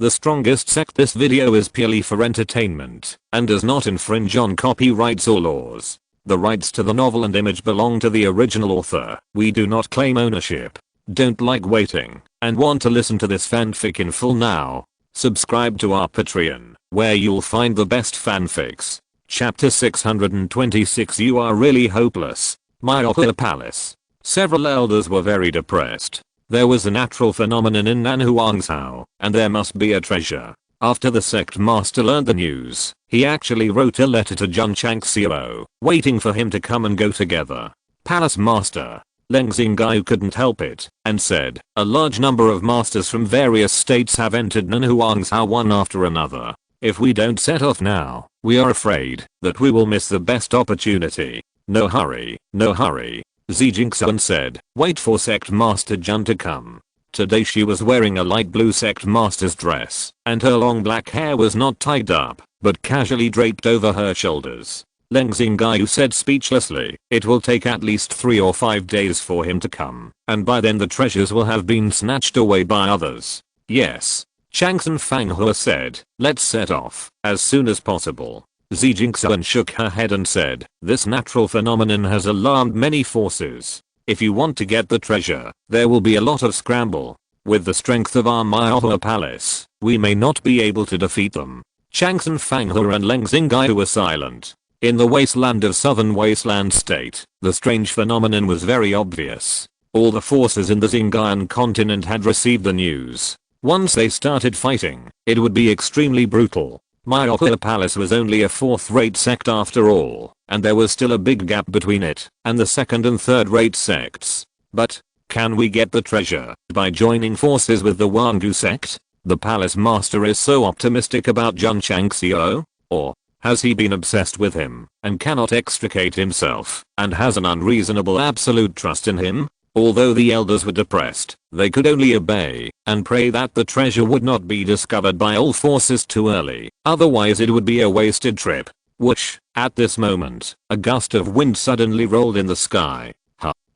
The Strongest Sect. This video is purely for entertainment and does not infringe on copyrights or laws. The rights to the novel and image belong to the original author. We do not claim ownership. Don't like waiting and want to listen to this fanfic in full now? Subscribe to our Patreon, where you'll find the best fanfics. Chapter 626. You are really hopeless. Mayopia Palace. Several elders were very depressed. There was a natural phenomenon in Nanhuangsao, and there must be a treasure. After the sect master learned the news, he actually wrote a letter to Jun Changxiao, waiting for him to come and go together. Palace Master Leng Xingaiu couldn't help it, and said, a large number of masters from various states have entered Nanhuangsao one after another. If we don't set off now, we are afraid that we will miss the best opportunity. No hurry, no hurry. Xi Jingxian said, wait for Sect Master Jun to come. Today she was wearing a light blue Sect Master's dress, and her long black hair was not tied up, but casually draped over her shoulders. Leng Xingaiu said speechlessly, it will take at least 3 or 5 days for him to come, and by then the treasures will have been snatched away by others. Yes. Changsan Fanghua said, let's set off as soon as possible. Xi Jingxian shook her head and said, this natural phenomenon has alarmed many forces. If you want to get the treasure, there will be a lot of scramble. With the strength of our Mayopia Palace, we may not be able to defeat them. Changsan Fanghua and Leng Xingaiu were silent. In the wasteland of Southern Wasteland State, the strange phenomenon was very obvious. All the forces in the Xingaian continent had received the news. Once they started fighting, it would be extremely brutal. Mayopia Palace was only a fourth-rate sect after all, and there was still a big gap between it and the second and third-rate sects. But, can we get the treasure by joining forces with the Wangu sect? The palace master is so optimistic about Jun Changxiao? Or has he been obsessed with him and cannot extricate himself and has an unreasonable absolute trust in him? Although the elders were depressed, they could only obey and pray that the treasure would not be discovered by all forces too early, otherwise it would be a wasted trip. Whoosh! At this moment, a gust of wind suddenly rolled in the sky.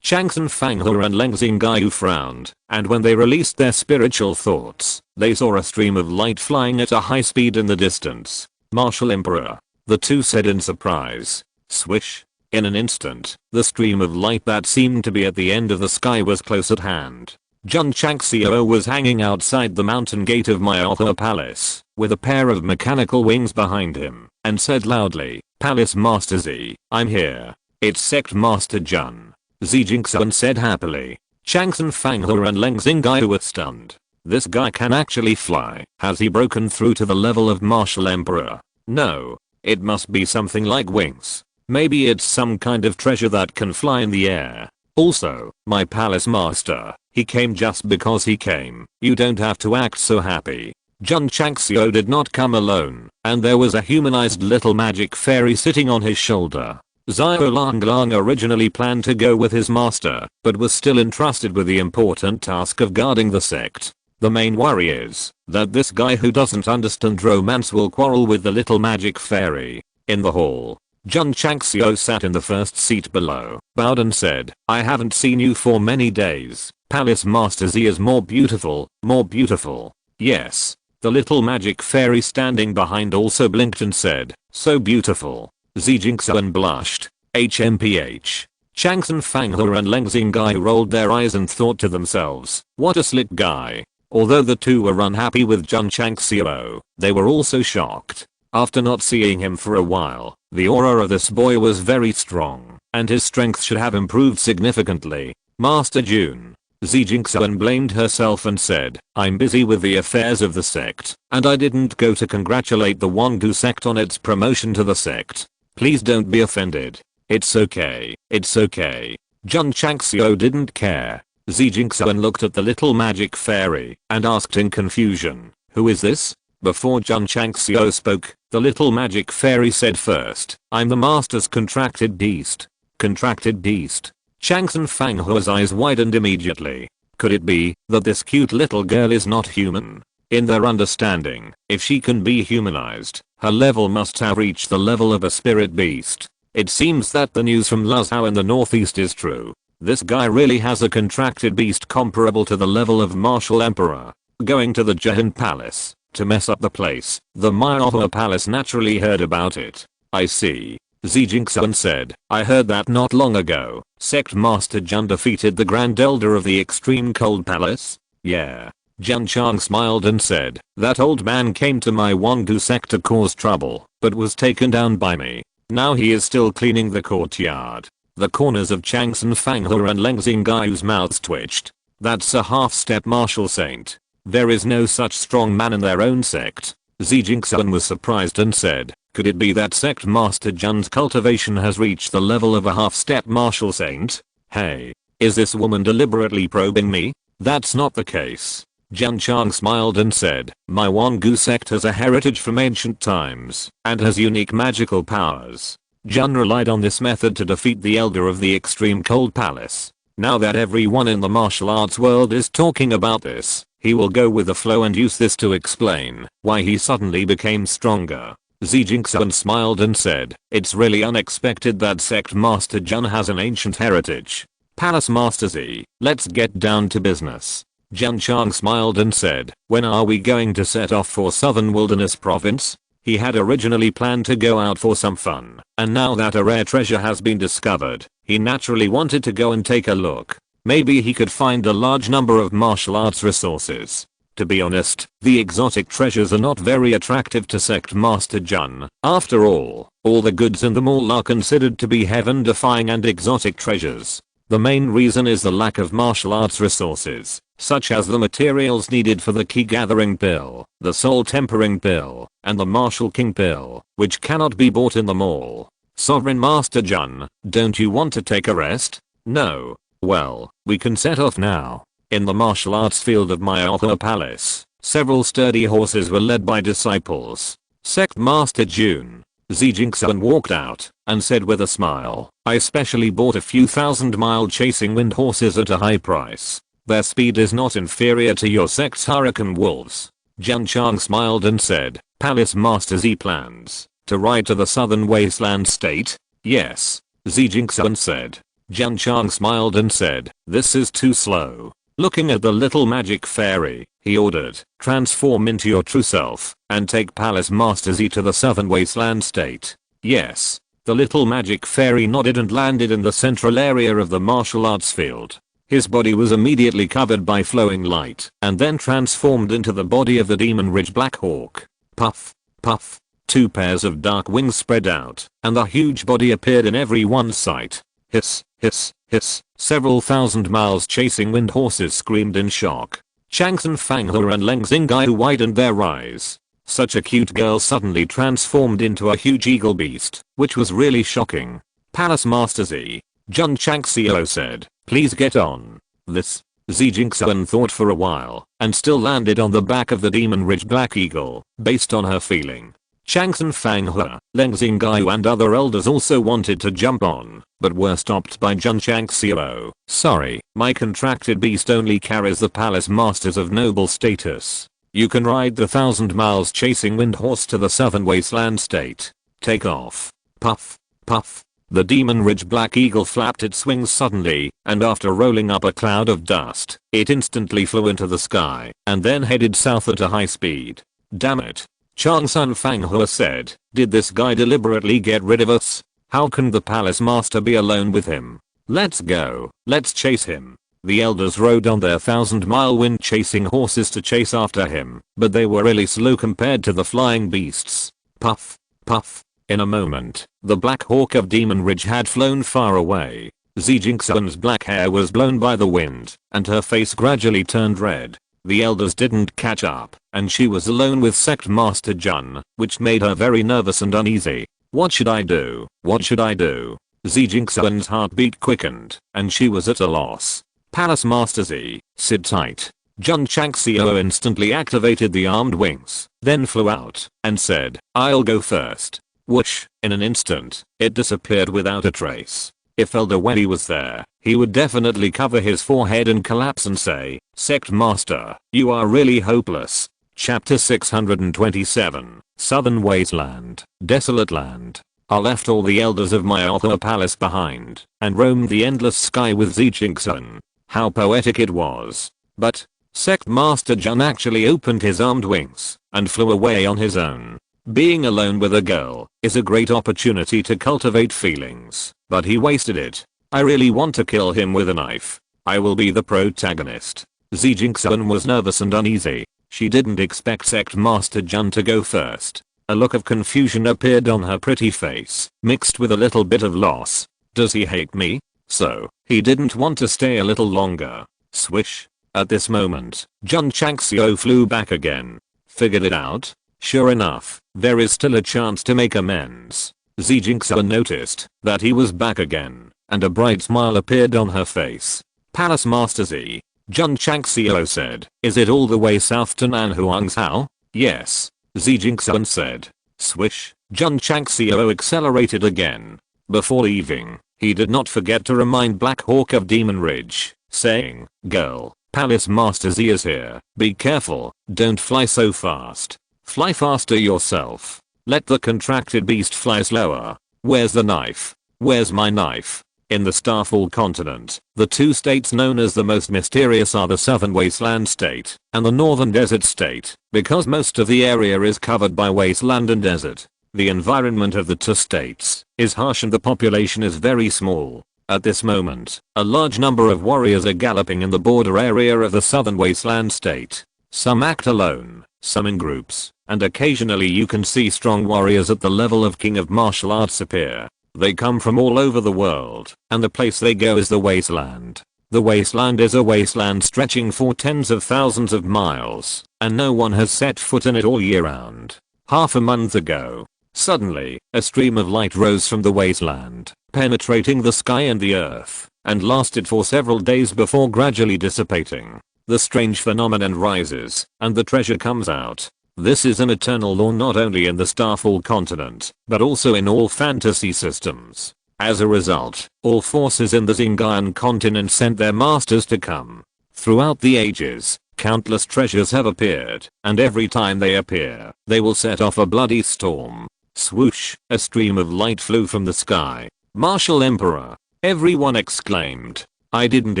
Changsan Fanghua and Leng Xingaiu frowned, and when they released their spiritual thoughts, they saw a stream of light flying at a high speed in the distance. Martial Emperor, the two said in surprise. Swish! In an instant, the stream of light that seemed to be at the end of the sky was close at hand. Jun Changxiao was hanging outside the mountain gate of Mayopia Palace, with a pair of mechanical wings behind him, and said loudly, Palace Master Xi, I'm here. It's Sect Master Jun. Xi Jingxian said happily. Changsan Fanghua and Leng Xingaiu were stunned. This guy can actually fly. Has he broken through to the level of Martial Emperor? No. It must be something like wings. Maybe it's some kind of treasure that can fly in the air. Also, my palace master, he came just because he came. You don't have to act so happy. Jun Changxiao did not come alone, and there was a humanized little magic fairy sitting on his shoulder. Xiao Lang originally planned to go with his master, but was still entrusted with the important task of guarding the sect. The main worry is that this guy who doesn't understand romance will quarrel with the little magic fairy. In the hall, Jun Changxiao sat in the first seat below, bowed and said, I haven't seen you for many days. Palace Master Xi is more beautiful, more beautiful. Yes. The little magic fairy standing behind also blinked and said, so beautiful. Xi Jingxian blushed. HMPH. Changsan Fanghua and Leng Xingaiu rolled their eyes and thought to themselves, what a slick guy. Although the two were unhappy with Jun Changxiao, they were also shocked. After not seeing him for a while, the aura of this boy was very strong, and his strength should have improved significantly. Master Jun. Xi Jingxian blamed herself and said, I'm busy with the affairs of the sect, and I didn't go to congratulate the Wangu sect on its promotion to the sect. Please don't be offended. It's okay, it's okay. Jun Changxiao didn't care. Xi Jingxian looked at the little magic fairy and asked in confusion, who is this? Before Jun Changxiao spoke, the little magic fairy said first, I'm the master's contracted beast. Contracted beast. Changsan Fanghua's eyes widened immediately. Could it be that this cute little girl is not human? In their understanding, if she can be humanized, her level must have reached the level of a spirit beast. It seems that the news from Luzhou in the northeast is true. This guy really has a contracted beast comparable to the level of Martial Emperor. Going to the Jahan Palace. to mess up the place. The Mayahua Palace naturally heard about it. I see. Zijingsuan said, I heard that not long ago, Sect Master Jun defeated the Grand Elder of the Extreme Cold Palace? Yeah. Jun Chang smiled and said, that old man came to my Wangdu sect to cause trouble, but was taken down by me. Now he is still cleaning the courtyard. The corners of Changsan Fanghua and Leng Xingyu's mouths twitched. That's a half-step martial saint. There is no such strong man in their own sect. Zijingsuan was surprised and said, could it be that Sect Master Jun's cultivation has reached the level of a half-step martial saint? Hey, is this woman deliberately probing me? That's not the case. Jun Chang smiled and said, my Wangdu sect has a heritage from ancient times and has unique magical powers. Jun relied on this method to defeat the Elder of the Extreme Cold Palace. Now that everyone in the martial arts world is talking about this, he will go with the flow and use this to explain why he suddenly became stronger. Zijingsuan smiled and said, it's really unexpected that Sect Master Jun has an ancient heritage. Palace Master Z, let's get down to business. Jun Chang smiled and said, when are we going to set off for Southern Wilderness Province? He had originally planned to go out for some fun, and now that a rare treasure has been discovered, he naturally wanted to go and take a look. Maybe he could find a large number of martial arts resources. To be honest, the exotic treasures are not very attractive to Sect Master Jun. After all the goods in the mall are considered to be heaven-defying and exotic treasures. The main reason is the lack of martial arts resources, such as the materials needed for the Key Gathering Pill, the Soul Tempering Pill, and the Martial King Pill, which cannot be bought in the mall. Sovereign Master Jun, don't you want to take a rest? No. Well, we can set off now. In the martial arts field of Mayahua Palace, several sturdy horses were led by disciples. Sect Master Jun. Zijingsuan walked out and said with a smile, I specially bought a few thousand-mile chasing wind horses at a high price. Their speed is not inferior to your sect's hurricane wolves. Jun Chang smiled and said, Palace Master Z plans to ride to the southern wasteland state? Yes. Zijingsuan said. Jun Chang smiled and said, this is too slow. Looking at the little magic fairy, he ordered, transform into your true self and take Palace Master Z to the southern wasteland state. Yes. The little magic fairy nodded and landed in the central area of the martial arts field. His body was immediately covered by flowing light and then transformed into the body of the Demon Ridge Black Hawk. Puff, puff, two pairs of dark wings spread out and the huge body appeared in everyone's sight. Hiss, hiss, hiss, several thousand miles chasing wind horses screamed in shock. Changsan Fanghua and Leng Xingyu widened their eyes. Such a cute girl suddenly transformed into a huge eagle beast, which was really shocking. Palace Master Z, Jun Changxiao said, please get on this. Zijingsuan thought for a while and still landed on the back of the Demon Ridge Black Eagle, based on her feeling. Changsan Fanghua, Leng Xingyu and other elders also wanted to jump on, but were stopped by Jun Changxiao. Sorry, my contracted beast only carries the palace masters of noble status. You can ride the 1,000 miles chasing wind horse to the southern wasteland state. Take off. Puff, puff. The Demon Ridge Black Eagle flapped its wings suddenly, and after rolling up a cloud of dust, it instantly flew into the sky, and then headed south at a high speed. Damn it. Changsan Fanghua said, did this guy deliberately get rid of us? How can the palace master be alone with him? Let's go, let's chase him. The elders rode on their 1,000-mile wind chasing horses to chase after him, but they were really slow compared to the flying beasts. Puff, puff. In a moment, the Black Hawk of Demon Ridge had flown far away. Zijingsuan's black hair was blown by the wind, and her face gradually turned red. The elders didn't catch up, and she was alone with Sect Master Jun, which made her very nervous and uneasy. What should I do? What should I do? Zijingsuan's heartbeat quickened, and she was at a loss. Palace Master Z, sit tight. Jun Changxiao instantly activated the armed wings, then flew out, and said, I'll go first. Whoosh, in an instant, it disappeared without a trace. If Elder Wendy was there, he would definitely cover his forehead and collapse and say, Sect Master, you are really hopeless. Chapter 627, Southern Wasteland, Desolate Land. I left all the elders of Mayahua Palace behind, and roamed the endless sky with Zijingsuan. How poetic it was. But Sect Master Jun actually opened his armed wings and flew away on his own. Being alone with a girl is a great opportunity to cultivate feelings, but he wasted it. I really want to kill him with a knife. I will be the protagonist. Jingxiao was nervous and uneasy. She didn't expect Sect Master Jun to go first. A look of confusion appeared on her pretty face, mixed with a little bit of loss. Does he hate me? So, he didn't want to stay a little longer. Swish. At this moment, Jun Changxiao flew back again. Figured it out? Sure enough, there is still a chance to make amends. Jingxiao noticed that he was back again, and a bright smile appeared on her face. Palace Master Z. Jun Changxiao said, is it all the way south to Nanhuangzhou? Yes. Jingxiao said. Swish. Jun Changxiao accelerated again. Before leaving, he did not forget to remind Black Hawk of Demon Ridge, saying, girl, Palace Master Z is here. Be careful, don't fly so fast. Fly faster yourself. Let the contracted beast fly slower. Where's the knife? Where's my knife? In the Starfall continent, the two states known as the most mysterious are the Southern Wasteland State and the Northern Desert State, because most of the area is covered by wasteland and desert. The environment of the two states is harsh and the population is very small. At this moment, a large number of warriors are galloping in the border area of the Southern Wasteland State. Some act alone, some in groups, and occasionally you can see strong warriors at the level of King of Martial Arts appear. They come from all over the world, and the place they go is the wasteland. The wasteland is a wasteland stretching for tens of thousands of miles, and no one has set foot in it all year round. Half a month ago, suddenly, a stream of light rose from the wasteland, penetrating the sky and the earth, and lasted for several days before gradually dissipating. The strange phenomenon rises, and the treasure comes out. This is an eternal law not only in the Starfall continent, but also in all fantasy systems. As a result, all forces in the Zingayan continent sent their masters to come. Throughout the ages, countless treasures have appeared, and every time they appear, they will set off a bloody storm. Swoosh, a stream of light flew from the sky. Martial Emperor! Everyone exclaimed. I didn't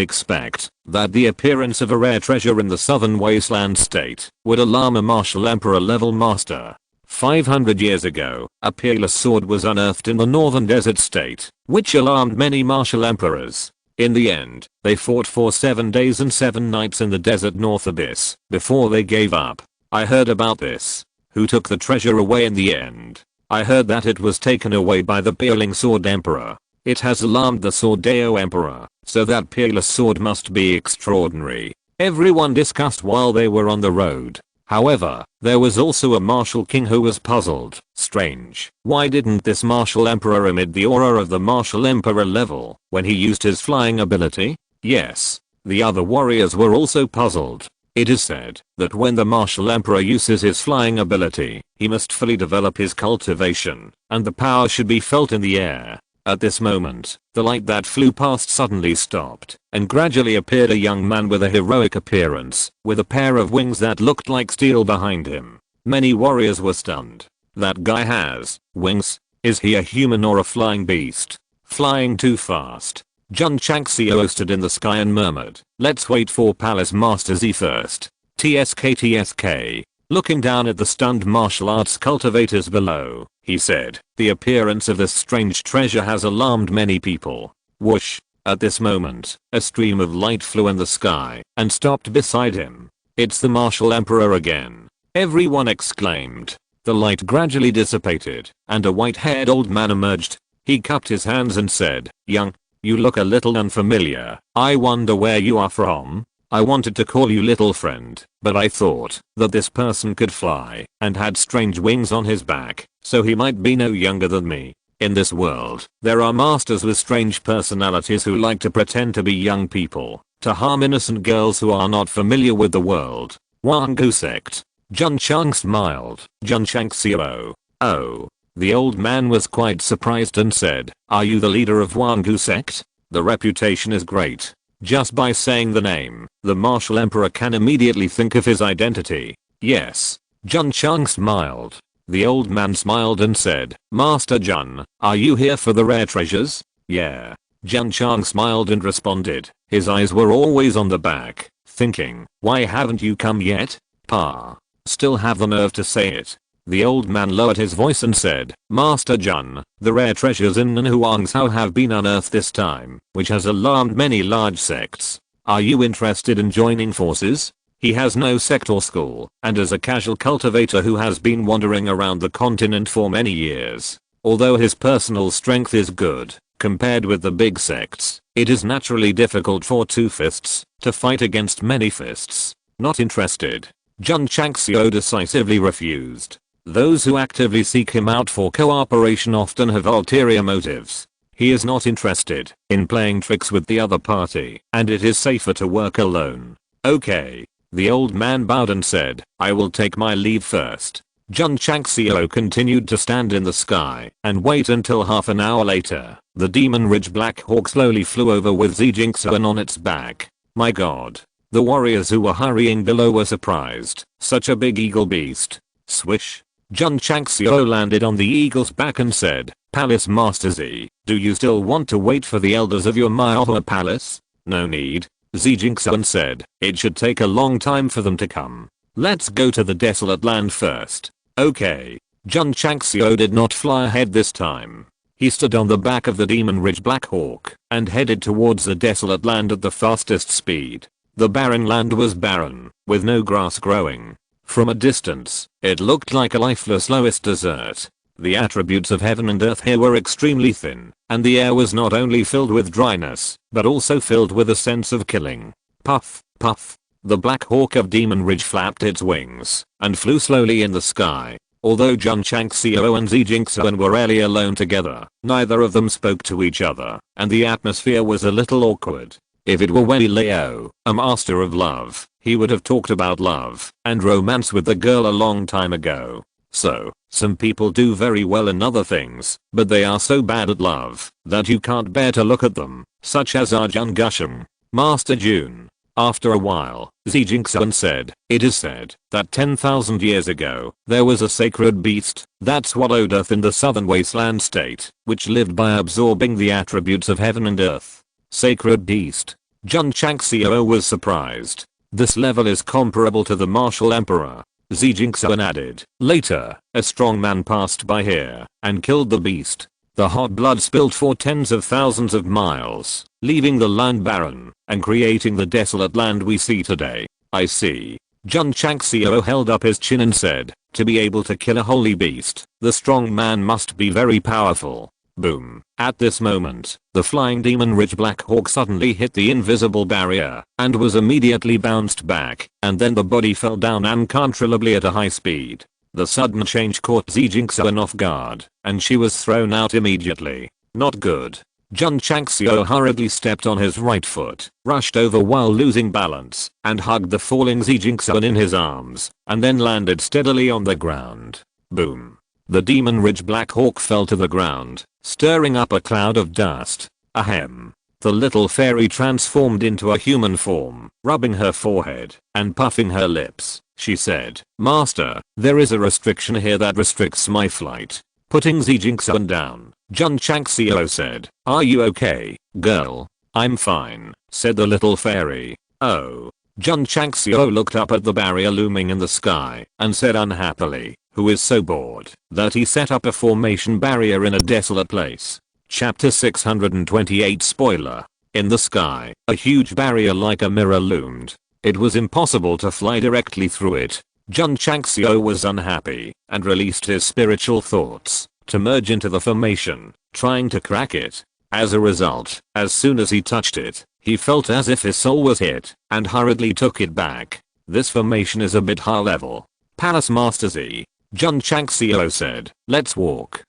expect that the appearance of a rare treasure in the Southern Wasteland State would alarm a martial emperor level master. 500 years ago, a peerless sword was unearthed in the Northern Desert State, which alarmed many martial emperors. In the end, they fought for 7 days and 7 nights in the desert North Abyss before they gave up. I heard about this. Who took the treasure away in the end? I heard that it was taken away by the Peerling Sword Emperor. It has alarmed the Swordeo Emperor, so that peerless sword must be extraordinary. Everyone discussed while they were on the road. However, there was also a martial king who was puzzled. Strange. Why didn't this martial emperor emit the aura of the martial emperor level when he used his flying ability? Yes. The other warriors were also puzzled. It is said that when the martial emperor uses his flying ability, he must fully develop his cultivation, and the power should be felt in the air. At this moment, the light that flew past suddenly stopped, and gradually appeared a young man with a heroic appearance, with a pair of wings that looked like steel behind him. Many warriors were stunned. That guy has wings? Is he a human or a flying beast? Flying too fast. Jun Changxiao stood in the sky and murmured, let's wait for Palace Master Z first. TSK. Looking down at the stunned martial arts cultivators below, he said, the appearance of this strange treasure has alarmed many people. Whoosh. At this moment, a stream of light flew in the sky and stopped beside him. It's the martial emperor again. Everyone exclaimed. The light gradually dissipated, and a white-haired old man emerged. He cupped his hands and said, young, you look a little unfamiliar. I wonder where you are from? I wanted to call you little friend, but I thought that this person could fly and had strange wings on his back, so he might be no younger than me. In this world, there are masters with strange personalities who like to pretend to be young people, to harm innocent girls who are not familiar with the world. Wangu Sect. Jun Chang smiled. Jun Changxiao. Oh. The old man was quite surprised and said, are you the leader of Wangu Sect? The reputation is great. Just by saying the name, the martial emperor can immediately think of his identity. Yes. Jun Chang smiled. The old man smiled and said, Master Jun, are you here for the rare treasures? Yeah. Jun Chang smiled and responded. His eyes were always on the back, thinking, why haven't you come yet? Pa. Still have the nerve to say it. The old man lowered his voice and said, Master Jun, the rare treasures in Nanhuangsao have been unearthed this time, which has alarmed many large sects. Are you interested in joining forces? He has no sect or school, and is a casual cultivator who has been wandering around the continent for many years. Although his personal strength is good, compared with the big sects, it is naturally difficult for two fists to fight against many fists. Not interested. Jun Changxiao decisively refused. Those who actively seek him out for cooperation often have ulterior motives. He is not interested in playing tricks with the other party, and it is safer to work alone. Okay. The old man bowed and said, I will take my leave first. Jun Changxiao continued to stand in the sky and wait until half an hour later. The Demon Ridge Black Hawk slowly flew over with Zijingsuan on its back. My god. The warriors who were hurrying below were surprised. Such a big eagle beast. Swish. Jun Changxiao landed on the eagle's back and said, Palace Master Z, do you still want to wait for the elders of your Maohua palace? No need. Zijingsuan said, it should take a long time for them to come. Let's go to the desolate land first. Okay. Jun Changxiao did not fly ahead this time. He stood on the back of the Demon Ridge Black Hawk and headed towards the desolate land at the fastest speed. The barren land was barren, with no grass growing. From a distance, it looked like a lifeless lowest desert. The attributes of heaven and earth here were extremely thin, and the air was not only filled with dryness, but also filled with a sense of killing. Puff, puff. The Black Hawk of Demon Ridge flapped its wings and flew slowly in the sky. Although Jun Changxiao and Zijingsuan were rarely alone together, neither of them spoke to each other, and the atmosphere was a little awkward. If it were Wei Liao, a master of love, he would have talked about love and romance with the girl a long time ago. So, some people do very well in other things, but they are so bad at love that you can't bear to look at them, such as Arjun Gusham. Master Jun. After a while, Zijingsuan said, it is said that 10,000 years ago, there was a sacred beast that swallowed earth in the southern wasteland state, which lived by absorbing the attributes of heaven and earth. Sacred beast. Jun Changxiao was surprised. This level is comparable to the martial emperor. Zijingsuan added. Later, a strong man passed by here and killed the beast. The hot blood spilled for tens of thousands of miles, leaving the land barren and creating the desolate land we see today. I see. Jun Changxiao held up his chin and said, to be able to kill a holy beast, the strong man must be very powerful. Boom. At this moment, the flying Demon Ridge Black Hawk suddenly hit the invisible barrier and was immediately bounced back, and then the body fell down uncontrollably at a high speed. The sudden change caught Zijingsuan off guard, and she was thrown out immediately. Not good. Jun Changxiao hurriedly stepped on his right foot, rushed over while losing balance, and hugged the falling Zijingsuan in his arms, and then landed steadily on the ground. Boom. The Demon Ridge Black Hawk fell to the ground, stirring up a cloud of dust. Ahem. The little fairy transformed into a human form, rubbing her forehead and puffing her lips. She said, Master, there is a restriction here that restricts my flight. Putting Zijingsuan down, Jun Changxiao said, are you okay, girl? I'm fine, said the little fairy. Oh. Jun Changxiao looked up at the barrier looming in the sky and said unhappily, who is so bored that he set up a formation barrier in a desolate place. Chapter 628 Spoiler. In the sky, a huge barrier like a mirror loomed. It was impossible to fly directly through it. Jun Changxiao was unhappy and released his spiritual thoughts to merge into the formation, trying to crack it. As a result, as soon as he touched it, he felt as if his soul was hit and hurriedly took it back. This formation is a bit high level. Palace Master Z. Jun Changxiao said, let's walk.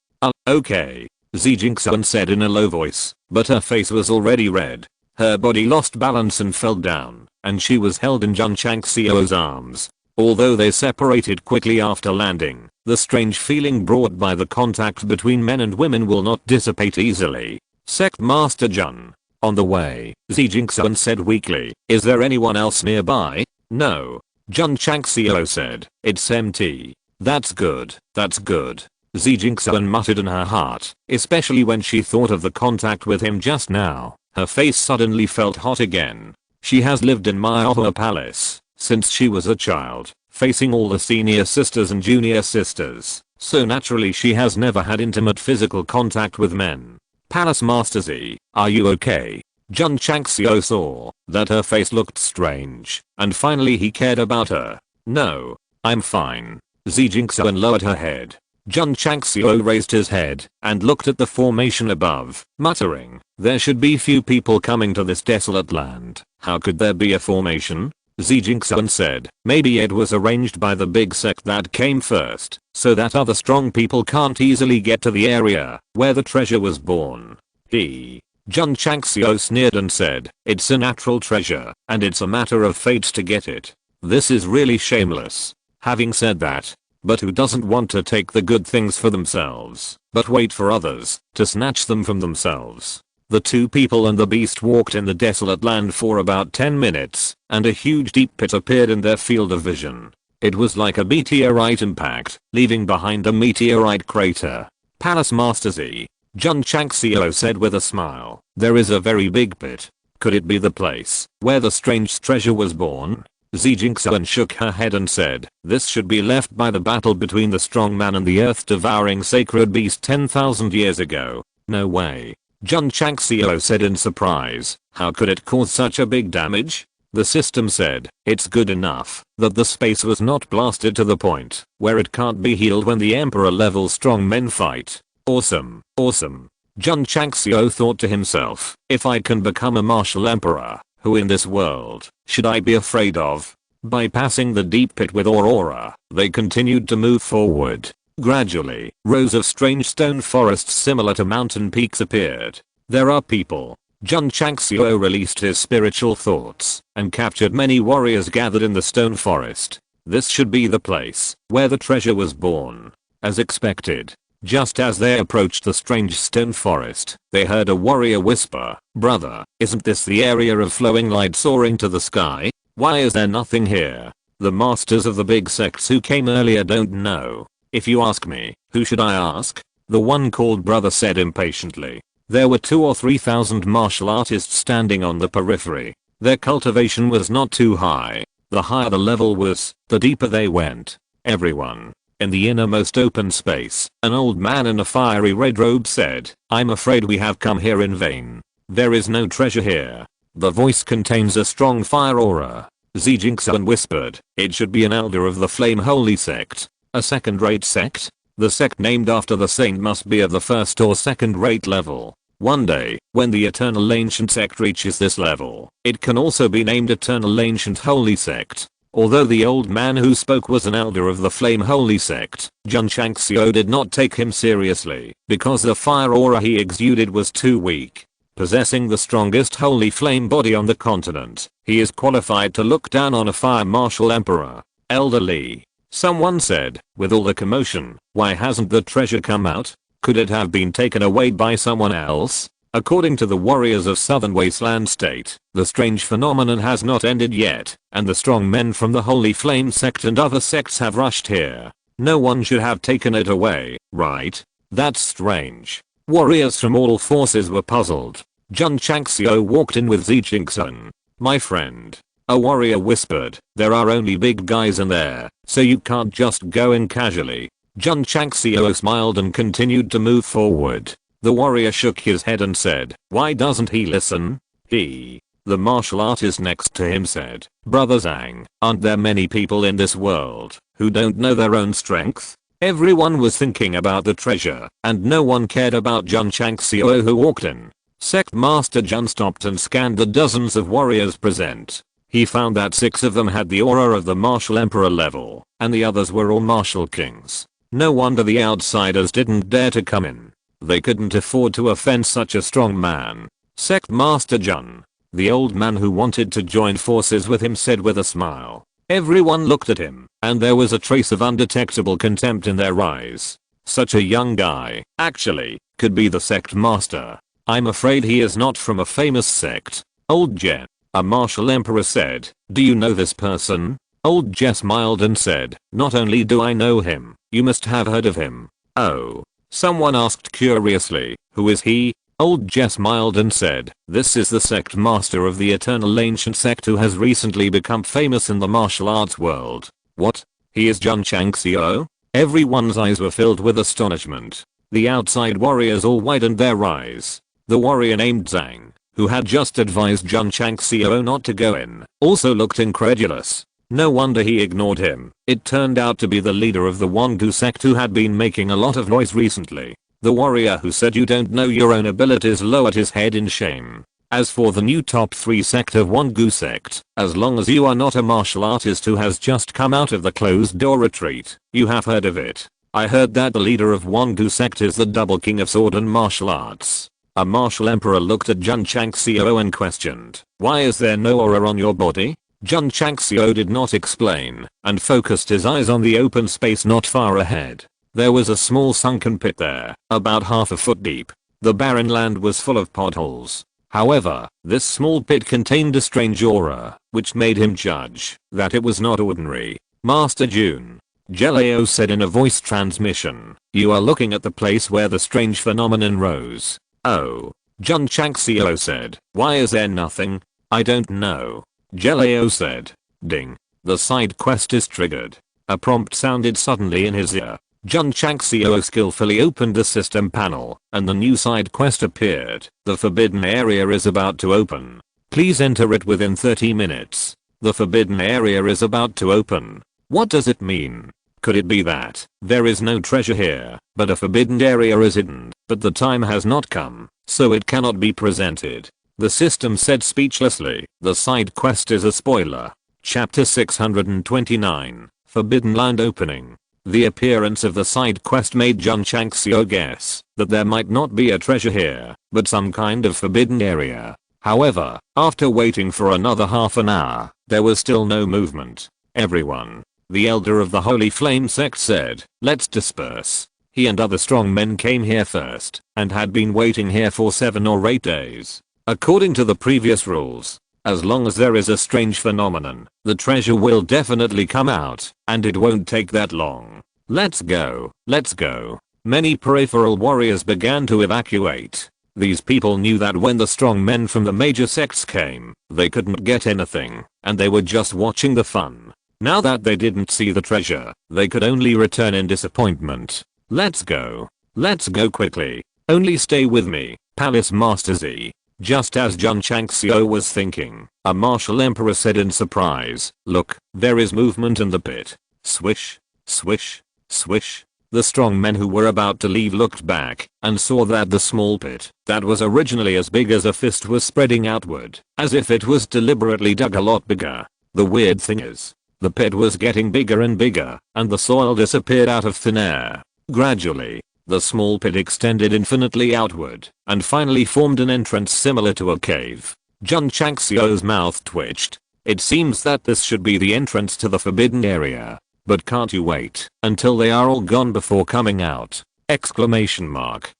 Okay. Zijingsuan said in a low voice, but her face was already red. Her body lost balance and fell down, and she was held in Jun Changxiao's arms. Although they separated quickly after landing, the strange feeling brought by the contact between men and women will not dissipate easily. Sect Master Jun. On the way, Zijingsuan said weakly, is there anyone else nearby? No. Jun Changxiao said, it's empty. That's good, that's good. Zijingsuan muttered in her heart, especially when she thought of the contact with him just now. Her face suddenly felt hot again. She has lived in my Opera Palace since she was a child, facing all the senior sisters and junior sisters, so naturally she has never had intimate physical contact with men. Palace Master Z, are you okay? Jun Changxiao saw that her face looked strange, and finally he cared about her. No, I'm fine. Z Jinxian lowered her head. Jun Changxiao raised his head and looked at the formation above, muttering, there should be few people coming to this desolate land. How could there be a formation? Z Jinxian said, maybe it was arranged by the big sect that came first, so that other strong people can't easily get to the area where the treasure was born. Jun Changxiao sneered and said, it's a natural treasure, and it's a matter of fate to get it. This is really shameless. Having said that, but who doesn't want to take the good things for themselves, but wait for others to snatch them from themselves? The two people and the beast walked in the desolate land for about 10 minutes, and a huge deep pit appeared in their field of vision. It was like a meteorite impact, leaving behind a meteorite crater. Palace Master Z, Jun Changxiao said with a smile, there is a very big pit. Could it be the place where the strange treasure was born? Z Jinxian shook her head and said, this should be left by the battle between the strong man and the earth-devouring sacred beast 10,000 years ago. No way. Jun Changxiao said in surprise, how could it cause such a big damage? The system said, it's good enough that the space was not blasted to the point where it can't be healed when the emperor level strong men fight. Awesome, awesome. Jun Changxiao thought to himself, if I can become a martial emperor, who in this world should I be afraid of? Bypassing the deep pit with Aurora, they continued to move forward. Gradually, rows of strange stone forests similar to mountain peaks appeared. There are people. Jun Changxiao released his spiritual thoughts and captured many warriors gathered in the stone forest. This should be the place where the treasure was born. As expected, just as they approached the strange stone forest, they heard a warrior whisper, brother, isn't this the area of flowing light soaring to the sky? Why is there nothing here? The masters of the big sects who came earlier don't know. If you ask me, who should I ask? The one called brother said impatiently. There were 2,000 or 3,000 martial artists standing on the periphery. Their cultivation was not too high. The higher the level was, the deeper they went. Everyone. In the innermost open space, an old man in a fiery red robe said, I'm afraid we have come here in vain. There is no treasure here. The voice contains a strong fire aura. Z Jinxian whispered, it should be an elder of the Flame Holy Sect. A second-rate sect? The sect named after the saint must be of the first or second-rate level. One day, when the Eternal Ancient Sect reaches this level, it can also be named Eternal Ancient Holy Sect. Although the old man who spoke was an elder of the Flame Holy Sect, Jun Changxiao did not take him seriously, because the fire aura he exuded was too weak. Possessing the strongest holy flame body on the continent, he is qualified to look down on a fire martial emperor. Elder Li. Someone said, with all the commotion, why hasn't the treasure come out? Could it have been taken away by someone else? According to the warriors of Southern Wasteland State, the strange phenomenon has not ended yet, and the strong men from the Holy Flame Sect and other sects have rushed here. No one should have taken it away, right? That's strange. Warriors from all forces were puzzled. Jun Changxiao walked in with Z Jinxian. My friend. A warrior whispered, there are only big guys in there, so you can't just go in casually. Jun Changxiao smiled and continued to move forward. The warrior shook his head and said, why doesn't he listen? The martial artist next to him said, Brother Zhang, aren't there many people in this world who don't know their own strength? Everyone was thinking about the treasure, and no one cared about Jun Changxiao who walked in. Sect Master Jun stopped and scanned the dozens of warriors present. He found that 6 of them had the aura of the martial emperor level, and the others were all martial kings. No wonder the outsiders didn't dare to come in. They couldn't afford to offend such a strong man. Sect Master Jun, the old man who wanted to join forces with him, said with a smile. Everyone looked at him, and there was a trace of undetectable contempt in their eyes. Such a young guy, actually, could be the sect master. I'm afraid he is not from a famous sect. Old Jet, a martial emperor said, do you know this person? Old Jet smiled and said, not only do I know him, you must have heard of him. Oh. Someone asked curiously, who is he? Old Jess smiled and said, "This is the sect master of the eternal ancient sect who has recently become famous in the martial arts world." "What? He is Jun Changxiao?" Everyone's eyes were filled with astonishment. The outside warriors all widened their eyes. The warrior named Zhang, who had just advised Jun Changxiao not to go in, also looked incredulous. No wonder he ignored him. It turned out to be the leader of the Wangu sect who had been making a lot of noise recently. The warrior who said "you don't know your own abilities" lowered his head in shame. As for the new top 3 sect of Wangu sect, as long as you are not a martial artist who has just come out of the closed door retreat, you have heard of it. I heard that the leader of Wangu sect is the double king of sword and martial arts. A martial emperor looked at Jun Changxiao and questioned, "Why is there no aura on your body?" Jun Changxiao did not explain, and focused his eyes on the open space not far ahead. There was a small sunken pit there, about half a foot deep. The barren land was full of potholes. However, this small pit contained a strange aura, which made him judge that it was not ordinary. "Master Jun," Gelao said in a voice transmission, "you are looking at the place where the strange phenomenon rose." "Oh," Jun Changxiao said, "why is there nothing?" "I don't know," Gelao said. Ding. The side quest is triggered. A prompt sounded suddenly in his ear. Jun Changxiao skillfully opened the system panel, and the new side quest appeared. "The forbidden area is about to open. Please enter it within 30 minutes. The forbidden area is about to open." What does it mean? Could it be that there is no treasure here, but a forbidden area is hidden, but the time has not come, so it cannot be presented? The system said speechlessly. The side quest is a spoiler. Chapter 629, Forbidden Land Opening. The appearance of the side quest made Jun Changxiao guess that there might not be a treasure here, but some kind of forbidden area. However, after waiting for another half an hour, there was still no movement. "Everyone," the elder of the Holy Flame sect said, "let's disperse." He and other strong men came here first, and had been waiting here for 7 or 8 days. According to the previous rules, as long as there is a strange phenomenon, the treasure will definitely come out, and it won't take that long. "Let's go, let's go." Many peripheral warriors began to evacuate. These people knew that when the strong men from the major sects came, they couldn't get anything, and they were just watching the fun. Now that they didn't see the treasure, they could only return in disappointment. "Let's go. Let's go quickly. Only stay with me, Palace Master Z." Just as Jun Changxiao was thinking, a martial emperor said in surprise, "Look, there is movement in the pit." Swish, swish, swish. The strong men who were about to leave looked back and saw that the small pit that was originally as big as a fist was spreading outward, as if it was deliberately dug a lot bigger. The weird thing is, the pit was getting bigger and bigger, and the soil disappeared out of thin air. Gradually, the small pit extended infinitely outward, and finally formed an entrance similar to a cave. Jun Changxiao's mouth twitched. It seems that this should be the entrance to the forbidden area. But can't you wait until they are all gone before coming out? Exclamation mark.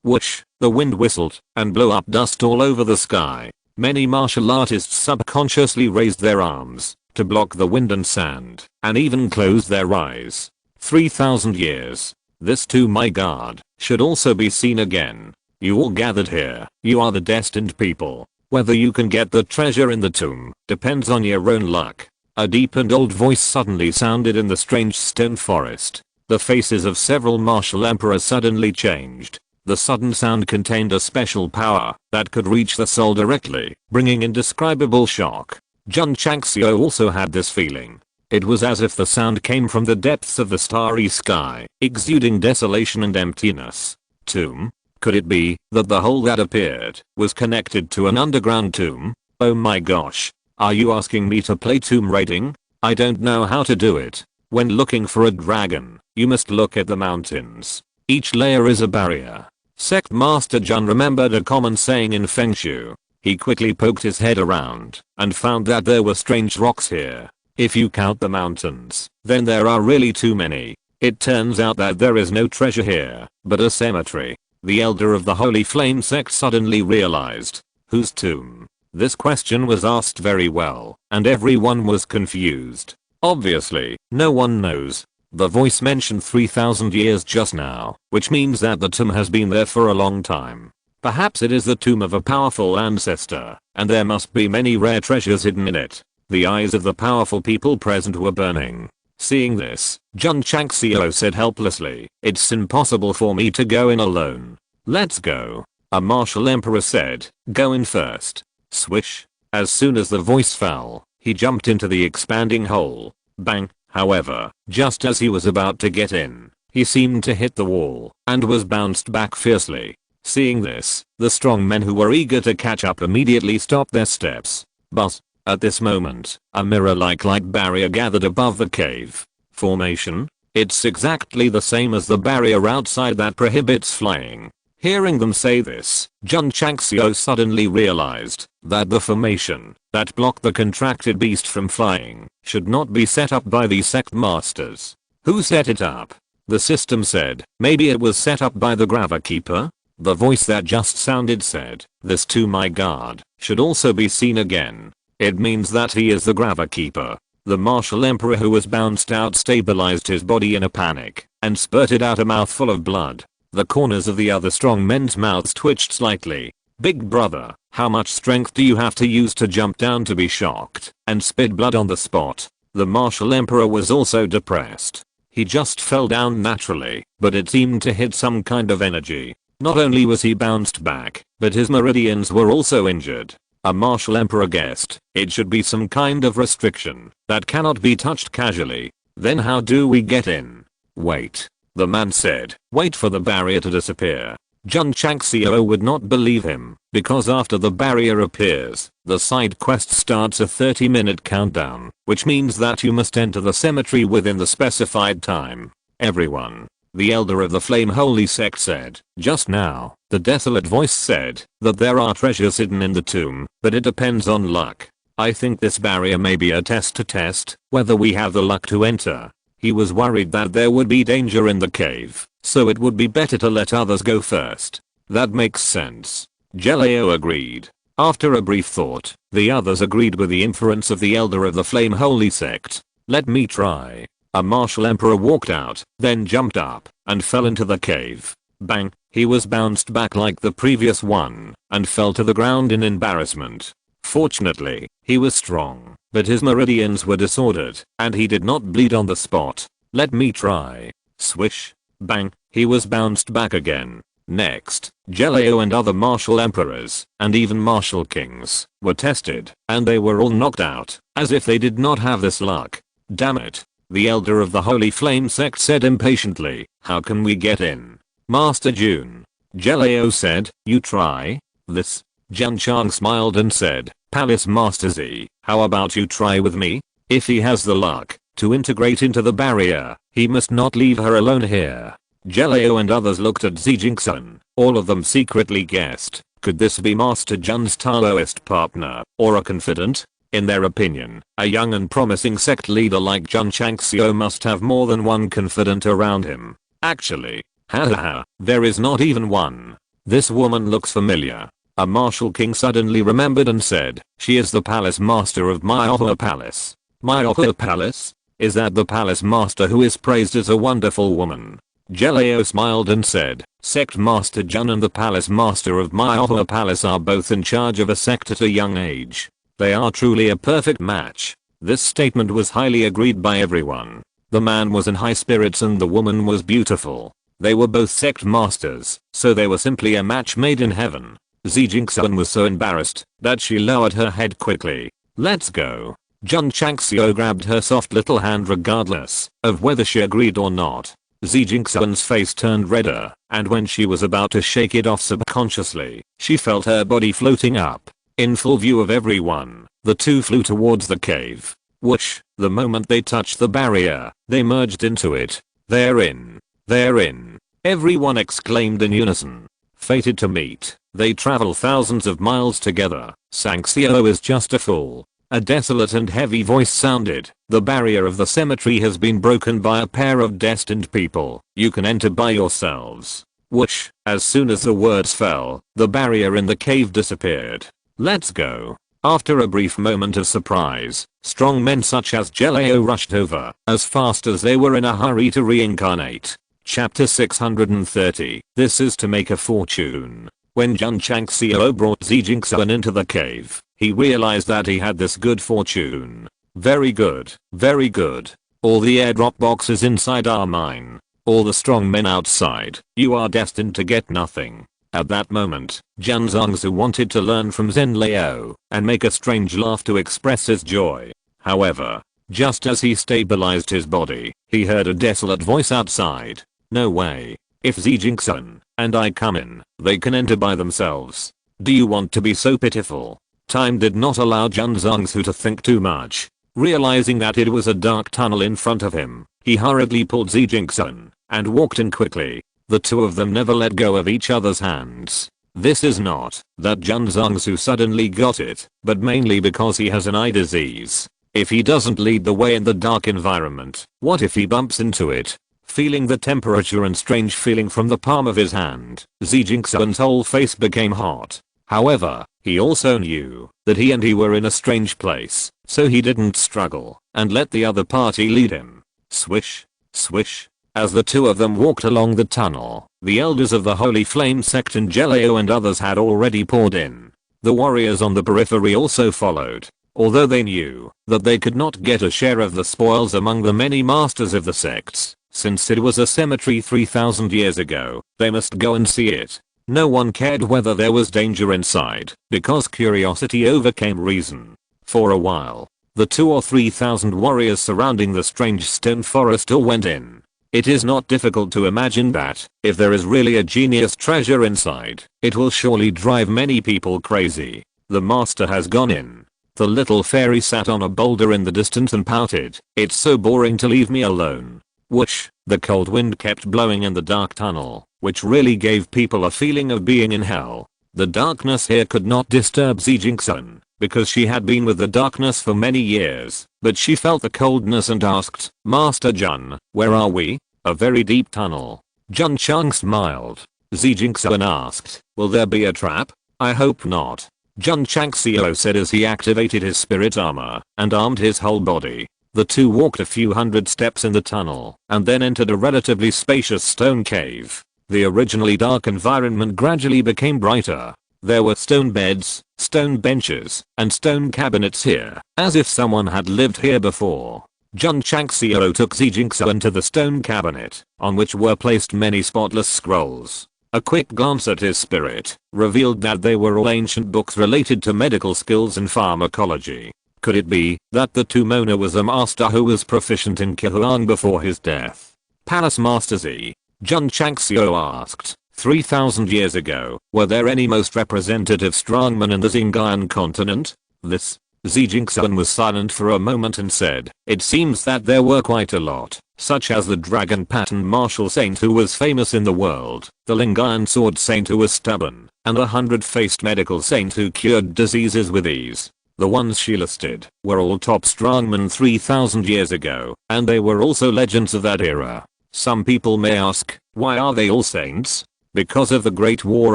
Whoosh, the wind whistled and blew up dust all over the sky. Many martial artists subconsciously raised their arms to block the wind and sand, and even closed their eyes. 3,000 years. This too, my god, should also be seen again. You all gathered here, you are the destined people. Whether you can get the treasure in the tomb depends on your own luck. A deep and old voice suddenly sounded in the strange stone forest. The faces of several martial emperors suddenly changed. The sudden sound contained a special power that could reach the soul directly, bringing indescribable shock. Jun Changxiao also had this feeling. It was as if the sound came from the depths of the starry sky, exuding desolation and emptiness. Tomb? Could it be that the hole that appeared was connected to an underground tomb? Oh my gosh. Are you asking me to play tomb raiding? I don't know how to do it. When looking for a dragon, you must look at the mountains. Each layer is a barrier. Sect Master Jun remembered a common saying in Feng Shui. He quickly poked his head around and found that there were strange rocks here. If you count the mountains, then there are really too many. It turns out that there is no treasure here, but a cemetery. The elder of the Holy Flame sect suddenly realized. Whose tomb? This question was asked very well, and everyone was confused. Obviously, no one knows. The voice mentioned 3,000 years just now, which means that the tomb has been there for a long time. Perhaps it is the tomb of a powerful ancestor, and there must be many rare treasures hidden in it. The eyes of the powerful people present were burning. Seeing this, Jun Changxiao said helplessly, "It's impossible for me to go in alone. Let's go." A martial emperor said, "Go in first." Swish. As soon as the voice fell, he jumped into the expanding hole. Bang. However, just as he was about to get in, he seemed to hit the wall and was bounced back fiercely. Seeing this, the strong men who were eager to catch up immediately stopped their steps. But, at this moment, a mirror-like light barrier gathered above the cave formation. It's exactly the same as the barrier outside that prohibits flying. Hearing them say this, Jun Changxiao suddenly realized that the formation that blocked the contracted beast from flying should not be set up by these sect masters. Who set it up? The system said, maybe it was set up by the Gravekeeper? The voice that just sounded said, this too my god, should also be seen again. It means that he is the Gravekeeper. The martial emperor who was bounced out stabilized his body in a panic and spurted out a mouthful of blood. The corners of the other strong men's mouths twitched slightly. Big brother, how much strength do you have to use to jump down to be shocked and spit blood on the spot? The martial emperor was also depressed. He just fell down naturally, but it seemed to hit some kind of energy. Not only was he bounced back, but his meridians were also injured. A martial emperor guessed it should be some kind of restriction that cannot be touched casually. Then how do we get in? Wait. The man said, wait for the barrier to disappear. Jun Changxiao would not believe him, because after the barrier appears, the side quest starts a 30-minute countdown, which means that you must enter the cemetery within the specified time. Everyone. The elder of the Flame Holy Sect said, just now, the desolate voice said that there are treasures hidden in the tomb, but it depends on luck. I think this barrier may be a test to test whether we have the luck to enter. He was worried that there would be danger in the cave, so it would be better to let others go first. That makes sense. Jelao agreed. After a brief thought, the others agreed with the inference of the elder of the Flame Holy Sect. Let me try. A martial emperor walked out, then jumped up, and fell into the cave. Bang, he was bounced back like the previous one, and fell to the ground in embarrassment. Fortunately, he was strong, but his meridians were disordered, and he did not bleed on the spot. Let me try. Swish. Bang, he was bounced back again. Next, Jelao and other martial emperors, and even martial kings, were tested, and they were all knocked out, as if they did not have this luck. Damn it. The elder of the Holy Flame Sect said impatiently, how can we get in? Master Jun. Jelao said, you try. This. Jun Chang smiled and said, Palace Master Z, how about you try with me? If he has the luck to integrate into the barrier, he must not leave her alone here. Jelao and others looked at Zhijingsun. All of them secretly guessed, could this be Master Jun's Taoist partner, or a confidant? In their opinion, a young and promising sect leader like Jun Changxiao must have more than one confidant around him. Actually, haha, there is not even one. This woman looks familiar. A martial king suddenly remembered and said, she is the palace master of Myohua Palace. Myohua Palace? Is that the palace master who is praised as a wonderful woman? Jelao smiled and said, Sect Master Jun and the palace master of Myohua Palace are both in charge of a sect at a young age. They are truly a perfect match. This statement was highly agreed by everyone. The man was in high spirits and the woman was beautiful. They were both sect masters, so they were simply a match made in heaven. Zhijingsun was so embarrassed that she lowered her head quickly. Let's go. Jun Changxiao grabbed her soft little hand regardless of whether she agreed or not. Zhijingsun's face turned redder, and when she was about to shake it off subconsciously, she felt her body floating up. In full view of everyone, the two flew towards the cave. Whoosh, the moment they touched the barrier, they merged into it. They're in. They're in. Everyone exclaimed in unison. Fated to meet, they travel thousands of miles together. Changxiao is just a fool. A desolate and heavy voice sounded. The barrier of the cemetery has been broken by a pair of destined people. You can enter by yourselves. Whoosh, as soon as the words fell, the barrier in the cave disappeared. Let's go. After a brief moment of surprise, strong men such as Jelao rushed over as fast as they were in a hurry to reincarnate. Chapter 630. This is to make a fortune. When Jun Changxiao brought Zijingsuan into the cave, he realized that he had this good fortune. Very good, very good. All the airdrop boxes inside are mine. All the strong men outside, you are destined to get nothing. At that moment, Jun Changxiao wanted to learn from Zen Lao and make a strange laugh to express his joy. However, just as he stabilized his body, he heard a desolate voice outside. No way. If Zijingsuan and I come in, they can enter by themselves. Do you want to be so pitiful? Time did not allow Jun Changxiao to think too much. Realizing that it was a dark tunnel in front of him, he hurriedly pulled Zijingsuan and walked in quickly. The two of them never let go of each other's hands. This is not that Jun Changxiao suddenly got it, but mainly because he has an eye disease. If he doesn't lead the way in the dark environment, what if he bumps into it? Feeling the temperature and strange feeling from the palm of his hand, Zijingsuan's whole face became hot. However, he also knew that he were in a strange place, so he didn't struggle and let the other party lead him. Swish, swish. As the two of them walked along the tunnel, the elders of the Holy Flame Sect and Jelao and others had already poured in. The warriors on the periphery also followed. Although they knew that they could not get a share of the spoils among the many masters of the sects, since it was a cemetery 3000 years ago, they must go and see it. No one cared whether there was danger inside, because curiosity overcame reason. For a while, the 2 or 3,000 warriors surrounding the strange stone forest all went in. It is not difficult to imagine that, if there is really a genius treasure inside, it will surely drive many people crazy. The master has gone in. The little fairy sat on a boulder in the distance and pouted. It's so boring to leave me alone. Whoosh, the cold wind kept blowing in the dark tunnel, which really gave people a feeling of being in hell. The darkness here could not disturb Zijingsuan, because she had been with the darkness for many years, but she felt the coldness and asked, Master Jun, where are we? A very deep tunnel. Jun Chang smiled. Zijingsuan asked, will there be a trap? I hope not. Jun Changxiao said as he activated his spirit armor and armed his whole body. The two walked a few hundred steps in the tunnel and then entered a relatively spacious stone cave. The originally dark environment gradually became brighter. There were stone beds, stone benches, and stone cabinets here, as if someone had lived here before. Jun Changxiao took Zijingsuan to the stone cabinet, on which were placed many spotless scrolls. A quick glance at his spirit revealed that they were all ancient books related to medical skills and pharmacology. Could it be that the Tumona was a master who was proficient in Kihuang before his death? Palace Master Z, Jun Changxiao asked, 3,000 years ago, were there any most representative strongmen in the Xinjiang continent? This. Zijingsuan was silent for a moment and said, it seems that there were quite a lot, such as the dragon pattern martial saint who was famous in the world, the Lingayan sword saint who was stubborn, and the 100-faced medical saint who cured diseases with ease. The ones she listed were all top strongmen 3,000 years ago, and they were also legends of that era. Some people may ask, why are they all saints? Because of the Great War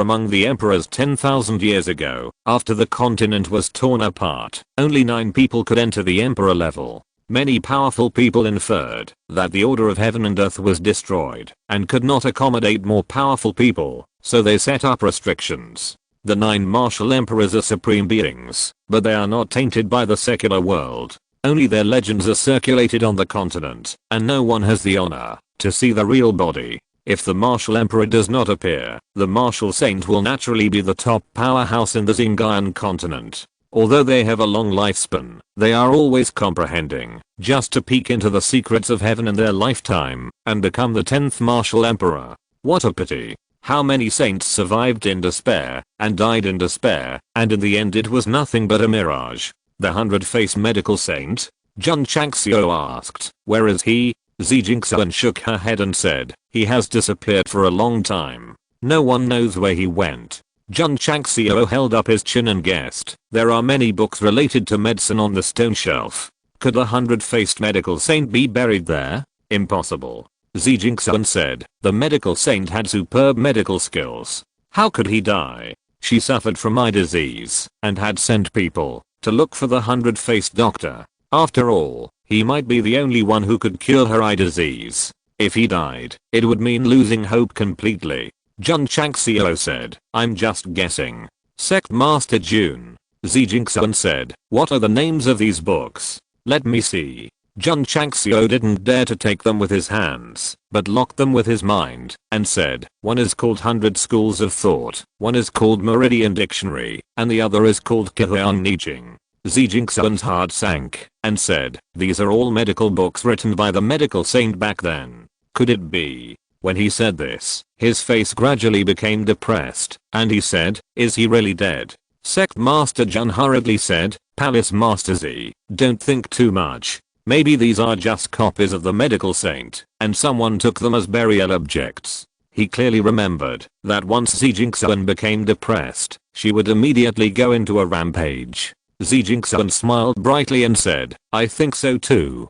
among the emperors 10,000 years ago, after the continent was torn apart, only 9 people could enter the emperor level. Many powerful people inferred that the order of heaven and earth was destroyed and could not accommodate more powerful people, so they set up restrictions. The 9 martial emperors are supreme beings, but they are not tainted by the secular world. Only their legends are circulated on the continent, and no one has the honor to see the real body. If the martial emperor does not appear, the martial saint will naturally be the top powerhouse in the Xinjiang continent. Although they have a long lifespan, they are always comprehending, just to peek into the secrets of heaven in their lifetime, and become the 10th martial emperor. What a pity. How many saints survived in despair, and died in despair, and in the end it was nothing but a mirage. The 100-face medical saint? Jun Changxiao asked, where is he? Zijingsuan shook her head and said, he has disappeared for a long time. No one knows where he went. Jun Changxiao held up his chin and guessed, there are many books related to medicine on the stone shelf. Could the 100-faced medical saint be buried there? Impossible. Zijingsuan said, the medical saint had superb medical skills. How could he die? She suffered from eye disease and had sent people to look for the 100-faced doctor. After all, he might be the only one who could cure her eye disease. If he died, it would mean losing hope completely. Jun Changxiao said, I'm just guessing. Sect Master Jun Changxiao said, what are the names of these books? Let me see. Jun Changxiao didn't dare to take them with his hands, but locked them with his mind, and said, one is called 100 Schools of Thought, one is called Meridian Dictionary, and the other is called Kehuan Nijing. Changxiao's heart sank, and said, these are all medical books written by the medical saint back then. Could it be? When he said this, his face gradually became depressed, and he said, is he really dead? Sect Master Jun hurriedly said, Palace Master Z, don't think too much. Maybe these are just copies of the medical saint, and someone took them as burial objects. He clearly remembered that once Changxiao became depressed, she would immediately go into a rampage. Changxiao smiled brightly and said, I think so too.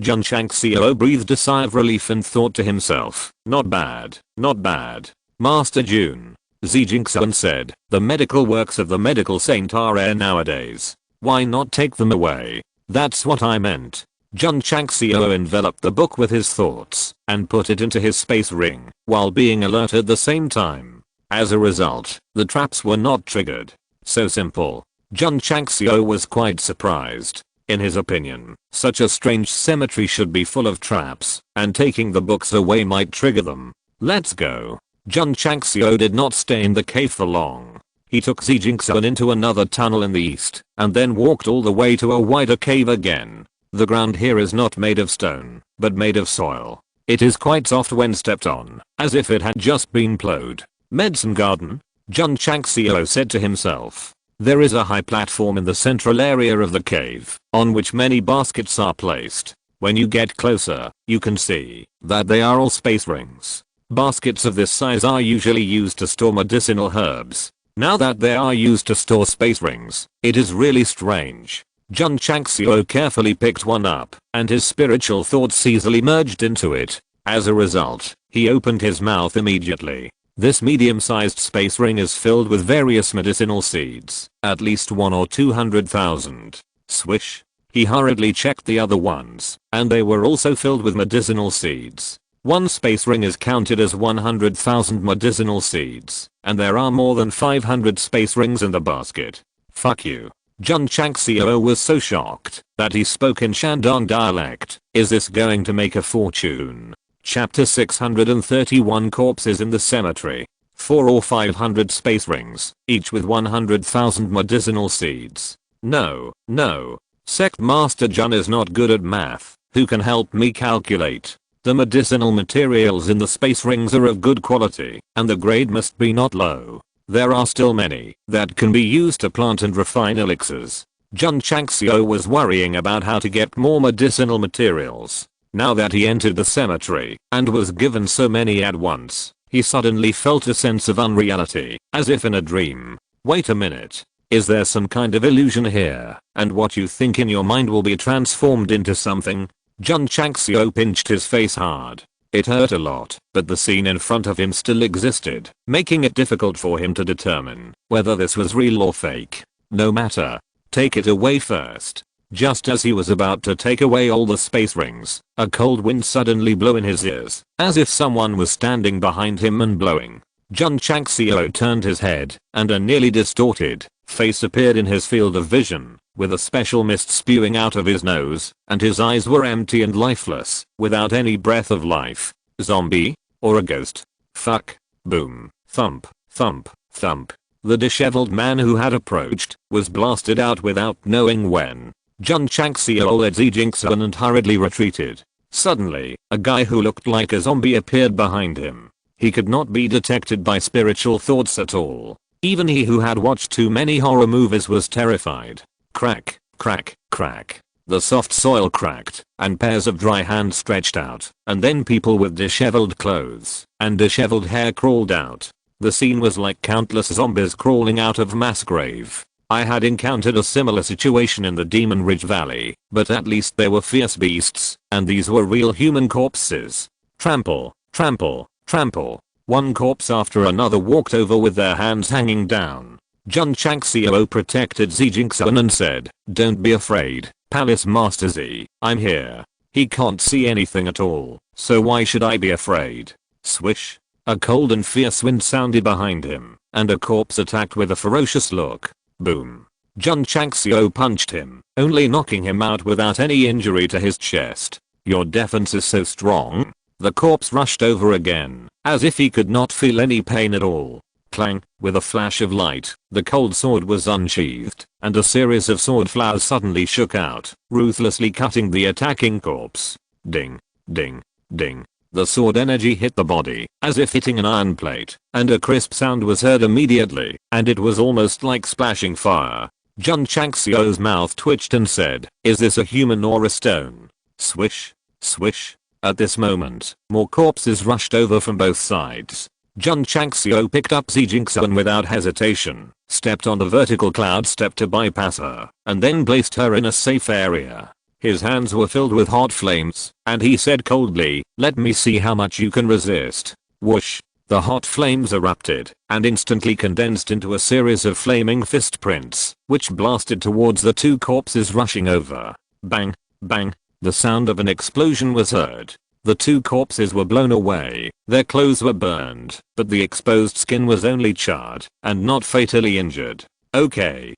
Jun Changxiao breathed a sigh of relief and thought to himself, not bad, not bad. Master Jun Changxiao said, the medical works of the medical saint are rare nowadays. Why not take them away? That's what I meant. Jun Changxiao enveloped the book with his thoughts and put it into his space ring while being alert at the same time. As a result, the traps were not triggered. So simple. Jun Changxiao was quite surprised. In his opinion, such a strange cemetery should be full of traps, and taking the books away might trigger them. Let's go. Jun Changxiao did not stay in the cave for long. He took Changxiao into another tunnel in the east, and then walked all the way to a wider cave again. The ground here is not made of stone, but made of soil. It is quite soft when stepped on, as if it had just been plowed. Medicine garden? Jun Changxiao said to himself. There is a high platform in the central area of the cave, on which many baskets are placed. When you get closer, you can see that they are all space rings. Baskets of this size are usually used to store medicinal herbs. Now that they are used to store space rings, it is really strange. Jun Changxiao carefully picked one up, and his spiritual thoughts easily merged into it. As a result, he opened his mouth immediately. This medium-sized space ring is filled with various medicinal seeds, at least 1 or 200,000. Swish. He hurriedly checked the other ones, and they were also filled with medicinal seeds. One space ring is counted as 100,000 medicinal seeds, and there are more than 500 space rings in the basket. Fuck you. Jun Changxiao was so shocked that he spoke in Shandong dialect. Is this going to make a fortune? Chapter 631 Corpses in the Cemetery. 4 or 500 space rings, each with 100,000 medicinal seeds. No, no. Sect Master Jun is not good at math. Who can help me calculate? The medicinal materials in the space rings are of good quality, and the grade must be not low. There are still many that can be used to plant and refine elixirs. Jun Changxiao was worrying about how to get more medicinal materials. Now that he entered the cemetery and was given so many at once, he suddenly felt a sense of unreality, as if in a dream. Wait a minute. Is there some kind of illusion here, and what you think in your mind will be transformed into something? Jun Changxiao pinched his face hard. It hurt a lot, but the scene in front of him still existed, making it difficult for him to determine whether this was real or fake. No matter. Take it away first. Just as he was about to take away all the space rings, a cold wind suddenly blew in his ears, as if someone was standing behind him and blowing. Jun Changxiao turned his head, and a nearly distorted face appeared in his field of vision, with a special mist spewing out of his nose, and his eyes were empty and lifeless, without any breath of life. Zombie? Or a ghost? Fuck. Boom. Thump. Thump. Thump. The disheveled man who had approached was blasted out without knowing when. Jun Changxiao led Changxiao and hurriedly retreated. Suddenly, a guy who looked like a zombie appeared behind him. He could not be detected by spiritual thoughts at all. Even he who had watched too many horror movies was terrified. Crack, crack, crack. The soft soil cracked, and pairs of dry hands stretched out, and then people with disheveled clothes and disheveled hair crawled out. The scene was like countless zombies crawling out of mass grave. I had encountered a similar situation in the Demon Ridge Valley, but at least they were fierce beasts, and these were real human corpses. Trample, trample, trample. One corpse after another walked over with their hands hanging down. Jun Changxiao protected Changxiao and said, don't be afraid, Palace Master Z, I'm here. He can't see anything at all, so why should I be afraid? Swish. A cold and fierce wind sounded behind him, and a corpse attacked with a ferocious look. Boom. Jun Changxiao punched him, only knocking him out without any injury to his chest. Your defense is so strong. The corpse rushed over again, as if he could not feel any pain at all. Clang, with a flash of light, the cold sword was unsheathed, and a series of sword flowers suddenly shook out, ruthlessly cutting the attacking corpse. Ding, ding, ding. The sword energy hit the body, as if hitting an iron plate, and a crisp sound was heard immediately, and it was almost like splashing fire. Jun Changxiao's mouth twitched and said, "Is this a human or a stone?" Swish, swish. At this moment, more corpses rushed over from both sides. Jun Changxiao picked up Zijingsuan without hesitation, stepped on the vertical cloud step to bypass her, and then placed her in a safe area. His hands were filled with hot flames, and he said coldly, "Let me see how much you can resist." Whoosh. The hot flames erupted, and instantly condensed into a series of flaming fist prints, which blasted towards the two corpses rushing over. Bang, bang. The sound of an explosion was heard. The two corpses were blown away, their clothes were burned, but the exposed skin was only charred, and not fatally injured. Okay.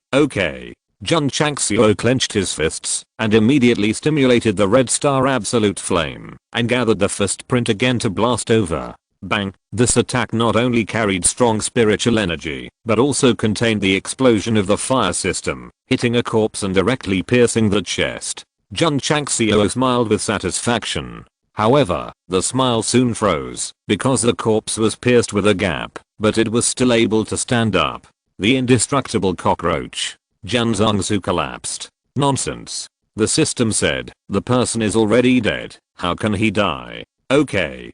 Jun Changxiao clenched his fists, and immediately stimulated the red star absolute flame, and gathered the fist print again to blast over. Bang. This attack not only carried strong spiritual energy, but also contained the explosion of the fire system, hitting a corpse and directly piercing the chest. Jun Changxiao smiled with satisfaction. However, the smile soon froze, because the corpse was pierced with a gap, but it was still able to stand up. The indestructible cockroach. Jun Zhongzu collapsed. Nonsense. The system said, the person is already dead, how can he die? Okay.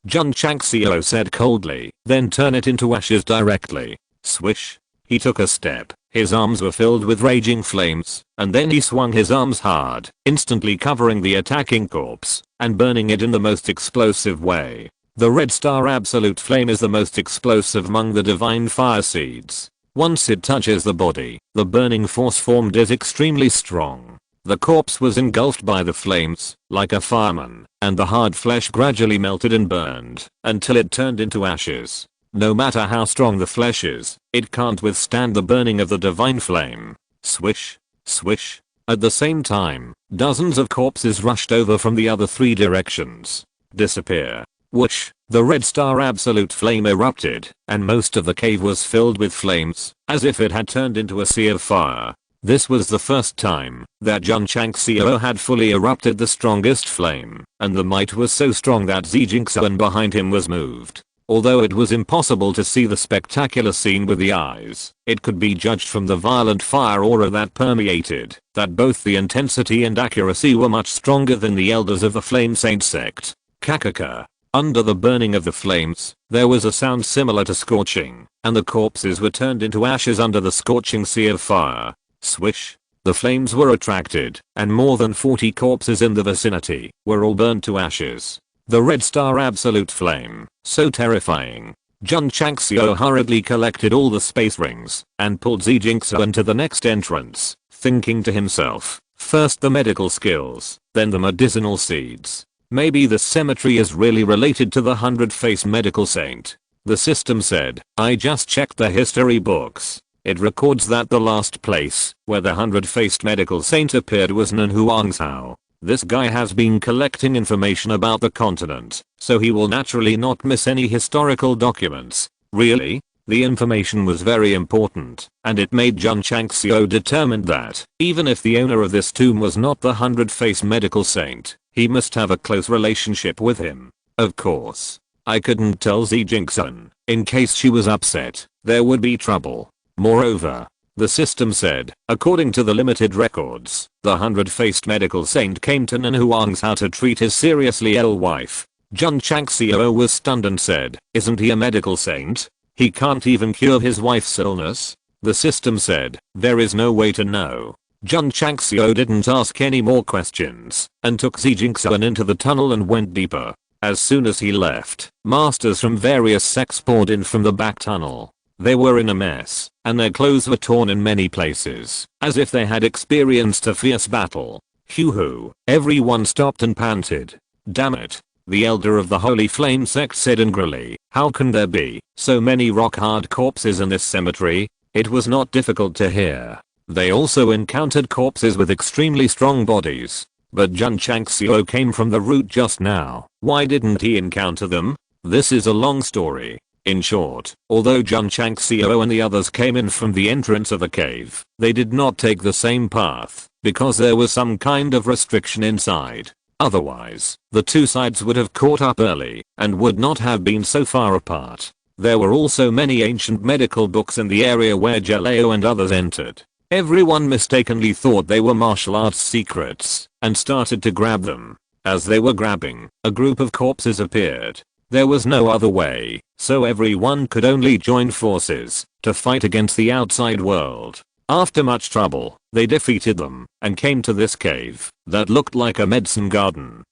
Jun Changxiao said coldly, then turn it into ashes directly. Swish. He took a step, his arms were filled with raging flames, and then he swung his arms hard, instantly covering the attacking corpse, and burning it in the most explosive way. The red star absolute flame is the most explosive among the divine fire seeds. Once it touches the body, the burning force formed is extremely strong. The corpse was engulfed by the flames, like a fireman, and the hard flesh gradually melted and burned, until it turned into ashes. No matter how strong the flesh is, it can't withstand the burning of the divine flame. Swish, swish. At the same time, dozens of corpses rushed over from the other three directions. Disappear. Whoosh. The red star absolute flame erupted, and most of the cave was filled with flames, as if it had turned into a sea of fire. This was the first time that Jun Changxiao had fully erupted the strongest flame, and the might was so strong that Zijingsuan behind him was moved. Although it was impossible to see the spectacular scene with the eyes, it could be judged from the violent fire aura that permeated, that both the intensity and accuracy were much stronger than the elders of the Flame Saint sect. Kakaka. Under the burning of the flames, there was a sound similar to scorching, and the corpses were turned into ashes under the scorching sea of fire. Swish. The flames were attracted, and more than 40 corpses in the vicinity were all burned to ashes. The red star absolute flame, so terrifying. Jun Changxiao hurriedly collected all the space rings, and pulled Zijingsuan to the next entrance, thinking to himself, first the medical skills, then the medicinal seeds. Maybe the cemetery is really related to the 100-faced medical saint. The system said, I just checked the history books. It records that the last place where the 100-faced medical saint appeared was Nanhuangzhou. This guy has been collecting information about the continent, so he will naturally not miss any historical documents. Really? The information was very important, and it made Jun Changxiao determined that, even if the owner of this tomb was not the 100-faced medical saint, he must have a close relationship with him. Of course. I couldn't tell Zijingsuan. In case she was upset, there would be trouble. Moreover, the system said, according to the limited records, the 100-faced medical saint came to Nanhuangzhou to treat his seriously ill wife. Jun Changxiao was stunned and said, isn't he a medical saint? He can't even cure his wife's illness? The system said, there is no way to know. Jun Changxiao didn't ask any more questions, and took Zijingsuan into the tunnel and went deeper. As soon as he left, masters from various sects poured in from the back tunnel. They were in a mess, and their clothes were torn in many places, as if they had experienced a fierce battle. Hoo-hoo, everyone stopped and panted. Damn it. The elder of the Holy Flame sect said angrily. How can there be so many rock-hard corpses in this cemetery? It was not difficult to hear. They also encountered corpses with extremely strong bodies. But Jun Changxiao came from the root just now. Why didn't he encounter them? This is a long story. In short, although Jun Changxiao and the others came in from the entrance of the cave, they did not take the same path, because there was some kind of restriction inside. Otherwise, the two sides would have caught up early, and would not have been so far apart. There were also many ancient medical books in the area where Jaleo and others entered. Everyone mistakenly thought they were martial arts secrets, and started to grab them. As they were grabbing, a group of corpses appeared. There was no other way, so everyone could only join forces to fight against the outside world. After much trouble, they defeated them and came to this cave that looked like a medicine garden.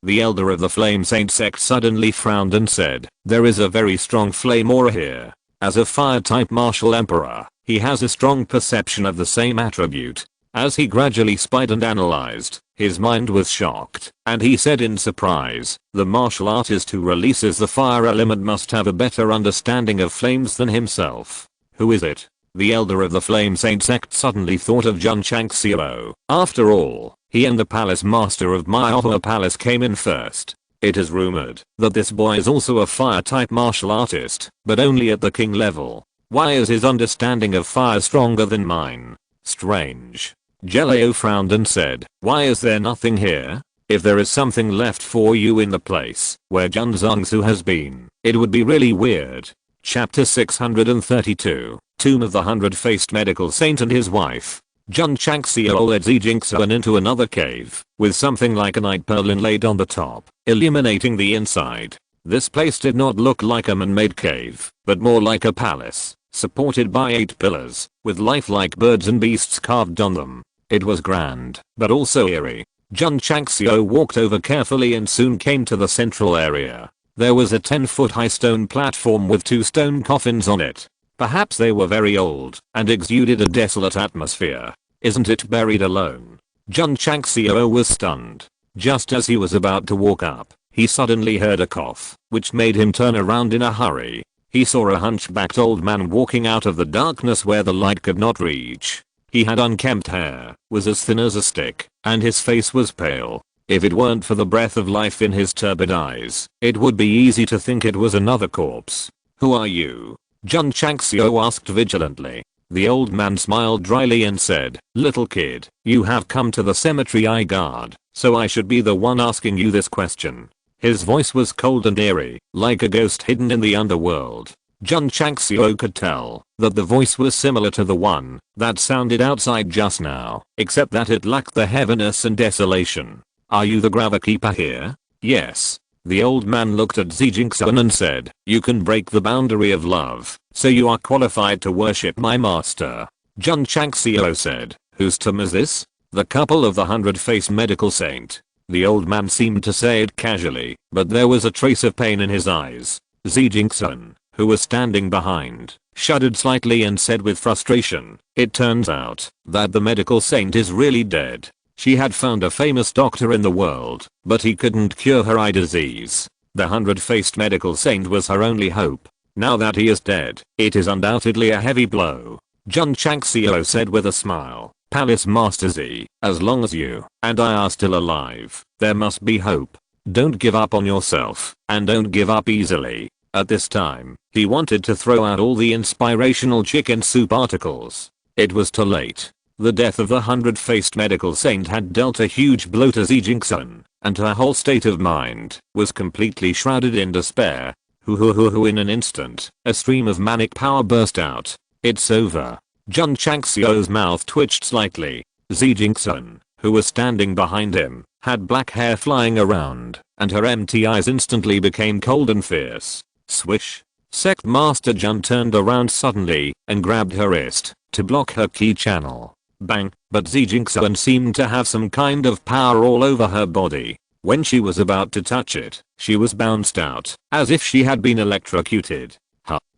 The elder of the Flame Saint sect suddenly frowned and said, there is a very strong flame aura here. As a fire-type martial emperor, he has a strong perception of the same attribute. As he gradually spied and analyzed, his mind was shocked, and he said in surprise, the martial artist who releases the fire element must have a better understanding of flames than himself. Who is it? The elder of the Flame Saint sect suddenly thought of Jun Changxiao. After all, he and the palace master of Myoho Palace came in first. It is rumored that this boy is also a fire-type martial artist, but only at the king level. Why is his understanding of fire stronger than mine? Strange. Jaleo frowned and said, why is there nothing here? If there is something left for you in the place where Jun Zhangsu has been, it would be really weird. Chapter 632, Tomb of the Hundred-Faced Medical Saint and his wife. Jun Changxiao led Zijingsuan into another cave, with something like a night pearl inlaid on the top, illuminating the inside. This place did not look like a man-made cave, but more like a palace, supported by 8 pillars, with lifelike birds and beasts carved on them. It was grand, but also eerie. Jun Changxiao walked over carefully and soon came to the central area. There was a 10-foot high stone platform with 2 stone coffins on it. Perhaps they were very old and exuded a desolate atmosphere. Isn't it buried alone? Jun Changxiao was stunned. Just as he was about to walk up, he suddenly heard a cough, which made him turn around in a hurry. He saw a hunchbacked old man walking out of the darkness where the light could not reach. He had unkempt hair, was as thin as a stick, and his face was pale. If it weren't for the breath of life in his turbid eyes, it would be easy to think it was another corpse. Who are you? Jun Changxiao asked vigilantly. The old man smiled dryly and said, little kid, you have come to the cemetery I guard, so I should be the one asking you this question. His voice was cold and eerie, like a ghost hidden in the underworld. Jun Changxiao could tell that the voice was similar to the one that sounded outside just now, except that it lacked the heaviness and desolation. Are you the Gravekeeper here? Yes. The old man looked at Zijingsuan and said, you can break the boundary of love, so you are qualified to worship my master. Jun Changxiao said, whose tomb is this? The couple of the 100-faced medical saint. The old man seemed to say it casually, but there was a trace of pain in his eyes. Zijingsuan, who was standing behind, shuddered slightly and said with frustration, it turns out that the medical saint is really dead. She had found a famous doctor in the world, but he couldn't cure her eye disease. The 100-faced medical saint was her only hope. Now that he is dead, it is undoubtedly a heavy blow. Jun Changxiao said with a smile, Palace Master Z, as long as you and I are still alive, there must be hope. Don't give up on yourself, and don't give up easily. At this time, he wanted to throw out all the inspirational chicken soup articles. It was too late. The death of the 100-faced medical saint had dealt a huge blow to Zijingsuan, and her whole state of mind was completely shrouded in despair. In an instant, a stream of manic power burst out. It's over. Jun Changxiao's mouth twitched slightly. Zijingsuan, who was standing behind him, had black hair flying around, and her empty eyes instantly became cold and fierce. Swish. Sect Master Jun turned around suddenly and grabbed her wrist to block her ki channel. Bang, but Zijingsuan seemed to have some kind of power all over her body. When she was about to touch it, she was bounced out, as if she had been electrocuted.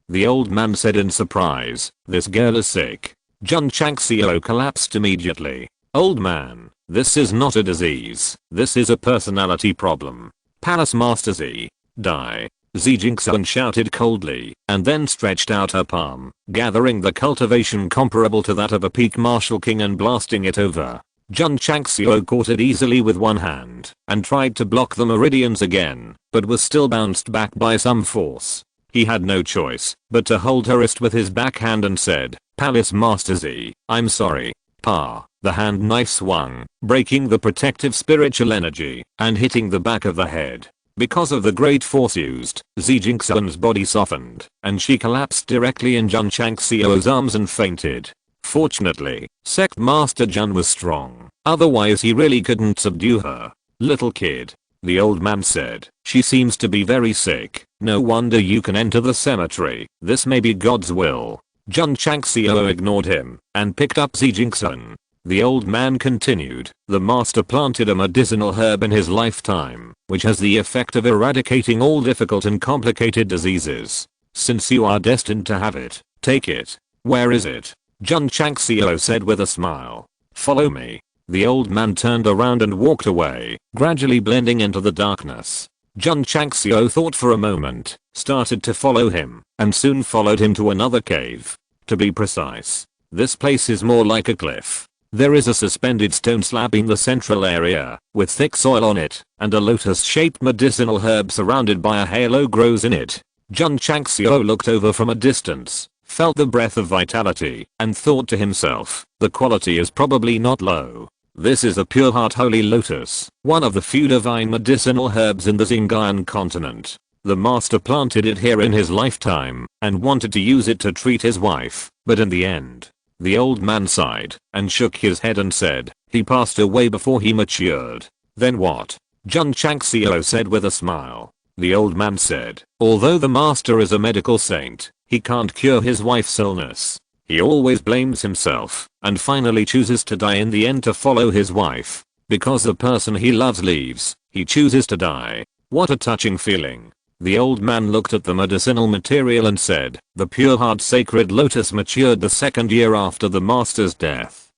The old man said in surprise, this girl is sick. Jun Changxiao collapsed immediately. Old man, this is not a disease, this is a personality problem. Palace Master Z. Die. Zijingsun shouted coldly, and then stretched out her palm, gathering the cultivation comparable to that of a peak martial king and blasting it over. Jun Changxiao caught it easily with one hand, and tried to block the meridians again, but was still bounced back by some force. He had no choice, but to hold her wrist with his backhand and said, Palace Master Z, I'm sorry. Pa. The hand knife swung, breaking the protective spiritual energy, and hitting the back of the head. Because of the great force used, Zijingsun's body softened, and she collapsed directly in Jun Changxiao's arms and fainted. Fortunately, Sect Master Jun was strong, otherwise he really couldn't subdue her. Little kid. The old man said, she seems to be very sick, no wonder you can enter the cemetery, this may be God's will. Jun Changxiao ignored him, and picked up Zijingsun. The old man continued, the master planted a medicinal herb in his lifetime, which has the effect of eradicating all difficult and complicated diseases. Since you are destined to have it, take it. Where is it? Jun Changxiao said with a smile. Follow me. The old man turned around and walked away, gradually blending into the darkness. Jun Changxiao thought for a moment, started to follow him, and soon followed him to another cave. To be precise, this place is more like a cliff. There is a suspended stone slab in the central area, with thick soil on it, and a lotus-shaped medicinal herb surrounded by a halo grows in it. Jun Changxiao looked over from a distance, felt the breath of vitality, and thought to himself, the quality is probably not low. This is a pure heart holy lotus, one of the few divine medicinal herbs in the Xinjiang continent. The master planted it here in his lifetime, and wanted to use it to treat his wife, but in the end, the old man sighed, and shook his head and said, he passed away before he matured. Then what? Jun Changxiao said with a smile. The old man said, although the master is a medical saint, he can't cure his wife's illness. He always blames himself, and finally chooses to die in the end to follow his wife. Because the person he loves leaves, he chooses to die. What a touching feeling. The old man looked at the medicinal material and said, the pure heart sacred lotus matured the second year after the master's death.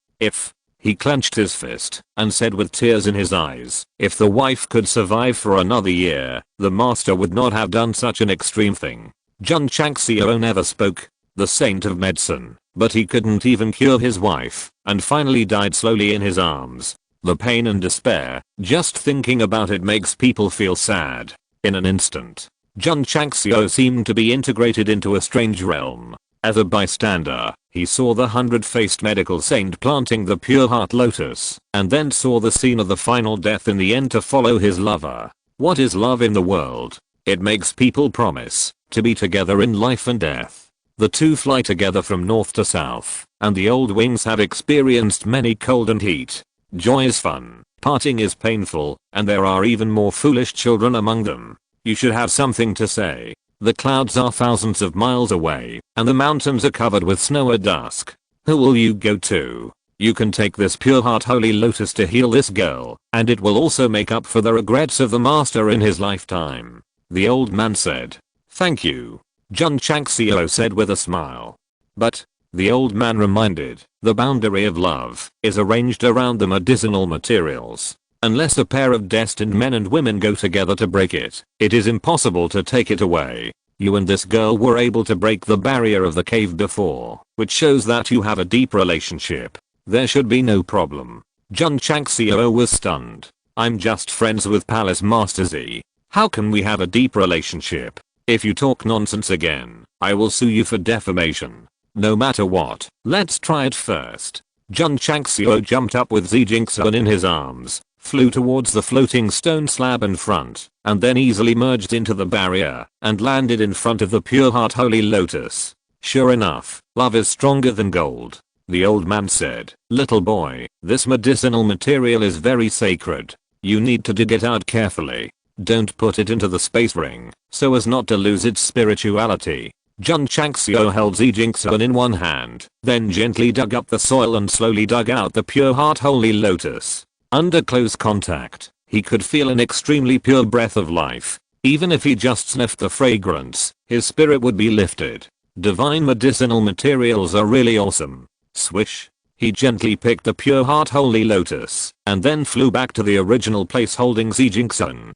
He clenched his fist, and said with tears in his eyes, if the wife could survive for another year, the master would not have done such an extreme thing. Jun Changxiao never spoke, the saint of medicine, but he couldn't even cure his wife, and finally died slowly in his arms. The pain and despair, just thinking about it makes people feel sad. In an instant, Jun Changxiao seemed to be integrated into a strange realm. As a bystander, he saw the 100-faced medical saint planting the pure heart lotus, and then saw the scene of the final death in the end to follow his lover. What is love in the world? It makes people promise to be together in life and death. The two fly together from north to south, and the old wings have experienced many cold and heat. Joy is fun, parting is painful, and there are even more foolish children among them. You should have something to say. The clouds are thousands of miles away, and the mountains are covered with snow at dusk. Who will you go to? You can take this pure heart holy lotus to heal this girl, and it will also make up for the regrets of the master in his lifetime. The old man said. Thank you. Jun Changxiao said with a smile. But, the old man reminded, the boundary of love is arranged around the medicinal materials. Unless a pair of destined men and women go together to break it, it is impossible to take it away. You and this girl were able to break the barrier of the cave before, which shows that you have a deep relationship. There should be no problem. Jun Changxiao was stunned. I'm just friends with Palace Master Z. How can we have a deep relationship? If you talk nonsense again, I will sue you for defamation. No matter what, let's try it first. Jun Changxiao jumped up with Zijingsun in his arms, flew towards the floating stone slab in front, and then easily merged into the barrier, and landed in front of the pure heart holy lotus. Sure enough, love is stronger than gold. The old man said, little boy, this medicinal material is very sacred. You need to dig it out carefully. Don't put it into the space ring, so as not to lose its spirituality. Jun Changxiao held Zijingsun in one hand, then gently dug up the soil and slowly dug out the pure heart holy lotus. Under close contact, he could feel an extremely pure breath of life. Even if he just sniffed the fragrance, his spirit would be lifted. Divine medicinal materials are really awesome. Swish. He gently picked the pure heart holy lotus, and then flew back to the original place holding Zijingsun.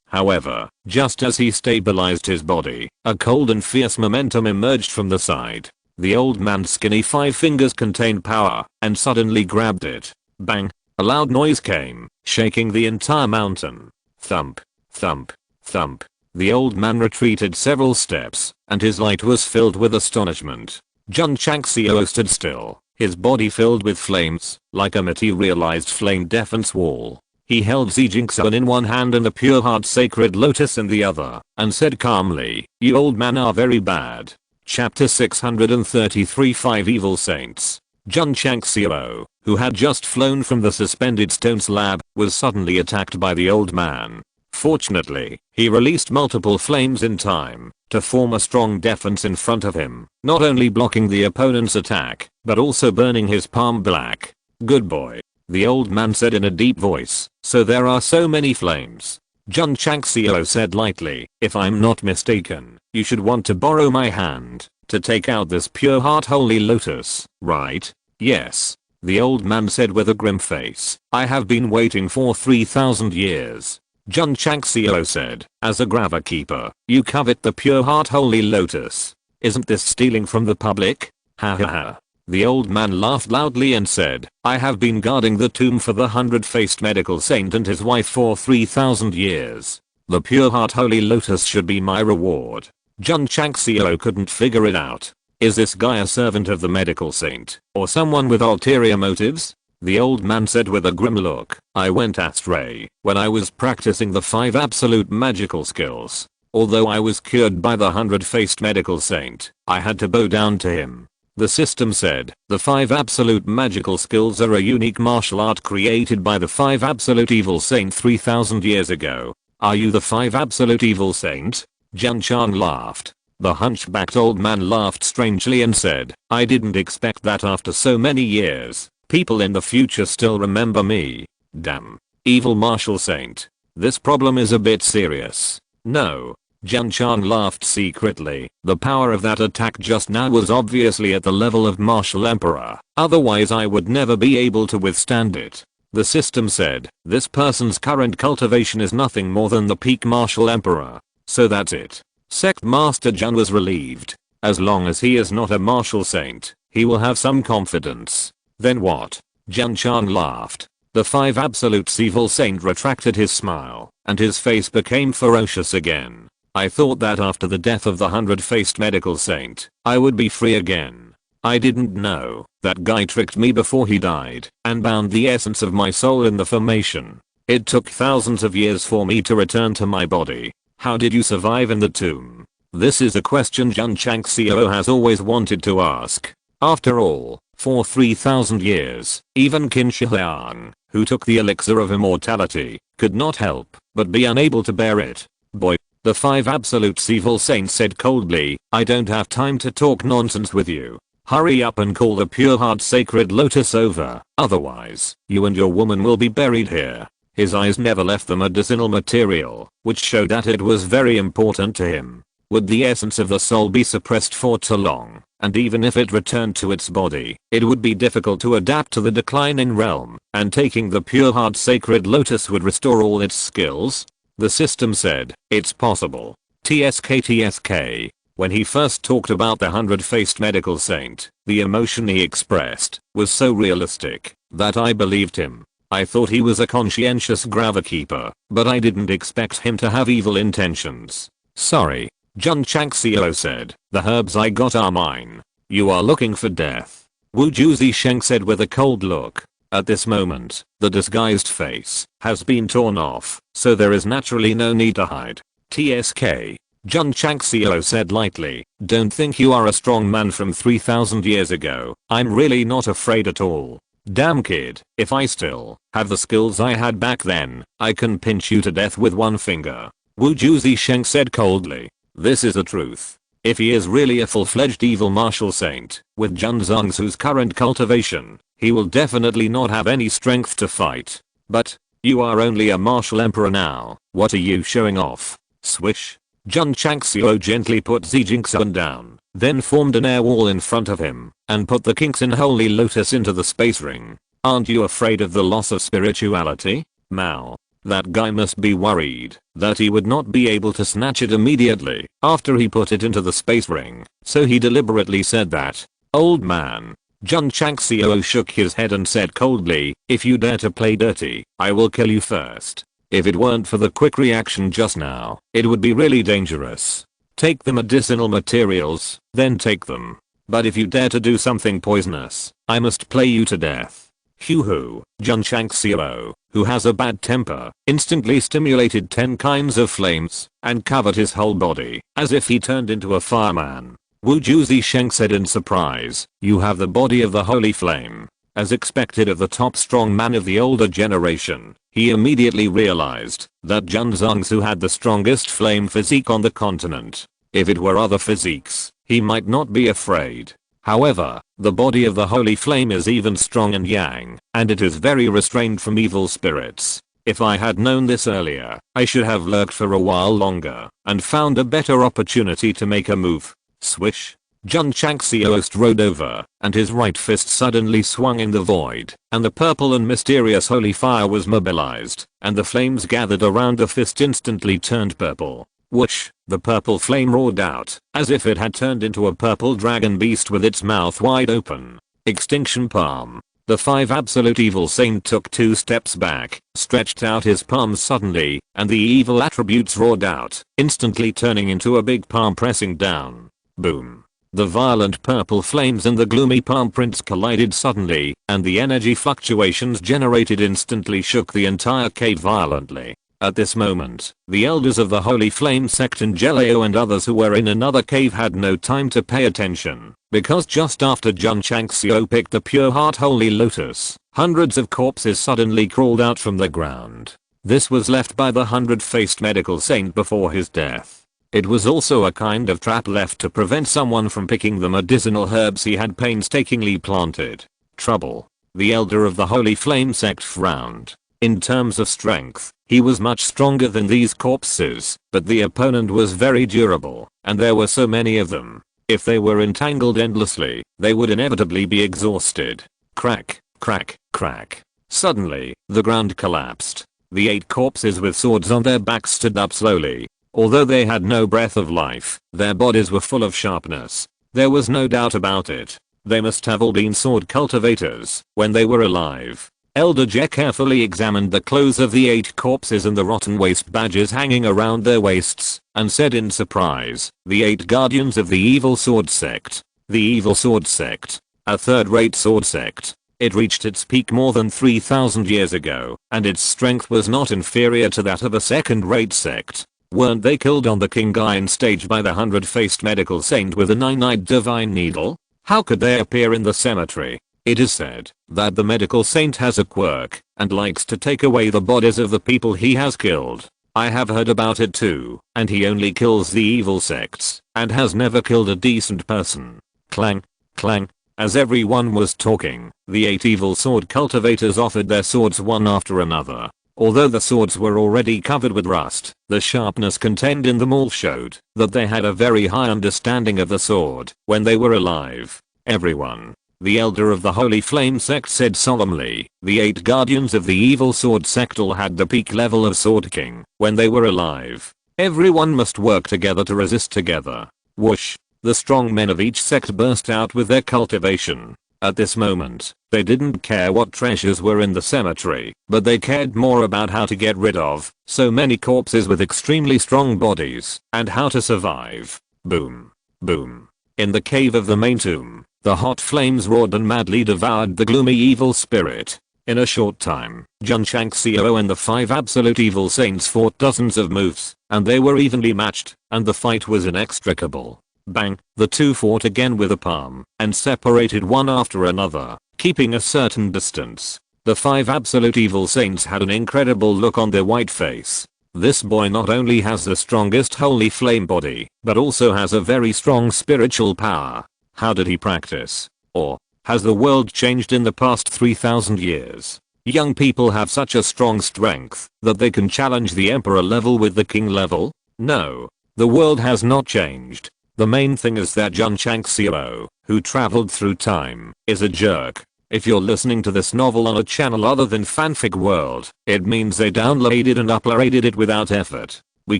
However, just as he stabilized his body, a cold and fierce momentum emerged from the side. The old man's skinny 5 fingers contained power and suddenly grabbed it. Bang! A loud noise came, shaking the entire mountain. Thump, thump, thump. The old man retreated several steps, and his light was filled with astonishment. Jun Changxiao stood still, his body filled with flames, like a materialized flame defense wall. He held Zijingsuan in one hand and the pure heart sacred lotus in the other, and said calmly, "You old man are very bad." Chapter 633 5 Evil Saints. Jun Changxiao, who had just flown from the suspended stone slab, was suddenly attacked by the old man. Fortunately, he released multiple flames in time to form a strong defense in front of him, not only blocking the opponent's attack, but also burning his palm black. "Good boy," the old man said in a deep voice, "so there are so many flames." Jun Changxiao said lightly, "If I'm not mistaken, you should want to borrow my hand to take out this pure heart holy lotus, right?" "Yes," the old man said with a grim face. "I have been waiting for 3,000 years. Jun Changxiao said, "As a Grava keeper, you covet the pure heart holy lotus. Isn't this stealing from the public?" Ha ha ha. The old man laughed loudly and said, "I have been guarding the tomb for the 100-faced medical saint and his wife for 3,000 years. The pure heart holy lotus should be my reward." Jun Changxiao couldn't figure it out. Is this guy a servant of the medical saint, or someone with ulterior motives? The old man said with a grim look, "I went astray when I was practicing the 5 absolute magical skills. Although I was cured by the 100-faced medical saint, I had to bow down to him." The system said, "The 5 absolute magical skills are a unique martial art created by the 5 absolute evil saint 3,000 years ago. Are you the 5 absolute evil saint?" Jun Chang laughed. The hunchbacked old man laughed strangely and said, "I didn't expect that after so many years, people in the future still remember me. Damn. Evil martial saint. This problem is a bit serious." "No." Jun Chang laughed secretly. The power of that attack just now was obviously at the level of martial emperor, otherwise I would never be able to withstand it. The system said, "This person's current cultivation is nothing more than the peak martial emperor. So that's it." Sect Master Jun was relieved. As long as he is not a martial saint, he will have some confidence. "Then what?" Jun Chang laughed. The 5 absolutes evil saint retracted his smile, and his face became ferocious again. "I thought that after the death of the 100-faced medical saint, I would be free again. I didn't know that guy tricked me before he died and bound the essence of my soul in the formation. It took thousands of years for me to return to my body. How did you survive in the tomb?" This is a question Jun Changxiao has always wanted to ask. After all, for 3,000 years, even Qin Shi Huang, who took the elixir of immortality, could not help but be unable to bear it. "Boy," the 5 absolutes evil saint said coldly, "I don't have time to talk nonsense with you. Hurry up and call the pure heart sacred lotus over, otherwise, you and your woman will be buried here." His eyes never left the medicinal material, which showed that it was very important to him. Would the essence of the soul be suppressed for too long, and even if it returned to its body, it would be difficult to adapt to the declining realm, and taking the pure heart sacred lotus would restore all its skills? The system said, "It's possible." TSK. When he first talked about the 100-faced medical saint, the emotion he expressed was so realistic that I believed him. I thought he was a conscientious Grava keeper, but I didn't expect him to have evil intentions. "Sorry," Jun Changxiao said, "the herbs I got are mine. You are looking for death." Wu Zisheng said with a cold look. At this moment, the disguised face has been torn off, so there is naturally no need to hide. TSK. Jun Changxiao said lightly, "Don't think you are a strong man from 3,000 years ago. I'm really not afraid at all. Damn kid, if I still have the skills I had back then, I can pinch you to death with one finger." Wu Zisheng said coldly. This is the truth. If he is really a full-fledged evil martial saint, with Jun Zhangsu's current cultivation, he will definitely not have any strength to fight. But, you are only a martial emperor now, what are you showing off? Swish. Jun Changxiao gently put Zijingsuan down, then formed an air wall in front of him, and put the kinks in holy lotus into the space ring. "Aren't you afraid of the loss of spirituality? Mao." That guy must be worried that he would not be able to snatch it immediately after he put it into the space ring, so he deliberately said that. Old man. Jun Changxiao shook his head and said coldly, if you dare to play dirty, I will kill you first. If it weren't for the quick reaction just now, it would be really dangerous. Take the medicinal materials, then take them. But if you dare to do something poisonous, I must play you to death. Hoo-hoo. Jun Changxiao, who has a bad temper, instantly stimulated 10 kinds of flames and covered his whole body as if he turned into a fireman. Wu Zheng said in surprise, you have the body of the holy flame. As expected of the top strong man of the older generation, he immediately realized that Jun Zhangxiao had the strongest flame physique on the continent. If it were other physiques, he might not be afraid. However, the body of the holy flame is even strong and yang, and it is very restrained from evil spirits. If I had known this earlier, I should have lurked for a while longer and found a better opportunity to make a move. Swish. Jun Changxiao strode over, and his right fist suddenly swung in the void, and the purple and mysterious holy fire was mobilized, and the flames gathered around the fist instantly turned purple. Whoosh, the purple flame roared out, as if it had turned into a purple dragon beast with its mouth wide open. Extinction palm. The 5 absolute evil saint took 2 steps back, stretched out his palms suddenly, and the evil attributes roared out, instantly turning into a big palm pressing down. Boom. The violent purple flames and the gloomy palm prints collided suddenly, and the energy fluctuations generated instantly shook the entire cave violently. At this moment, the elders of the Holy Flame Sect and Geleo and others who were in another cave had no time to pay attention, because just after Jun Changxiao picked the pure heart holy lotus, hundreds of corpses suddenly crawled out from the ground. This was left by the 100-faced medical saint before his death. It was also a kind of trap left to prevent someone from picking the medicinal herbs he had painstakingly planted. Trouble. The elder of the Holy Flame Sect frowned. In terms of strength, he was much stronger than these corpses, but the opponent was very durable, and there were so many of them. If they were entangled endlessly, they would inevitably be exhausted. Crack, crack, crack. Suddenly, the ground collapsed. The 8 corpses with swords on their backs stood up slowly. Although they had no breath of life, their bodies were full of sharpness. There was no doubt about it. They must have all been sword cultivators when they were alive. Elder Je carefully examined the clothes of the 8 corpses and the rotten waist badges hanging around their waists, and said in surprise, the 8 guardians of the evil sword sect. The evil sword sect. A third-rate sword sect. It reached its peak more than 3,000 years ago, and its strength was not inferior to that of a second-rate sect. Weren't they killed on the King Iron stage by the 100-faced medical saint with a 9-eyed divine needle? How could they appear in the cemetery? It is said that the medical saint has a quirk and likes to take away the bodies of the people he has killed. I have heard about it too, and he only kills the evil sects and has never killed a decent person. Clang, clang. As everyone was talking, the 8 evil sword cultivators offered their swords one after another. Although the swords were already covered with rust, the sharpness contained in them all showed that they had a very high understanding of the sword when they were alive. Everyone. The elder of the Holy Flame Sect said solemnly, the 8 guardians of the evil sword sect all had the peak level of Sword King when they were alive. Everyone must work together to resist together. Whoosh. The strong men of each sect burst out with their cultivation. At this moment, they didn't care what treasures were in the cemetery, but they cared more about how to get rid of so many corpses with extremely strong bodies, and how to survive. Boom. Boom. In the cave of the main tomb, the hot flames roared and madly devoured the gloomy evil spirit. In a short time, Jun Changxiao and the 5 absolute evil saints fought dozens of moves, and they were evenly matched, and the fight was inextricable. Bang, the 2 fought again with a palm, and separated one after another, keeping a certain distance. The 5 absolute evil saints had an incredible look on their white face. This boy not only has the strongest holy flame body, but also has a very strong spiritual power. How did he practice? Or, has the world changed in the past 3,000 years? Young people have such a strong strength that they can challenge the emperor level with the king level? No. The world has not changed. The main thing is that Jun Changxiao, who traveled through time, is a jerk. If you're listening to this novel on a channel other than Fanfic World, it means they downloaded and uploaded it without effort. We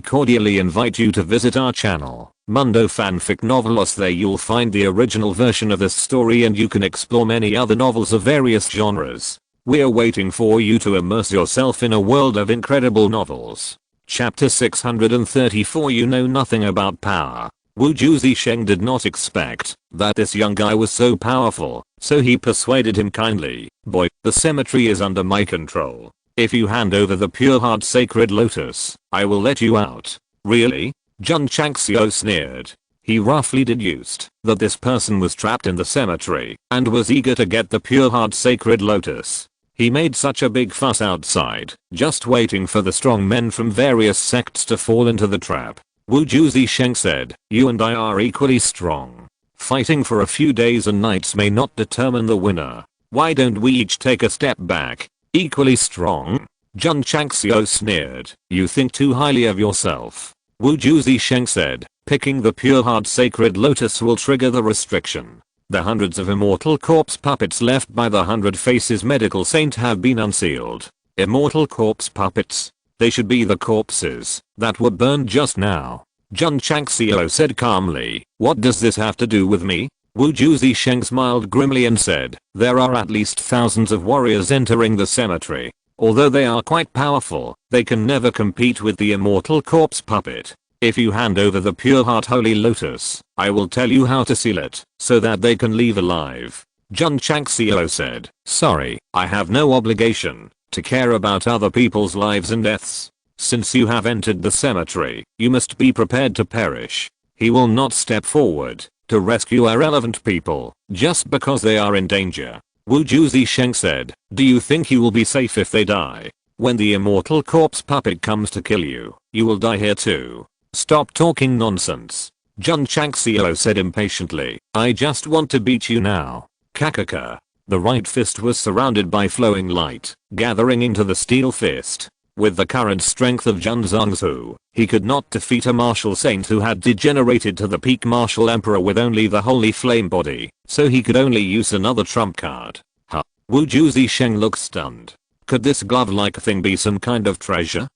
cordially invite you to visit our channel, Mundo Fanfic Novelos. There you'll find the original version of this story and you can explore many other novels of various genres. We're waiting for you to immerse yourself in a world of incredible novels. Chapter 634. You know nothing about power. Wu Zisheng did not expect that this young guy was so powerful, so he persuaded him kindly. Boy, the cemetery is under my control. If you hand over the pure heart sacred lotus, I will let you out. Really? Jun Changxiao sneered. He roughly deduced that this person was trapped in the cemetery and was eager to get the pure heart sacred lotus. He made such a big fuss outside, just waiting for the strong men from various sects to fall into the trap. Wu Zisheng said, "You and I are equally strong. Fighting for a few days and nights may not determine the winner. Why don't we each take a step back? Equally strong?" Jun Changxiao sneered. "You think too highly of yourself." Wu Zisheng said, "Picking the pure heart sacred lotus will trigger the restriction. The hundreds of immortal corpse puppets left by the 100 Faces medical saint have been unsealed." Immortal corpse puppets? They should be the corpses that were burned just now. Jun Changxiao said calmly, "What does this have to do with me?" Wu Zisheng smiled grimly and said, "There are at least thousands of warriors entering the cemetery. Although they are quite powerful, they can never compete with the immortal corpse puppet. If you hand over the pure heart holy lotus, I will tell you how to seal it, so that they can leave alive." Jun Changxiao said, "Sorry, I have no obligation to care about other people's lives and deaths. Since you have entered the cemetery, you must be prepared to perish." He will not step forward to rescue irrelevant people just because they are in danger. Wu Zisheng said, "Do you think you will be safe if they die? When the immortal corpse puppet comes to kill you, you will die here too. Stop talking nonsense." Jun Changxiao said impatiently, "I just want to beat you now." Kakaka. The right fist was surrounded by flowing light, gathering into the steel fist. With the current strength of Jun Zhangzu, he could not defeat a martial saint who had degenerated to the peak martial emperor with only the holy flame body, so he could only use another trump card. Huh. Wu Zisheng looked stunned. Could this glove-like thing be some kind of treasure?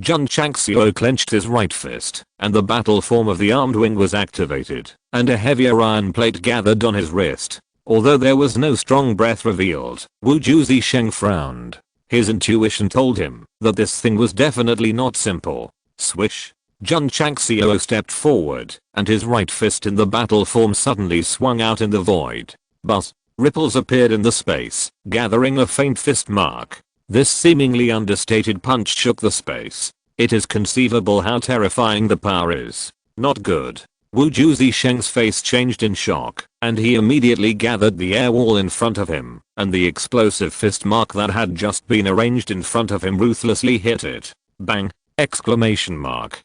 Jun Changxiao clenched his right fist, and the battle form of the armed wing was activated, and a heavier iron plate gathered on his wrist. Although there was no strong breath revealed, Wu Zisheng frowned. His intuition told him that this thing was definitely not simple. Swish. Jun Changxiao stepped forward, and his right fist in the battle form suddenly swung out in the void. Buzz. Ripples appeared in the space, gathering a faint fist mark. This seemingly understated punch shook the space. It is conceivable how terrifying the power is. Not good. Wu Zisheng's face changed in shock, and he immediately gathered the air wall in front of him, and the explosive fist mark that had just been arranged in front of him ruthlessly hit it. Bang! Exclamation mark.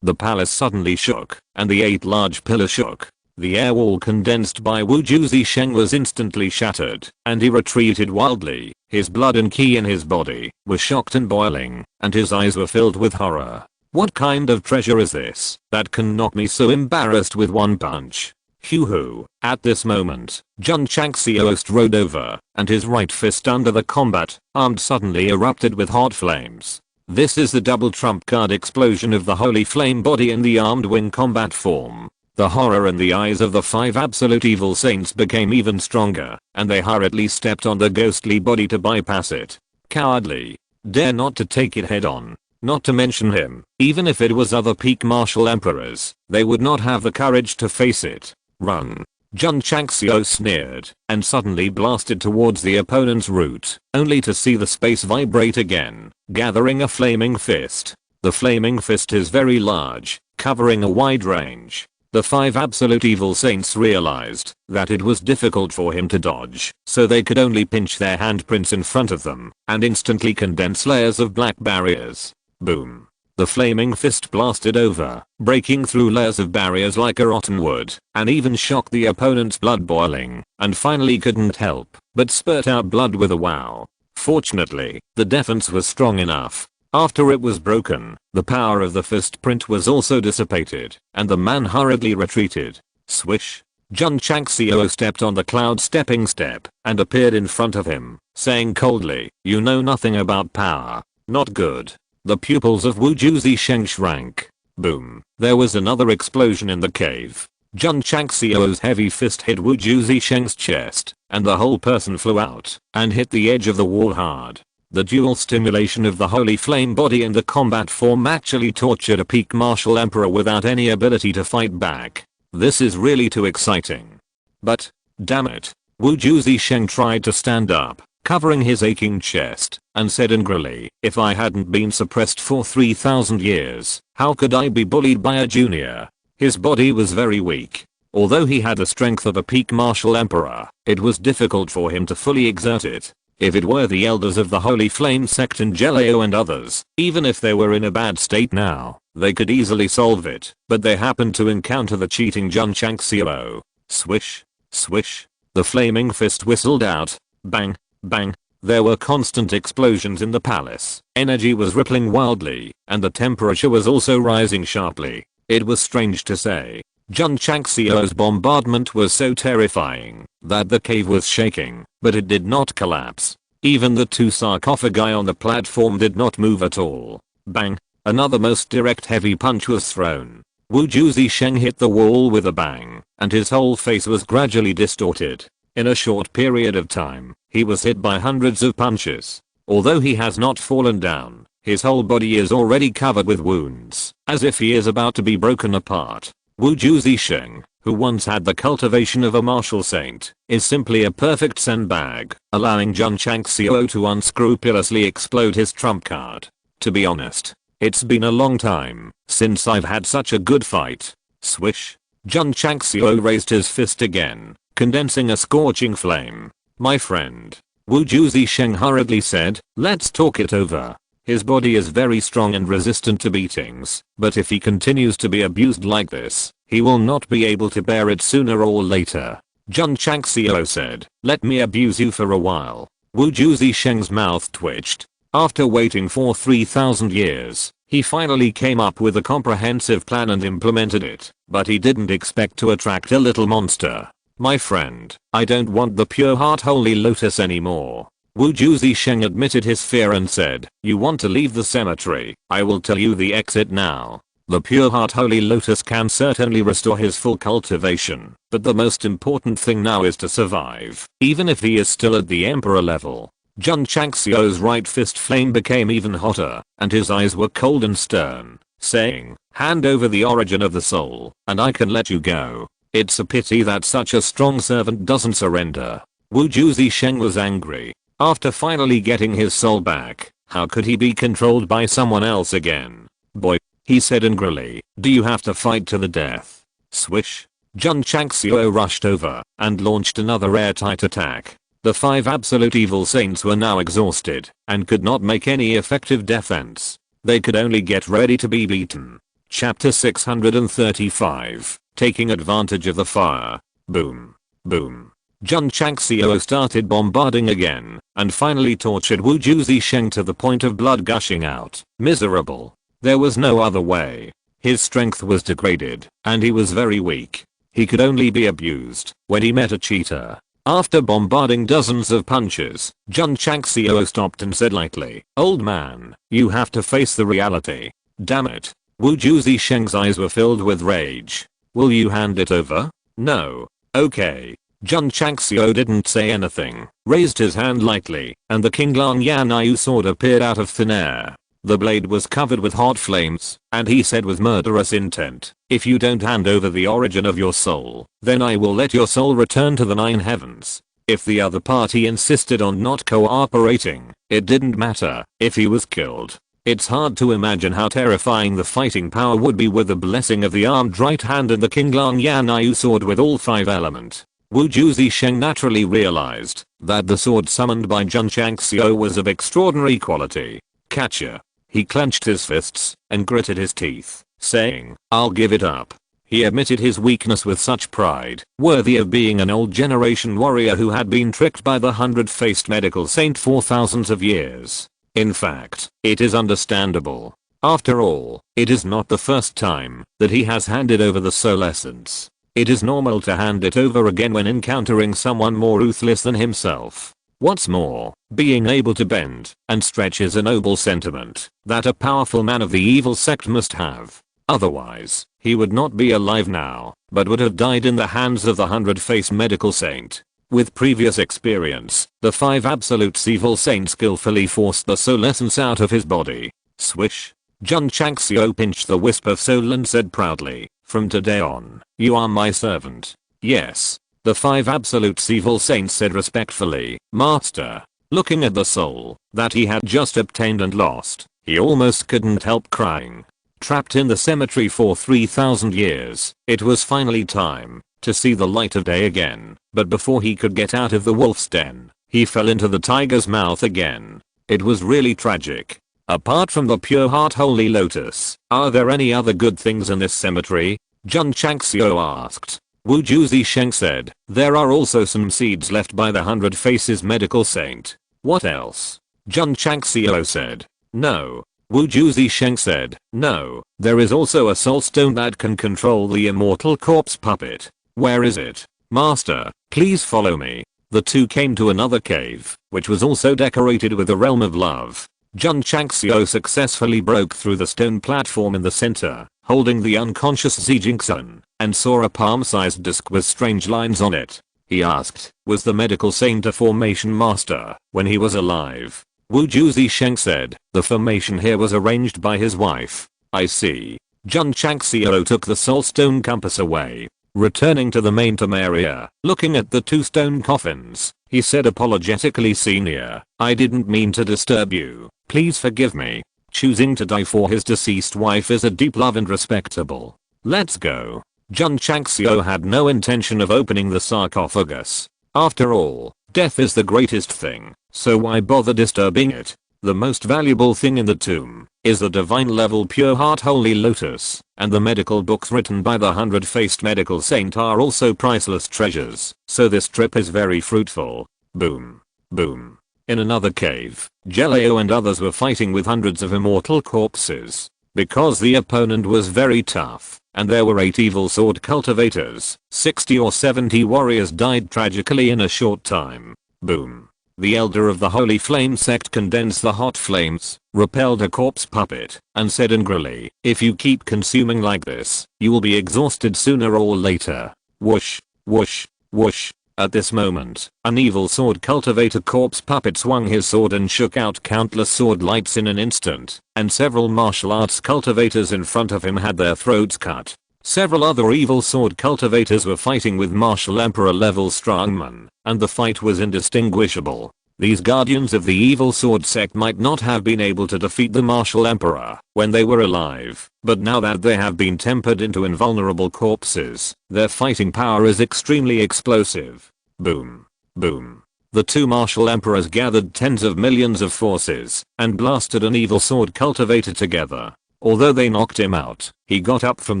The palace suddenly shook, and the 8 large pillars shook. The air wall condensed by Wu Zisheng was instantly shattered, and he retreated wildly. His blood and ki in his body were shocked and boiling, and his eyes were filled with horror. What kind of treasure is this that can knock me so embarrassed with one punch? Hoo-hoo. At this moment, Jun Changxiao strode over, and his right fist under the combat arm suddenly erupted with hot flames. This is the double trump card explosion of the holy flame body in the armed wing combat form. The horror in the eyes of the 5 absolute evil saints became even stronger, and they hurriedly stepped on the ghostly body to bypass it. Cowardly. Dare not to take it head on. Not to mention him, even if it was other peak martial emperors, they would not have the courage to face it. Run. Jun Changxiao sneered, and suddenly blasted towards the opponent's route, only to see the space vibrate again, gathering a flaming fist. The flaming fist is very large, covering a wide range. The 5 absolute evil saints realized that it was difficult for him to dodge, so they could only pinch their handprints in front of them, and instantly condense layers of black barriers. Boom. The flaming fist blasted over, breaking through layers of barriers like a rotten wood, and even shocked the opponent's blood boiling, and finally couldn't help but spurt out blood with a wow. Fortunately, the defense was strong enough. After it was broken, the power of the fist print was also dissipated, and the man hurriedly retreated. Swish. Jun Changxiao stepped on the cloud stepping step and appeared in front of him, saying coldly, "You know nothing about power. Not good." The pupils of Wu Zisheng shrank. Boom. There was another explosion in the cave. Jun Changxiao's heavy fist hit Wu Zisheng's chest, and the whole person flew out and hit the edge of the wall hard. The dual stimulation of the holy flame body and the combat form actually tortured a peak martial emperor without any ability to fight back. This is really too exciting. But, damn it, Wu Zisheng tried to stand up, covering his aching chest, and said angrily, "If I hadn't been suppressed for 3,000 years, how could I be bullied by a junior?" His body was very weak. Although he had the strength of a peak martial emperor, it was difficult for him to fully exert it. If it were the elders of the Holy Flame Sect in Jelao and others, even if they were in a bad state now, they could easily solve it, but they happened to encounter the cheating Jun Changxiao. Swish, swish, the flaming fist whistled out. Bang, bang. There were constant explosions in the palace. Energy was rippling wildly, and the temperature was also rising sharply. It was strange to say. Jun Changxiao's bombardment was so terrifying that the cave was shaking, but it did not collapse. Even the two sarcophagi on the platform did not move at all. Bang. Another most direct heavy punch was thrown. Wu Zisheng hit the wall with a bang, and his whole face was gradually distorted. In a short period of time, he was hit by hundreds of punches. Although he has not fallen down, his whole body is already covered with wounds, as if he is about to be broken apart. Wu Zisheng, who once had the cultivation of a martial saint, is simply a perfect sandbag, allowing Jun Changxiao to unscrupulously explode his trump card. To be honest, it's been a long time since I've had such a good fight. Swish. Jun Changxiao raised his fist again, condensing a scorching flame. "My friend," Wu Zisheng hurriedly said, "let's talk it over. His body is very strong and resistant to beatings, but if he continues to be abused like this, he will not be able to bear it sooner or later." Jun Changxiao said, "Let me abuse you for a while." Wu Zisheng's mouth twitched. After waiting for 3,000 years, he finally came up with a comprehensive plan and implemented it, but he didn't expect to attract a little monster. "My friend, I don't want the pure heart holy lotus anymore." Wu Zisheng admitted his fear and said, "You want to leave the cemetery? I will tell you the exit now. The pure heart holy lotus can certainly restore his full cultivation, but the most important thing now is to survive, even if he is still at the emperor level." Jun Changxiao's right fist flame became even hotter, and his eyes were cold and stern, saying, "Hand over the origin of the soul, and I can let you go. It's a pity that such a strong servant doesn't surrender." Wu Zisheng was angry. After finally getting his soul back, how could he be controlled by someone else again? "Boy," he said angrily, "do you have to fight to the death?" Swish. Jun Changxiao rushed over and launched another airtight attack. The 5 absolute evil saints were now exhausted and could not make any effective defense. They could only get ready to be beaten. Chapter 635, Taking Advantage of the Fire. Boom. Boom. Jun Changxiao started bombarding again, and finally tortured Wu Zisheng to the point of blood gushing out. Miserable. There was no other way. His strength was degraded, and he was very weak. He could only be abused when he met a cheater. After bombarding dozens of punches, Jun Changxiao stopped and said lightly, "Old man, you have to face the reality." "Damn it." Wu Zisheng's eyes were filled with rage. "Will you hand it over?" "No." "Okay." Jun Changxiao didn't say anything, raised his hand lightly, and the Qinglan Yanyu sword appeared out of thin air. The blade was covered with hot flames, and he said with murderous intent, "If you don't hand over the origin of your soul, then I will let your soul return to the 9 heavens." If the other party insisted on not cooperating, it didn't matter if he was killed. It's hard to imagine how terrifying the fighting power would be with the blessing of the armed right hand and the Qinglan Yanyu sword with all 5 elements. Wu Zisheng naturally realized that the sword summoned by Jun Changxiao was of extraordinary quality. "Catcher." He clenched his fists and gritted his teeth, saying, "I'll give it up." He admitted his weakness with such pride, worthy of being an old generation warrior who had been tricked by the 100-faced medical saint for thousands of years. In fact, it is understandable. After all, it is not the first time that he has handed over the soul essence. It is normal to hand it over again when encountering someone more ruthless than himself. What's more, being able to bend and stretch is a noble sentiment that a powerful man of the evil sect must have. Otherwise, he would not be alive now, but would have died in the hands of the 100-faced medical saint. With previous experience, the 5 absolute evil saint skillfully forced the soul essence out of his body. Swish. Jun Changxiao pinched the wisp of soul and said proudly, "From today on, you are my servant." Yes. The 5 absolute evil saints said respectfully, "Master." Looking at the soul that he had just obtained and lost, he almost couldn't help crying. Trapped in the cemetery for 3,000 years, it was finally time to see the light of day again, but before he could get out of the wolf's den, he fell into the tiger's mouth again. It was really tragic. Apart from the pure heart holy lotus, are there any other good things in this cemetery? Jun Changxiao asked. Wu Zisheng said, there are also some seeds left by the 100 Faces medical saint. What else? Jun Changxiao said. No. Wu Zisheng said, no, there is also a soul stone that can control the immortal corpse puppet. Where is it? Master, please follow me. The two came to another cave, which was also decorated with the realm of love. Jun Changxiao successfully broke through the stone platform in the center, holding the unconscious Zijingsun, and saw a palm-sized disc with strange lines on it. He asked, was the medical saint a formation master when he was alive? Wu Zisheng said, the formation here was arranged by his wife. I see. Jun Changxiao took the soul stone compass away. Returning to the main tomb area, looking at the 2 stone coffins, he said apologetically, Senior, I didn't mean to disturb you. Please forgive me. Choosing to die for his deceased wife is a deep love and respectable. Let's go. Jun Changxiao had no intention of opening the sarcophagus. After all, death is the greatest thing, so why bother disturbing it? The most valuable thing in the tomb is the divine level pure heart holy lotus, and the medical books written by the 100-faced medical saint are also priceless treasures, so this trip is very fruitful. Boom. Boom. In another cave, Jelao and others were fighting with hundreds of immortal corpses. Because the opponent was very tough, and there were 8 evil sword cultivators, 60 or 70 warriors died tragically in a short time. Boom. The elder of the Holy Flame sect condensed the hot flames, repelled a corpse puppet, and said angrily, if you keep consuming like this, you will be exhausted sooner or later. Whoosh, whoosh, whoosh. At this moment, an evil sword cultivator corpse puppet swung his sword and shook out countless sword lights in an instant, and several martial arts cultivators in front of him had their throats cut. Several other evil sword cultivators were fighting with martial emperor level strongmen, and the fight was indistinguishable. These guardians of the evil sword sect might not have been able to defeat the martial emperor when they were alive, but now that they have been tempered into invulnerable corpses, their fighting power is extremely explosive. Boom. Boom. The 2 martial emperors gathered tens of millions of forces and blasted an evil sword cultivator together. Although they knocked him out, he got up from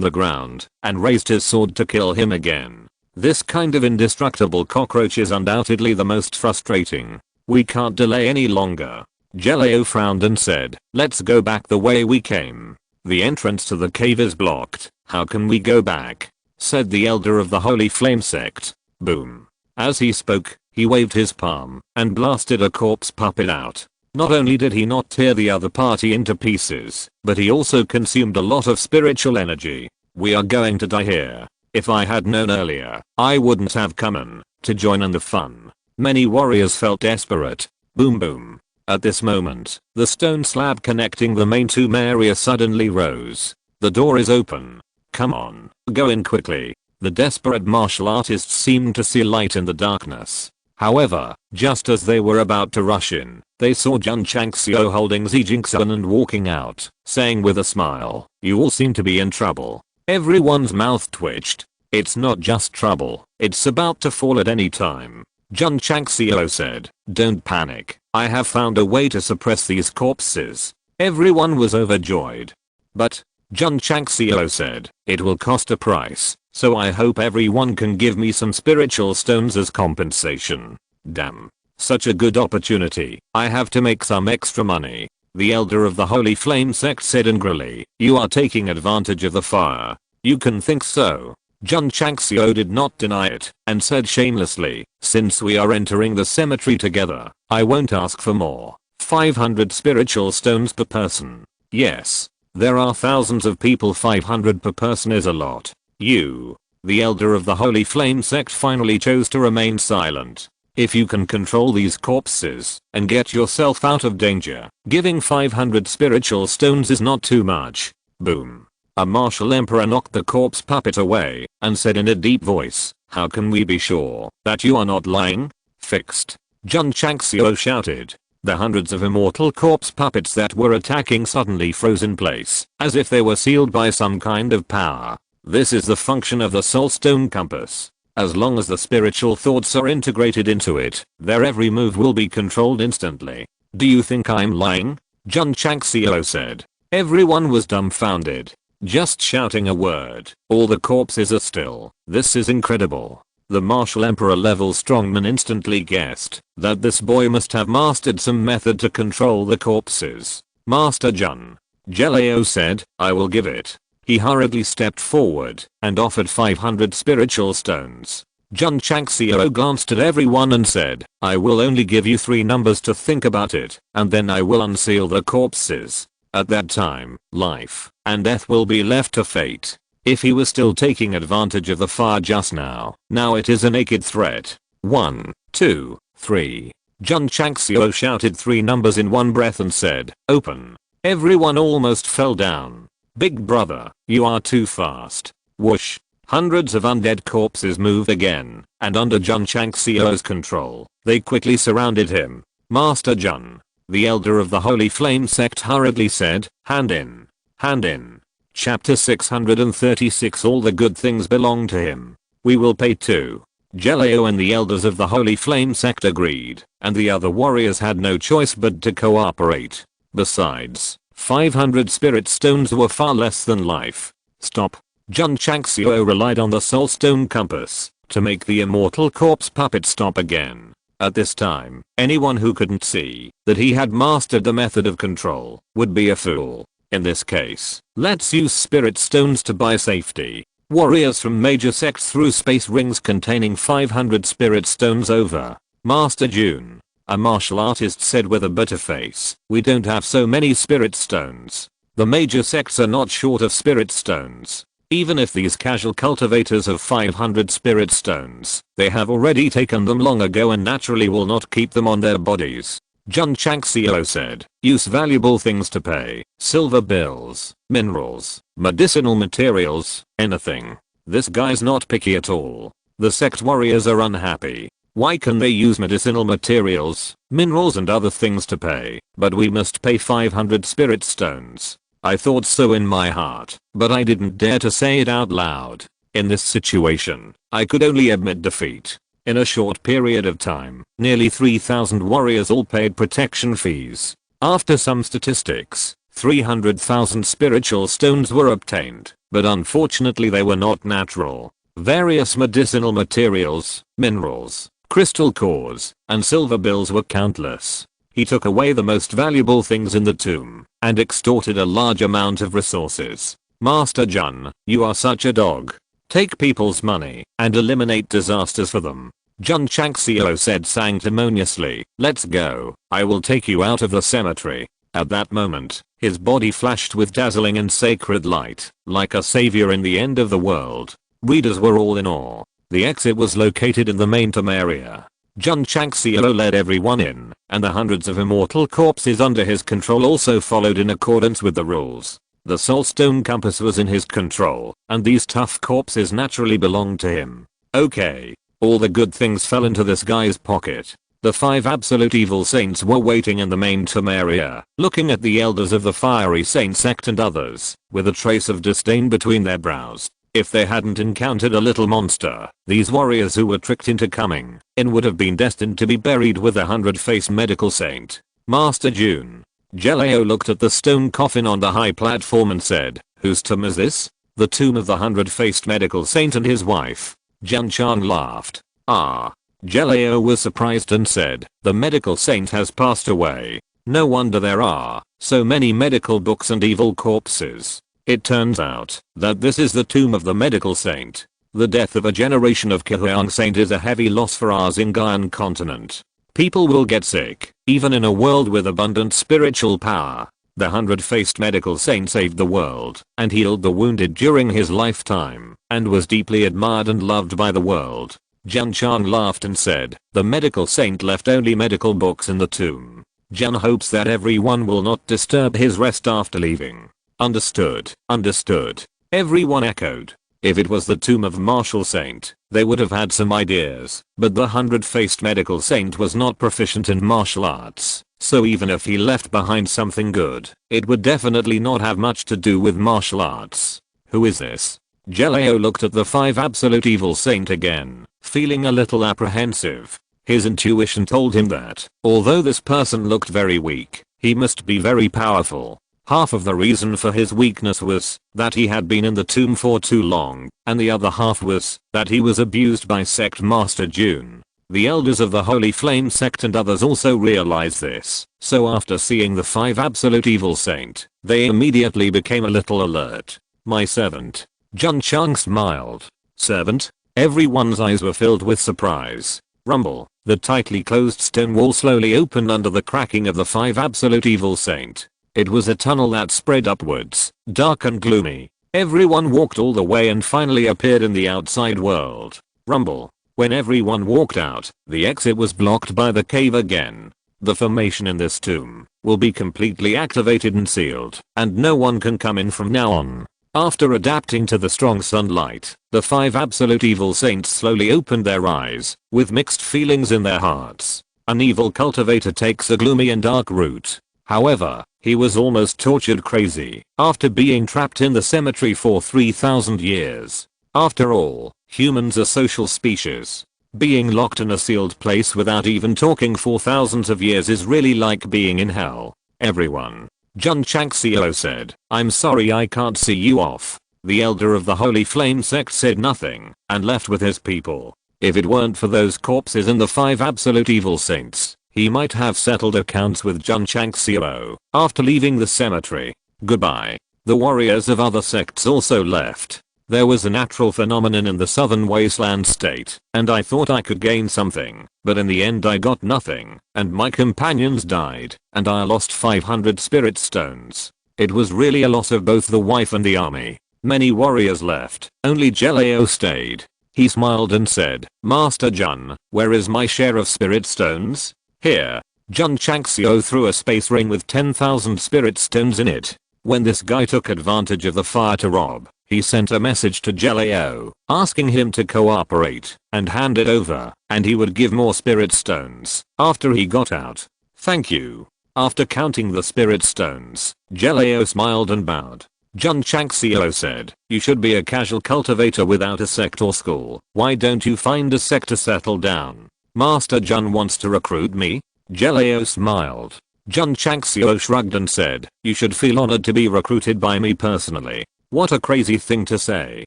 the ground and raised his sword to kill him again. This kind of indestructible cockroach is undoubtedly the most frustrating. We can't delay any longer. Jelao frowned and said, let's go back the way we came. The entrance to the cave is blocked. How can we go back? Said the elder of the Holy Flame sect. Boom. As he spoke, he waved his palm and blasted a corpse puppet out. Not only did he not tear the other party into pieces, but he also consumed a lot of spiritual energy. We are going to die here. If I had known earlier, I wouldn't have come in to join in the fun. Many warriors felt desperate. Boom boom. At this moment, the stone slab connecting the main tomb area suddenly rose. The door is open. Come on, go in quickly. The desperate martial artists seemed to see light in the darkness. However, just as they were about to rush in, they saw Jun Changxiao holding Zijingsun and walking out, saying with a smile, you all seem to be in trouble. Everyone's mouth twitched. It's not just trouble, it's about to fall at any time. Jun Changxiao said, don't panic, I have found a way to suppress these corpses. Everyone was overjoyed. But, Jun Changxiao said, it will cost a price, so I hope everyone can give me some spiritual stones as compensation. Damn. Such a good opportunity, I have to make some extra money. The elder of the Holy Flame sect said angrily, you are taking advantage of the fire. You can think so. Jun Changxiao did not deny it and said shamelessly, since we are entering the cemetery together, I won't ask for more. 500 spiritual stones per person. Yes. There are thousands of people, 500 per person is a lot. You, the elder of the Holy Flame sect, finally chose to remain silent. If you can control these corpses and get yourself out of danger, giving 500 spiritual stones is not too much. Boom. A martial emperor knocked the corpse puppet away and said in a deep voice, how can we be sure that you are not lying? Fixed. Jun Changxiao shouted. The hundreds of immortal corpse puppets that were attacking suddenly froze in place, as if they were sealed by some kind of power. This is the function of the Soul Stone Compass. As long as the spiritual thoughts are integrated into it, their every move will be controlled instantly. Do you think I'm lying? Jun Changxiao said. Everyone was dumbfounded. Just shouting a word, all the corpses are still. This is incredible. The martial emperor level strongman instantly guessed that this boy must have mastered some method to control the corpses. Master Jun. Changxiao said, I will give it. He hurriedly stepped forward and offered 500 spiritual stones. Jun Changxiao glanced at everyone and said, I will only give you 3 numbers to think about it, and then I will unseal the corpses. At that time, life and death will be left to fate. If he was still taking advantage of the fire just now it is a naked threat. 1, 2, 3. Jun Changxiao shouted 3 numbers in one breath and said, open. Everyone almost fell down. Big brother, you are too fast. Whoosh. Hundreds of undead corpses moved again, and under Jun Changxiao's control, they quickly surrounded him. Master Jun, the elder of the Holy Flame sect, hurriedly said, hand in. Hand in. Chapter 636. All the good things belong to him. We will pay too. Changxiao and the elders of the Holy Flame sect agreed, and the other warriors had no choice but to cooperate. Besides, 500 spirit stones were far less than life. Stop. Jun Changxiao relied on the Soul Stone Compass to make the immortal corpse puppet stop again. At this time, anyone who couldn't see that he had mastered the method of control would be a fool. In this case, let's use spirit stones to buy safety. Warriors from major sects threw space rings containing 500 spirit stones over. Master Jun, a martial artist, said with a bitter face, we don't have so many spirit stones. The major sects are not short of spirit stones. Even if these casual cultivators have 500 spirit stones, they have already taken them long ago and naturally will not keep them on their bodies. Jun Changxiao said, use valuable things to pay, silver bills, minerals, medicinal materials, anything. This guy's not picky at all. The sect warriors are unhappy. Why can they use medicinal materials, minerals and other things to pay, but we must pay 500 spirit stones? I thought so in my heart, but I didn't dare to say it out loud. In this situation, I could only admit defeat. In a short period of time, nearly 3,000 warriors all paid protection fees. After some statistics, 300,000 spiritual stones were obtained, but unfortunately they were not natural. Various medicinal materials, minerals, crystal cores, and silver bills were countless. He took away the most valuable things in the tomb and extorted a large amount of resources. Master Jun, you are such a dog. Take people's money and eliminate disasters for them. Jun Changxiao said sanctimoniously, let's go. I will take you out of the cemetery. At that moment, his body flashed with dazzling and sacred light, like a savior in the end of the world. Readers were all in awe. The exit was located in the main tomb area. Jun Changxiao led everyone in, and the hundreds of immortal corpses under his control also followed in accordance with the rules. The Soul Stone Compass was in his control, and these tough corpses naturally belonged to him. Okay. All the good things fell into this guy's pocket. The 5 absolute evil saints were waiting in the main tomb area, looking at the elders of the Fiery Saint sect and others, with a trace of disdain between their brows. If they hadn't encountered a little monster, these warriors who were tricked into coming in would have been destined to be buried with a 100-faced medical saint. Master Jun. Changxiao looked at the stone coffin on the high platform and said, whose tomb is this? The tomb of the 100-faced medical saint and his wife. Jun Chang laughed. Ah. Changxiao was surprised and said, the medical saint has passed away. No wonder there are so many medical books and evil corpses. It turns out that this is the tomb of the medical saint. The death of a generation of Kahuang Saint is a heavy loss for our Xinjiang continent. People will get sick, even in a world with abundant spiritual power. The 100-faced medical saint saved the world and healed the wounded during his lifetime and was deeply admired and loved by the world. Jun Chang laughed and said, the medical saint left only medical books in the tomb. Jun hopes that everyone will not disturb his rest after leaving. Understood, understood. Everyone echoed. If it was the tomb of martial saint, they would have had some ideas, but the 100-faced medical saint was not proficient in martial arts, so even if he left behind something good, it would definitely not have much to do with martial arts. Who is this? Jelao looked at the 5 absolute evil saint again, feeling a little apprehensive. His intuition told him that, although this person looked very weak, he must be very powerful. Half of the reason for his weakness was that he had been in the tomb for too long, and the other half was that he was abused by Sect Master Jun. The elders of the Holy Flame Sect and others also realized this, so after seeing the 5 absolute evil saint, they immediately became a little alert. My servant. Jun Chang smiled. Servant? Everyone's eyes were filled with surprise. Rumble. The tightly closed stone wall slowly opened under the cracking of the 5 absolute evil saint. It was a tunnel that spread upwards, dark and gloomy. Everyone walked all the way and finally appeared in the outside world. Rumble. When everyone walked out, the exit was blocked by the cave again. The formation in this tomb will be completely activated and sealed, and no one can come in from now on. After adapting to the strong sunlight, the 5 absolute evil saints slowly opened their eyes, with mixed feelings in their hearts. An evil cultivator takes a gloomy and dark route. However, he was almost tortured crazy after being trapped in the cemetery for 3,000 years. After all, humans are social species. Being locked in a sealed place without even talking for thousands of years is really like being in hell. Everyone. Jun Changxiao said, I'm sorry I can't see you off. The elder of the Holy Flame Sect said nothing and left with his people. If it weren't for those corpses and the 5 absolute evil saints, he might have settled accounts with Jun Changxiao after leaving the cemetery. Goodbye. The warriors of other sects also left. There was a natural phenomenon in the southern wasteland state, and I thought I could gain something, but in the end I got nothing, and my companions died, and I lost 500 spirit stones. It was really a loss of both the wife and the army. Many warriors left, only Jelao stayed. He smiled and said, Master Jun, where is my share of spirit stones? Here. Jun Changxiao threw a space ring with 10,000 spirit stones in it. When this guy took advantage of the fire to rob, he sent a message to Jelao, asking him to cooperate and hand it over, and he would give more spirit stones after he got out. Thank you. After counting the spirit stones, Jelao smiled and bowed. Jun Changxiao said, you should be a casual cultivator without a sect or school. Why don't you find a sect to settle down? Master Jun wants to recruit me? Jelao smiled. Jun Changxiao shrugged and said, you should feel honored to be recruited by me personally. What a crazy thing to say.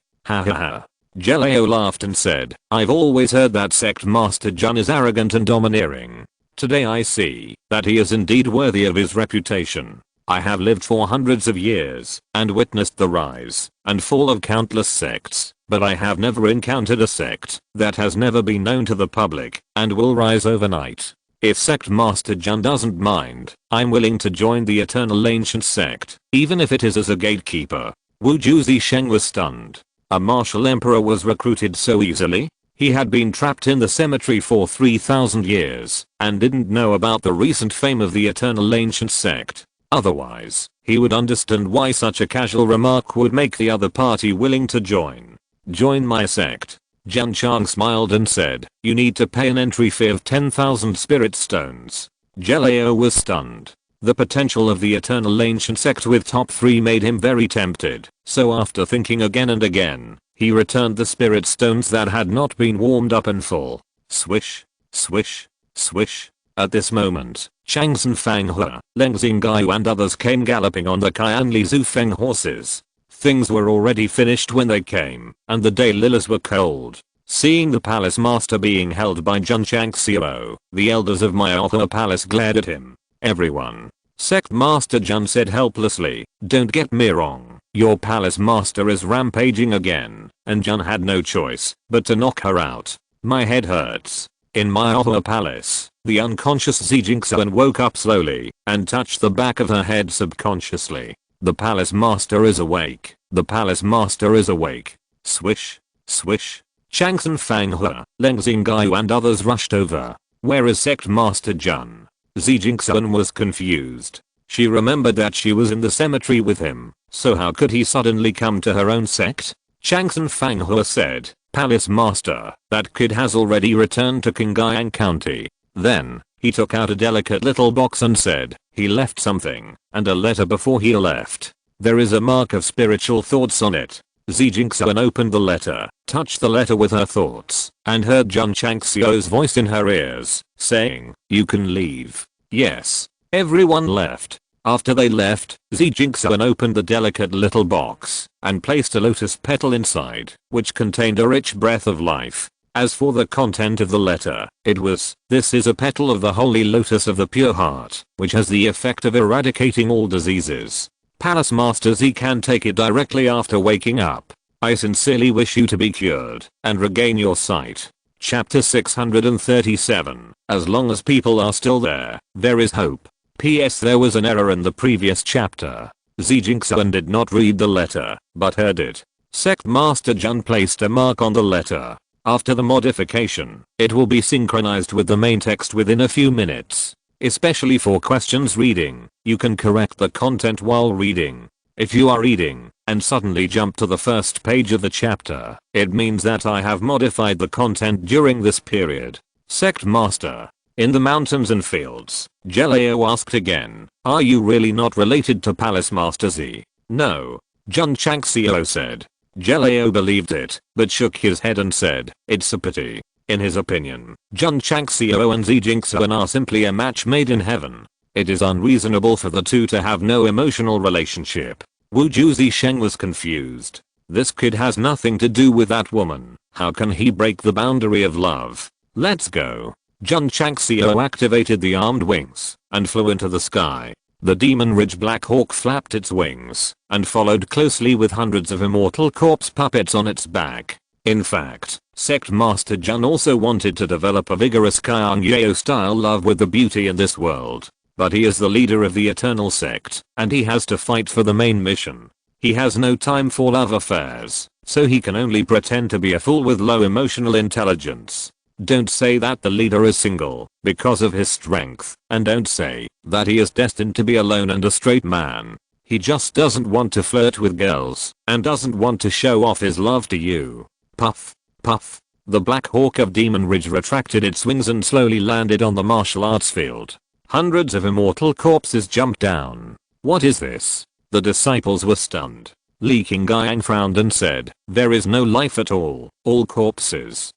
Ha ha ha. Jelao laughed and said, I've always heard that sect Master Jun is arrogant and domineering. Today I see that he is indeed worthy of his reputation. I have lived for hundreds of years and witnessed the rise and fall of countless sects, but I have never encountered a sect that has never been known to the public and will rise overnight. If Sect Master Jun doesn't mind, I'm willing to join the Eternal Ancient Sect, even if it is as a gatekeeper. Wu Juzi Sheng was stunned. A martial emperor was recruited so easily? He had been trapped in the cemetery for 3,000 years and didn't know about the recent fame of the Eternal Ancient Sect. Otherwise, he would understand why such a casual remark would make the other party willing to join. Join my sect. Jun Chang smiled and said, you need to pay an entry fee of 10,000 spirit stones. Jelao was stunned. The potential of the Eternal Ancient Sect with top 3 made him very tempted, so after thinking again and again, he returned the spirit stones that had not been warmed up in full. Swish, swish, swish. At this moment, Chang San Fang Hua, Leng Xingaiu and others came galloping on the Qianli Zufeng horses. Things were already finished when they came, and the daylilies were cold. Seeing the palace master being held by Jun Changxiao, the elders of Myalthua Palace glared at him. Everyone. Sect Master Jun said helplessly, "Don't get me wrong, your palace master is rampaging again, and Jun had no choice but to knock her out. My head hurts." In my other palace, the unconscious Jingxian woke up slowly and touched the back of her head subconsciously. "The palace master is awake. The palace master is awake." Swish, swish. Changxian Fanghe, Leng Xingyu and others rushed over. "Where is Sect Master Jun?" Jingxian was confused. She remembered that she was in the cemetery with him, so how could he suddenly come to her own sect? Changxian Fanghe said, "Palace Master, that kid has already returned to Qingyang County." Then, he took out a delicate little box and said, "He left something, and a letter before he left. There is a mark of spiritual thoughts on it." Jingxian opened the letter, touched the letter with her thoughts, and heard Jun Changxiao's voice in her ears, saying, "You can leave." Yes. Everyone left. After they left, Jingxian opened the delicate little box and placed a lotus petal inside, which contained a rich breath of life. As for the content of the letter, it was, "This is a petal of the holy lotus of the pure heart, which has the effect of eradicating all diseases. Palace Master Z can take it directly after waking up. I sincerely wish you to be cured and regain your sight." Chapter 637. As long as people are still there, there is hope. P.S. There was an error in the previous chapter. Jingxian did not read the letter, but heard it. Sect Master Jun placed a mark on the letter. After the modification, it will be synchronized with the main text within a few minutes. Especially for questions reading, you can correct the content while reading. If you are reading and suddenly jump to the first page of the chapter, it means that I have modified the content during this period. Sect Master. In the mountains and fields, Jelao asked again, "Are you really not related to Palace Master Z?" "No." Jun Changxiao said. Jelao believed it, but shook his head and said, "It's a pity." In his opinion, Jun Changxiao and Jingxian are simply a match made in heaven. It is unreasonable for the two to have no emotional relationship. Wu Juzi Sheng was confused. This kid has nothing to do with that woman. How can he break the boundary of love? Let's go. Jun Changxiao activated the armed wings and flew into the sky. The Demon Ridge Black Hawk flapped its wings and followed closely with hundreds of immortal corpse puppets on its back. In fact, Sect Master Jun also wanted to develop a vigorous Qiangyao style love with the beauty in this world. But he is the leader of the Eternal Sect, and he has to fight for the main mission. He has no time for love affairs, so he can only pretend to be a fool with low emotional intelligence. Don't say that the leader is single because of his strength, and don't say that he is destined to be alone and a straight man. He just doesn't want to flirt with girls and doesn't want to show off his love to you. Puff, puff. The Black Hawk of Demon Ridge retracted its wings and slowly landed on the martial arts field. Hundreds of immortal corpses jumped down. What is this? The disciples were stunned. Li Qingyang frowned and said, "There is no life at all corpses."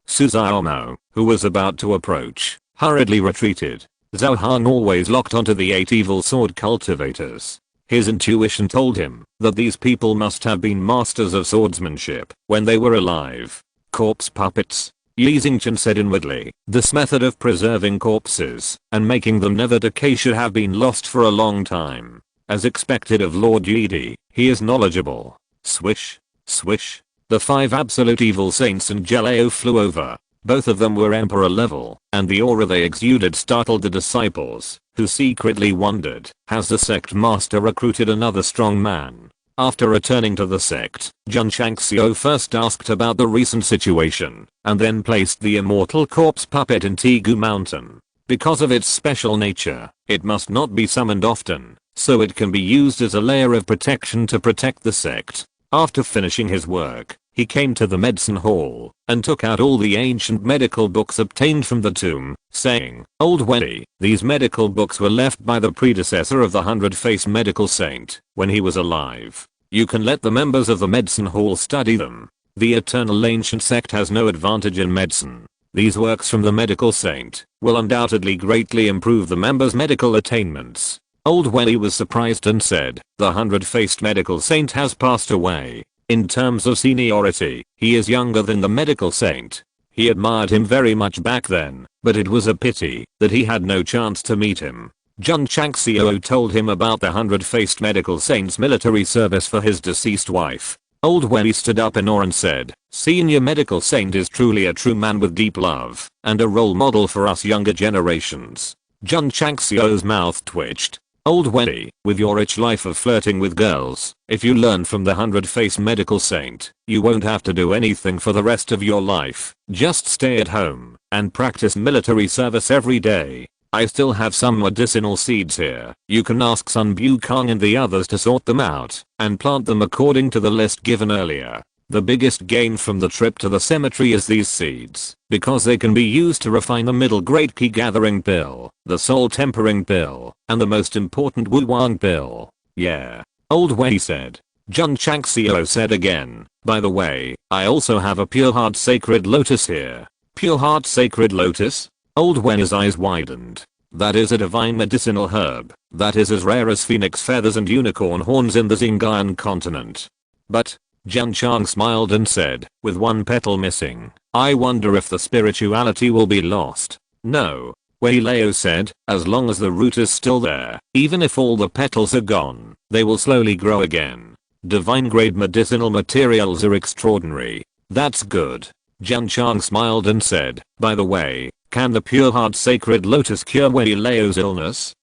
Suzaomo, who was about to approach, hurriedly retreated. Zhao Hang always locked onto the 8 evil sword cultivators. His intuition told him that these people must have been masters of swordsmanship when they were alive. Corpse puppets. Yi Xingchen said inwardly, "This method of preserving corpses and making them never decay should have been lost for a long time." As expected of Lord Yidi, he is knowledgeable. Swish, swish. The 5 absolute evil saints and Jelao flew over. Both of them were emperor level, and the aura they exuded startled the disciples, who secretly wondered, has the sect master recruited another strong man? After returning to the sect, Jun Changxiao first asked about the recent situation, and then placed the immortal corpse puppet in Tegu Mountain. Because of its special nature, it must not be summoned often, so it can be used as a layer of protection to protect the sect. After finishing his work, he came to the medicine hall and took out all the ancient medical books obtained from the tomb, saying, "Old Wendy, these medical books were left by the predecessor of the 100-faced medical saint when he was alive. You can let the members of the medicine hall study them. The eternal ancient sect has no advantage in medicine. These works from the medical saint will undoubtedly greatly improve the members' medical attainments." Old Wendy was surprised and said, "The 100-faced medical saint has passed away. In terms of seniority, he is younger than the medical saint. He admired him very much back then, but it was a pity that he had no chance to meet him." Jun Changxiao told him about the 100-faced medical saint's military service for his deceased wife. Old Wei stood up in awe and said, "Senior medical saint is truly a true man with deep love and a role model for us younger generations." Jun Changxiao's mouth twitched. "Old Wei, with your rich life of flirting with girls, if you learn from the 100-faced medical saint, you won't have to do anything for the rest of your life. Just stay at home and practice military service every day. I still have some medicinal seeds here. You can ask Sun Bukong and the others to sort them out and plant them according to the list given earlier. The biggest gain from the trip to the cemetery is these seeds, because they can be used to refine the middle grade key gathering pill, the soul tempering pill, and the most important Wu Wang pill." "Yeah," Old Wei said. Jun Changxiao said again, "By the way, I also have a pure heart sacred lotus here." "Pure heart sacred lotus?" Old Wei's eyes widened. "That is a divine medicinal herb that is as rare as phoenix feathers and unicorn horns in the Xinjiang continent." "But," Jun Chang smiled and said, "with one petal missing, I wonder if the spirituality will be lost." "No," Wei Lao said, "as long as the root is still there, even if all the petals are gone, they will slowly grow again. Divine grade medicinal materials are extraordinary." "That's good." Jun Chang smiled and said, "By the way, can the pure heart sacred lotus cure Wei Lao's illness?"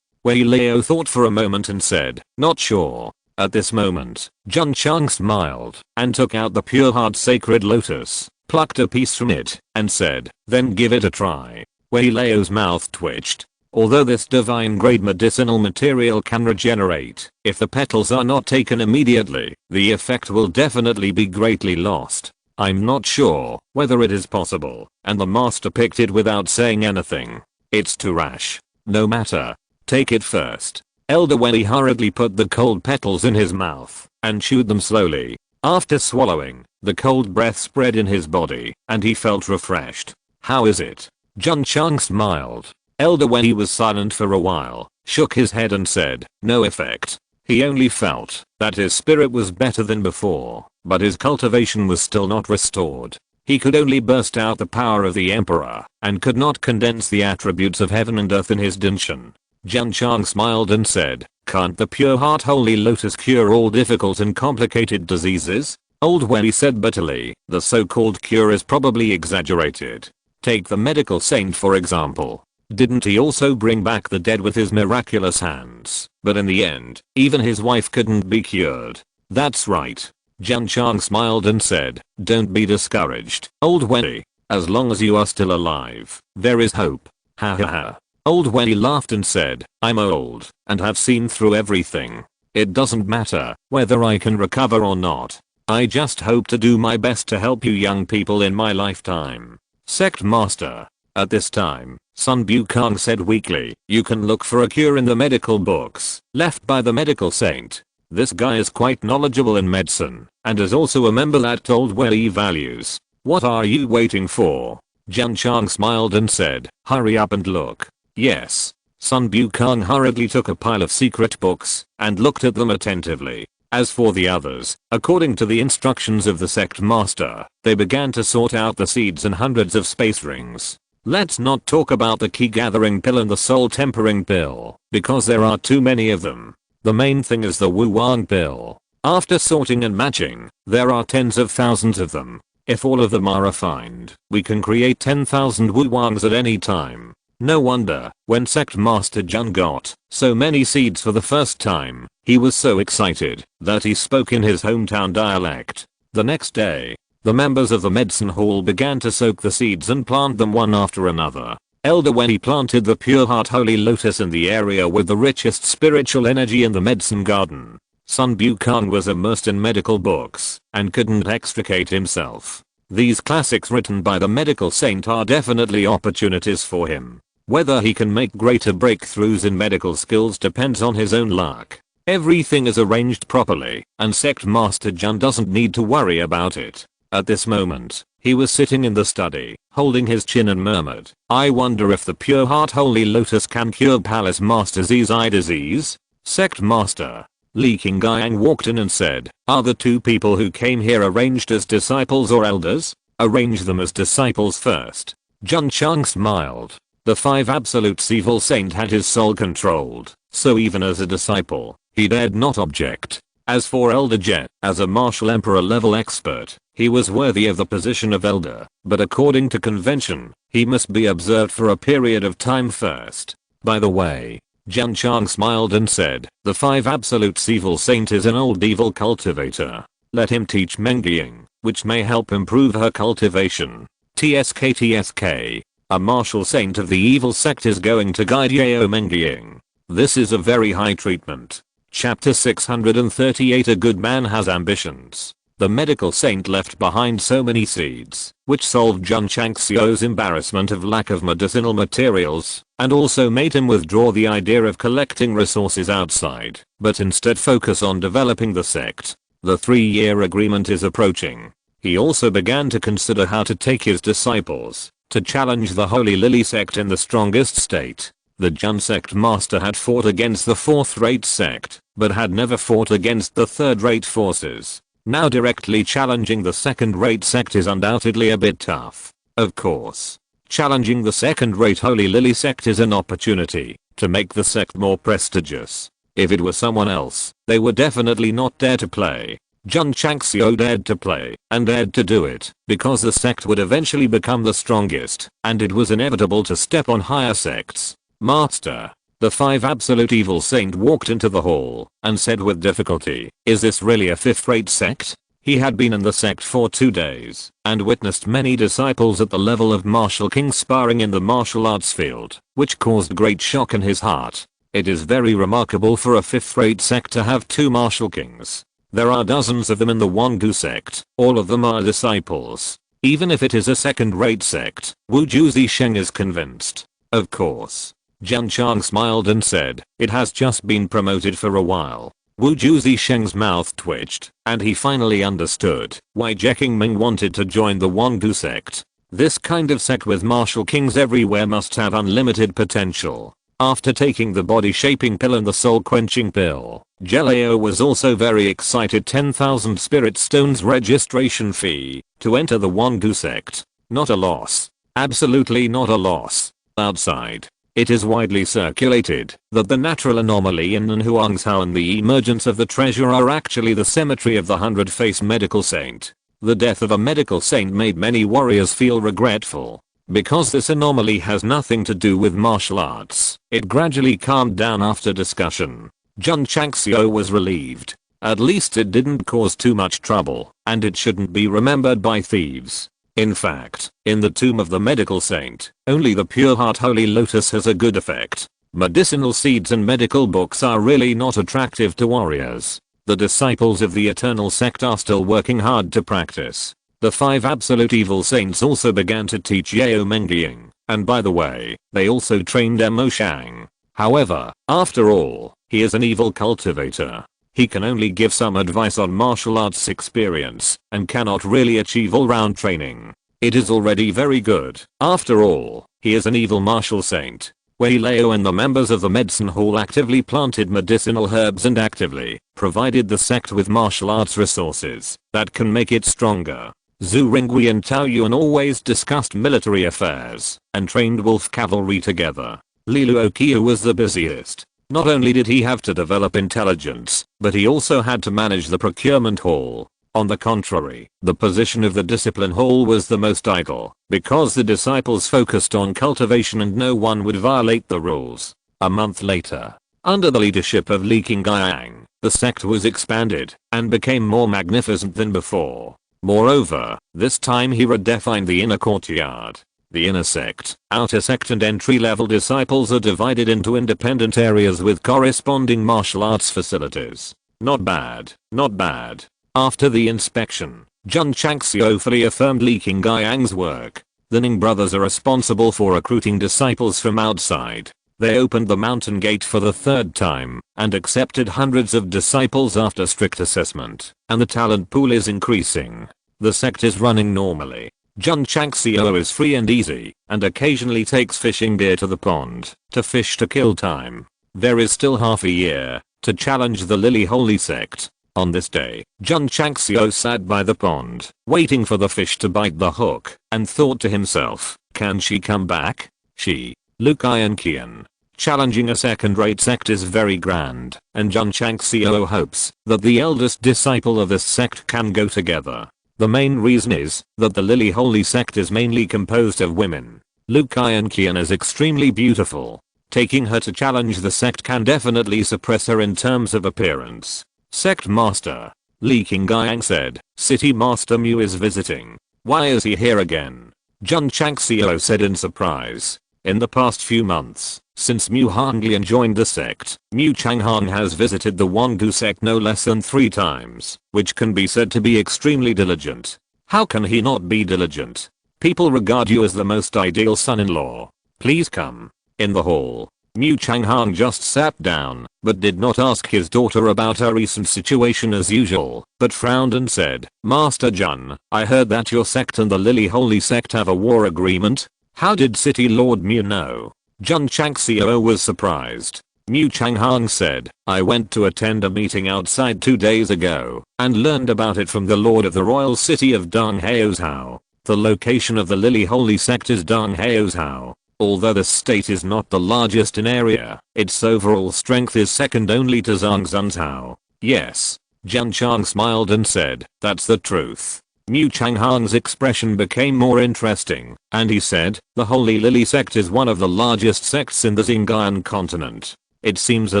Wei Lao thought for a moment and said, "Not sure." At this moment, Jun Chang smiled and took out the pure heart sacred lotus, plucked a piece from it, and said, "Then give it a try." Wei Lao's mouth twitched. Although this divine grade medicinal material can regenerate, if the petals are not taken immediately, the effect will definitely be greatly lost. "I'm not sure whether it is possible," and the master picked it without saying anything. "It's too rash. No matter. Take it first." Elder Wei hurriedly put the cold petals in his mouth and chewed them slowly. After swallowing, the cold breath spread in his body and he felt refreshed. "How is it?" Jun Chang smiled. Elder Wei was silent for a while, shook his head and said, "No effect." He only felt that his spirit was better than before, but his cultivation was still not restored. He could only burst out the power of the emperor and could not condense the attributes of heaven and earth in his dinshin. Jun Chang smiled and said, "Can't the pure heart holy lotus cure all difficult and complicated diseases?" Old Wei said bitterly, "The so-called cure is probably exaggerated. Take the medical saint for example. Didn't he also bring back the dead with his miraculous hands? But in the end, even his wife couldn't be cured." "That's right." Jun Chang smiled and said, "Don't be discouraged, Old Wei. As long as you are still alive, there is hope." "Ha ha ha." Old Wei laughed and said, "I'm old and have seen through everything. It doesn't matter whether I can recover or not. I just hope to do my best to help you young people in my lifetime." "Sect Master." At this time, Sun Bukong said weakly, "You can look for a cure in the medical books left by the medical saint. This guy is quite knowledgeable in medicine and is also a member that Old Wei values. What are you waiting for?" Jun Chang smiled and said, "Hurry up and look." "Yes." Sun Bukong hurriedly took a pile of secret books and looked at them attentively. As for the others, according to the instructions of the sect master, they began to sort out the seeds and hundreds of space rings. Let's not talk about the key gathering pill and the soul tempering pill, because there are too many of them. The main thing is the Wu Wang pill. After sorting and matching, there are tens of thousands of them. If all of them are refined, we can create 10,000 Wu Wangs at any time. No wonder, when Sect Master Jun got so many seeds for the first time, he was so excited that he spoke in his hometown dialect. The next day, the members of the medicine hall began to soak the seeds and plant them one after another. Elder Wei planted the pure heart holy lotus in the area with the richest spiritual energy in the medicine garden. Sun Bukong was immersed in medical books and couldn't extricate himself. These classics written by the medical saint are definitely opportunities for him. Whether he can make greater breakthroughs in medical skills depends on his own luck. Everything is arranged properly, and Sect Master Jun doesn't need to worry about it. At this moment, he was sitting in the study, holding his chin and murmured, "I wonder if the pure heart holy lotus can cure Palace Master Z's eye disease?" Sect Master Li Qingyang walked in and said, "Are the two people who came here arranged as disciples or elders?" "Arrange them as disciples first." Jun Chang smiled. The 5 absolutes evil saint had his soul controlled, so even as a disciple, he dared not object. As for Elder Jet, as a martial emperor level expert, he was worthy of the position of elder, but according to convention, he must be observed for a period of time first. By the way, Jun Chang smiled and said, the 5 absolutes evil saint is an old evil cultivator. Let him teach Mengying, which may help improve her cultivation. TSK. A martial saint of the evil sect is going to guide Yao Mengying. This is a very high treatment. Chapter 638. A good man has ambitions. The medical saint left behind so many seeds, which solved Jun Changxiao's embarrassment of lack of medicinal materials, and also made him withdraw the idea of collecting resources outside, but instead focus on developing the sect. The 3-year agreement is approaching. He also began to consider how to take his disciples to challenge the Holy Lily sect in the strongest state. The Jun sect master had fought against the 4th-rate sect, but had never fought against the 3rd-rate forces. Now directly challenging the 2nd-rate sect is undoubtedly a bit tough. Of course, challenging the 2nd-rate Holy Lily sect is an opportunity to make the sect more prestigious. If it were someone else, they would definitely not dare to play. Jun Changxiao dared to play, and dared to do it, because the sect would eventually become the strongest, and it was inevitable to step on higher sects. Master. The 5 absolute evil saint walked into the hall, and said with difficulty, is this really a 5th-rate sect? He had been in the sect for 2 days, and witnessed many disciples at the level of martial kings sparring in the martial arts field, which caused great shock in his heart. It is very remarkable for a 5th-rate sect to have 2 martial kings. There are dozens of them in the Wangu sect, all of them are disciples. Even if it is a 2nd-rate sect, Wu Juzi Sheng is convinced. Of course. Jun Chang smiled and said, it has just been promoted for a while. Wu Juzi Sheng's mouth twitched, and he finally understood why Jeking Ming wanted to join the Wangu sect. This kind of sect with martial kings everywhere must have unlimited potential. After taking the body-shaping pill and the soul-quenching pill, Jelao was also very excited. 10,000 spirit stones registration fee to enter the Wangu sect. Not a loss. Absolutely not a loss. Outside, it is widely circulated that the natural anomaly in Nanhuangshao and the emergence of the treasure are actually the cemetery of the 100-face medical saint. The death of a medical saint made many warriors feel regretful. Because this anomaly has nothing to do with martial arts, it gradually calmed down after discussion. Jun Changxiao was relieved. At least it didn't cause too much trouble, and it shouldn't be remembered by thieves. In fact, in the tomb of the medical saint, only the pure heart holy lotus has a good effect. Medicinal seeds and medical books are really not attractive to warriors. The disciples of the eternal sect are still working hard to practice. The 5 absolute evil saints also began to teach Yao Mengying, and by the way, they also trained Mo Shang. However, after all, he is an evil cultivator. He can only give some advice on martial arts experience, and cannot really achieve all-round training. It is already very good. After all, he is an evil martial saint. Wei Lao and the members of the medicine hall actively planted medicinal herbs and actively provided the sect with martial arts resources that can make it stronger. Zhu Ringui and Tao Yuan always discussed military affairs and trained wolf cavalry together. Li Luoqiu was the busiest. Not only did he have to develop intelligence, but he also had to manage the procurement hall. On the contrary, the position of the discipline hall was the most idle, because the disciples focused on cultivation and no one would violate the rules. A month later, under the leadership of Li Qingyang, the sect was expanded and became more magnificent than before. Moreover, this time he redefined the inner courtyard. The inner sect, outer sect and entry-level disciples are divided into independent areas with corresponding martial arts facilities. Not bad, not bad. After the inspection, Jun Changxiao fully affirmed Li Qingyang's work. The Ning brothers are responsible for recruiting disciples from outside. They opened the mountain gate for the 3rd time and accepted hundreds of disciples after strict assessment, and the talent pool is increasing. The sect is running normally. Jun Changxiao is free and easy and occasionally takes fishing gear to the pond to fish to kill time. There is still half a year to challenge the Lily Holy Sect. On this day, Jun Changxiao sat by the pond, waiting for the fish to bite the hook, and thought to himself, can she come back? She. Liu Qian. Challenging a second-rate sect is very grand, and Jun Changxiao hopes that the eldest disciple of this sect can go together. The main reason is that the Lily Holy sect is mainly composed of women. Liu Qian is extremely beautiful. Taking her to challenge the sect can definitely suppress her in terms of appearance. Sect Master Li Qingyang said, City Master Mu is visiting. Why is he here again? Jun Changxiao said in surprise. In the past few months, since Mu Hanglian joined the sect, Mu Changhang has visited the Wangu sect no less than 3 times, which can be said to be extremely diligent. How can he not be diligent? People regard you as the most ideal son-in-law. Please come. In the hall, Mu Changhang just sat down, but did not ask his daughter about her recent situation as usual, but frowned and said, Master Jun, I heard that your sect and the Lily Holy sect have a war agreement. How did City Lord Mu know? Jun Changxiao was surprised. Mu Changhang said, I went to attend a meeting outside 2 days ago, and learned about it from the Lord of the Royal City of Donghaozhou. The location of the Lily Holy sect is Donghaozhou. Although the state is not the largest in area, its overall strength is second only to Zhangzhou. Yes. Jun Chang smiled and said, that's the truth. Mu Changhang's expression became more interesting, and he said, the Holy Lily sect is one of the largest sects in the Xinjiang continent. It seems a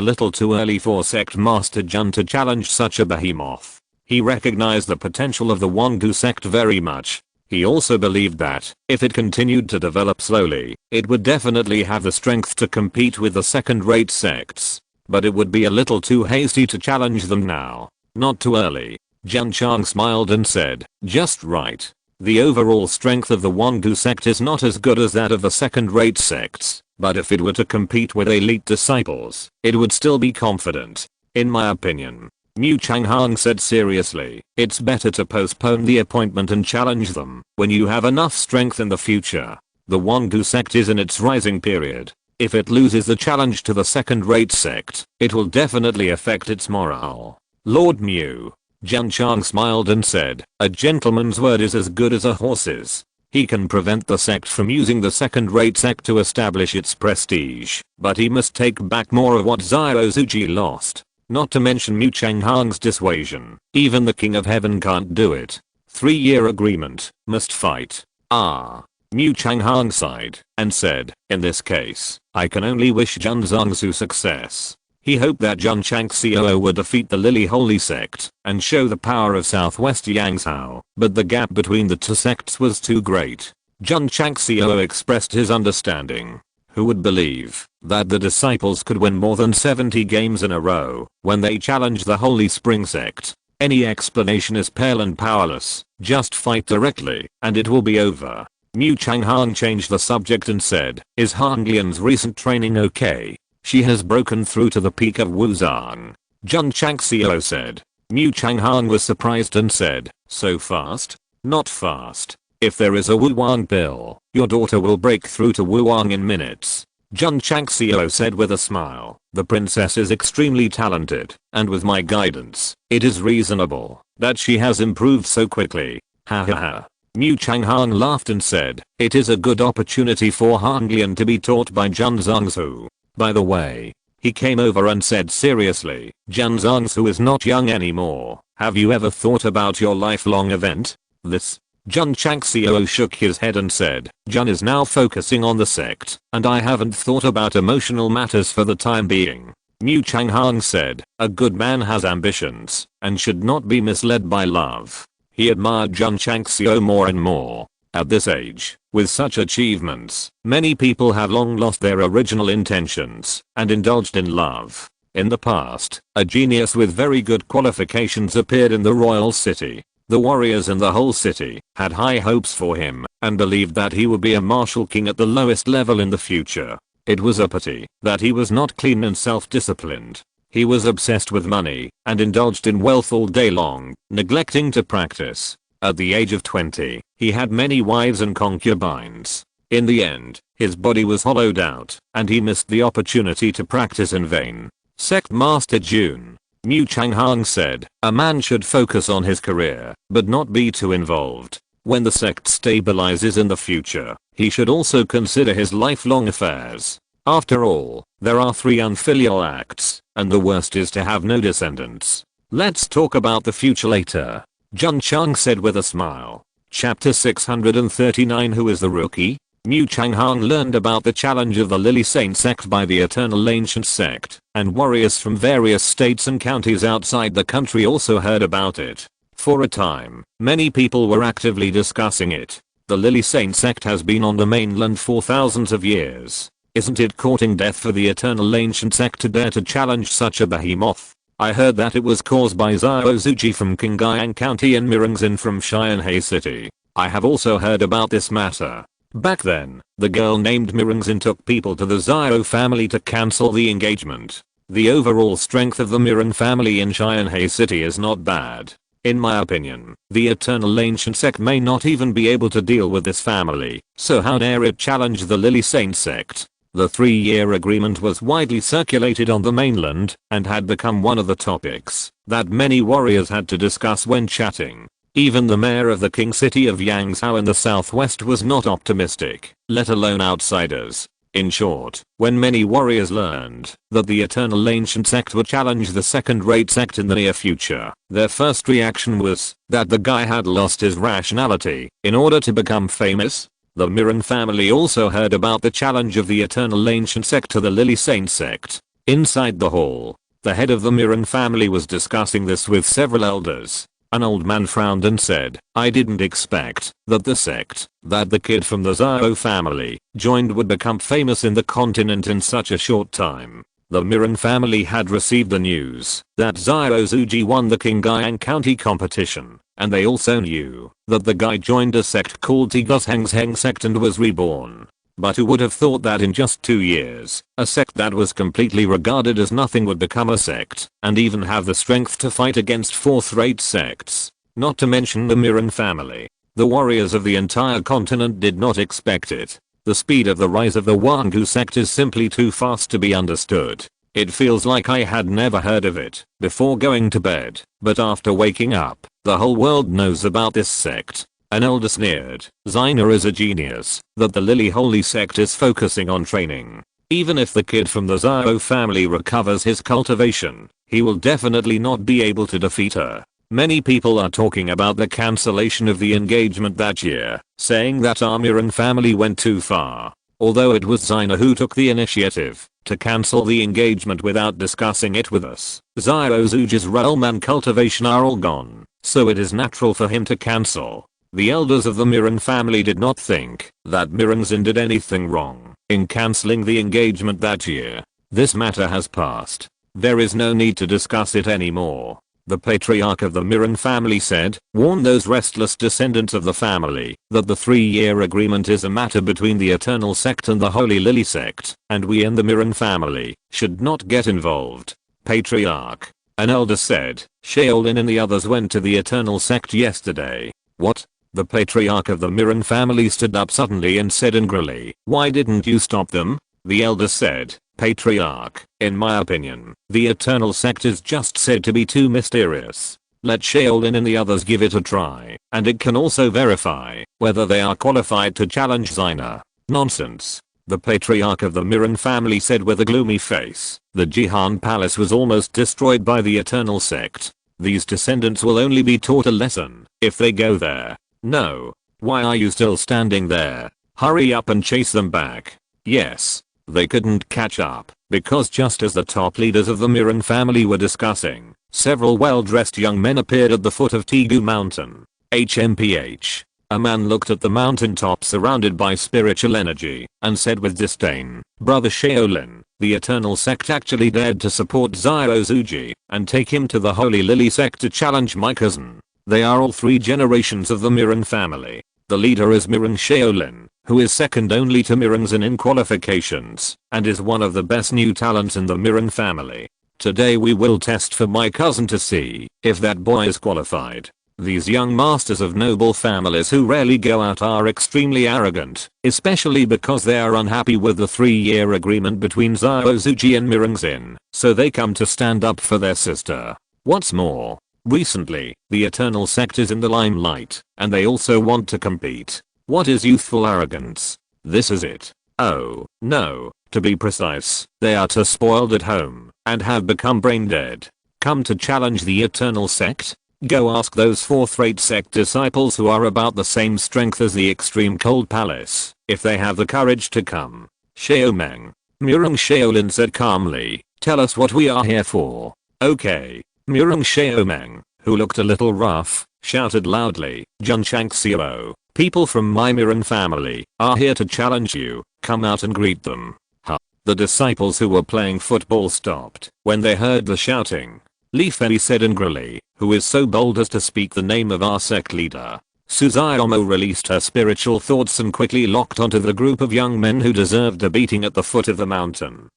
little too early for Sect Master Jun to challenge such a behemoth. He recognized the potential of the Wangu sect very much. He also believed that, if it continued to develop slowly, it would definitely have the strength to compete with the second-rate sects. But it would be a little too hasty to challenge them now. Not too early. Jun Chang smiled and said, just right. The overall strength of the Wangu sect is not as good as that of the second-rate sects, but if it were to compete with elite disciples, it would still be confident. In my opinion. Mu Changhang said seriously, it's better to postpone the appointment and challenge them when you have enough strength in the future. The Wangu sect is in its rising period. If it loses the challenge to the second-rate sect, it will definitely affect its morale. Lord Mu. Jun Chang smiled and said, a gentleman's word is as good as a horse's. He can prevent the sect from using the second-rate sect to establish its prestige, but he must take back more of what Zhao Zuji lost. Not to mention Mu Changhang's dissuasion. Even the King of Heaven can't do it. 3-year agreement. Must fight. Mu Changhang sighed and said, in this case, I can only wish Jun Zhangsu success. He hoped that Jun Changxiao would defeat the Lily Holy sect and show the power of Southwest Yangzhou, but the gap between the 2 sects was too great. Jun Changxiao expressed his understanding. Who would believe that the disciples could win more than 70 games in a row when they challenged the Holy Spring sect? Any explanation is pale and powerless. Just fight directly and it will be over. Mu Changhang changed the subject and said, is Hanglian's recent training okay? She has broken through to the peak of Wuzang. Jun Changxiao said. Mu Changhang was surprised and said, so fast? Not fast. If there is a Wuwang pill, your daughter will break through to Wuwang in minutes. Jun Changxiao said with a smile, the princess is extremely talented, and with my guidance, it is reasonable that she has improved so quickly. Ha ha ha. Mu Changhang laughed and said, it is a good opportunity for Hanglian to be taught by Jun Zhangsu. By the way, he came over and said seriously, Jun Zhangsu is not young anymore. Have you ever thought about your lifelong event? This? Jun Changxiao shook his head and said, Jun is now focusing on the sect, and I haven't thought about emotional matters for the time being. Mu Changhang said, a good man has ambitions, and should not be misled by love. He admired Jun Changxiao more and more. At this age, with such achievements, many people have long lost their original intentions, and indulged in love. In the past, a genius with very good qualifications appeared in the royal city. The warriors in the whole city had high hopes for him and believed that he would be a martial king at the lowest level in the future. It was a pity that he was not clean and self-disciplined. He was obsessed with money and indulged in wealth all day long, neglecting to practice. At the age of 20, he had many wives and concubines. In the end, his body was hollowed out and he missed the opportunity to practice in vain. Sect Master Jun. Mu Changhang said, a man should focus on his career, but not be too involved. When the sect stabilizes in the future, he should also consider his lifelong affairs. After all, there are 3 unfilial acts, and the worst is to have no descendants. Let's talk about the future later, Jun Chang said with a smile. Chapter 639. Who is the rookie? Mu Changhang learned about the challenge of the Lily Saint sect by the Eternal Ancient Sect, and warriors from various states and counties outside the country also heard about it. For a time, many people were actively discussing it. The Lily Saint sect has been on the mainland for thousands of years. Isn't it courting death for the Eternal Ancient Sect to dare to challenge such a behemoth? I heard that it was caused by Xiao Zuji from Qingyang County and Mirengzin from Xianhe City. I have also heard about this matter. Back then, the girl named Mirengzin took people to the Xiao family to cancel the engagement. The overall strength of the Mireng family in Xianhe City is not bad. In my opinion, the Eternal Ancient Sect may not even be able to deal with this family, so how dare it challenge the Lily Saint sect? The 3-year agreement was widely circulated on the mainland and had become one of the topics that many warriors had to discuss when chatting. Even the mayor of the king city of Yangzhou in the southwest was not optimistic, let alone outsiders. In short, when many warriors learned that the Eternal Ancient Sect would challenge the second-rate sect in the near future, their first reaction was that the guy had lost his rationality in order to become famous. The Mireng family also heard about the challenge of the Eternal Ancient Sect to the Lily Saint sect. Inside the hall, the head of the Mireng family was discussing this with several elders. An old man frowned and said, I didn't expect that the sect that the kid from the Xiao family joined would become famous in the continent in such a short time. The Mireng family had received the news that Xiao Zuji won the Qingyang County competition, and they also knew that the guy joined a sect called Tigushangheng Sect and was reborn. But who would have thought that in just 2 years, a sect that was completely regarded as nothing would become a sect, and even have the strength to fight against 4th-rate sects? Not to mention the Mireng family. The warriors of the entire continent did not expect it. The speed of the rise of the Wangu sect is simply too fast to be understood. It feels like I had never heard of it before going to bed, but after waking up, the whole world knows about this sect. An elder sneered, Xina is a genius that the Lily Holy Sect is focusing on training. Even if the kid from the Xiao family recovers his cultivation, he will definitely not be able to defeat her. Many people are talking about the cancellation of the engagement that year, saying that our Mireng family went too far. Although it was Xina who took the initiative to cancel the engagement without discussing it with us. Xiao Zuji's realm and cultivation are all gone, so it is natural for him to cancel. The elders of the Mireng family did not think that Mirengzin did anything wrong in cancelling the engagement that year. This matter has passed. There is no need to discuss it anymore. The patriarch of the Mireng family said, warn those restless descendants of the family that the 3-year agreement is a matter between the Eternal Sect and the Holy Lily Sect, and we in the Mireng family should not get involved. Patriarch. An elder said, Shaolin and the others went to the Eternal Sect yesterday. What? The patriarch of the Mireng family stood up suddenly and said angrily, why didn't you stop them? The elder said, Patriarch, in my opinion, the Eternal Sect is just said to be too mysterious. Let Shaolin and the others give it a try, and it can also verify whether they are qualified to challenge Xina. Nonsense. The patriarch of the Mireng family said with a gloomy face. The Jihan Palace was almost destroyed by the Eternal Sect. These descendants will only be taught a lesson if they go there. No. Why are you still standing there? Hurry up and chase them back. Yes. They couldn't catch up, because just as the top leaders of the Mireng family were discussing, several well-dressed young men appeared at the foot of Tigu Mountain. HMPH. A man looked at the mountaintop surrounded by spiritual energy, and said with disdain, Brother Shaolin, the Eternal Sect actually dared to support Xiao Zuji, and take him to the Holy Lily Sect to challenge my cousin. They are all 3 generations of the Mireng family. The leader is Mireng Shaolin, who is second only to Mirengzin in qualifications, and is one of the best new talents in the Mireng family. Today we will test for my cousin to see if that boy is qualified. These young masters of noble families who rarely go out are extremely arrogant, especially because they are unhappy with the 3-year agreement between Xiao Zuji and Mirengzin, so they come to stand up for their sister. What's more, Recently, the Eternal Sect is in the limelight, and they also want to compete. What is youthful arrogance? This is it. Oh, no, to be precise, they are too spoiled at home, and have become brain dead. Come to challenge the Eternal Sect? Go ask those fourth-rate sect disciples who are about the same strength as the Extreme Cold Palace, if they have the courage to come. Xiaomeng. Murong Shaolin said calmly, tell us what we are here for. Okay. Murong Xiaomeng, who looked a little rough, shouted loudly, Jun Changxiao, people from my Miran family, are here to challenge you, come out and greet them. Huh. The disciples who were playing football stopped when they heard the shouting. Li Fei said angrily, who is so bold as to speak the name of our sect leader? Suzaomo released her spiritual thoughts and quickly locked onto the group of young men who deserved a beating at the foot of the mountain.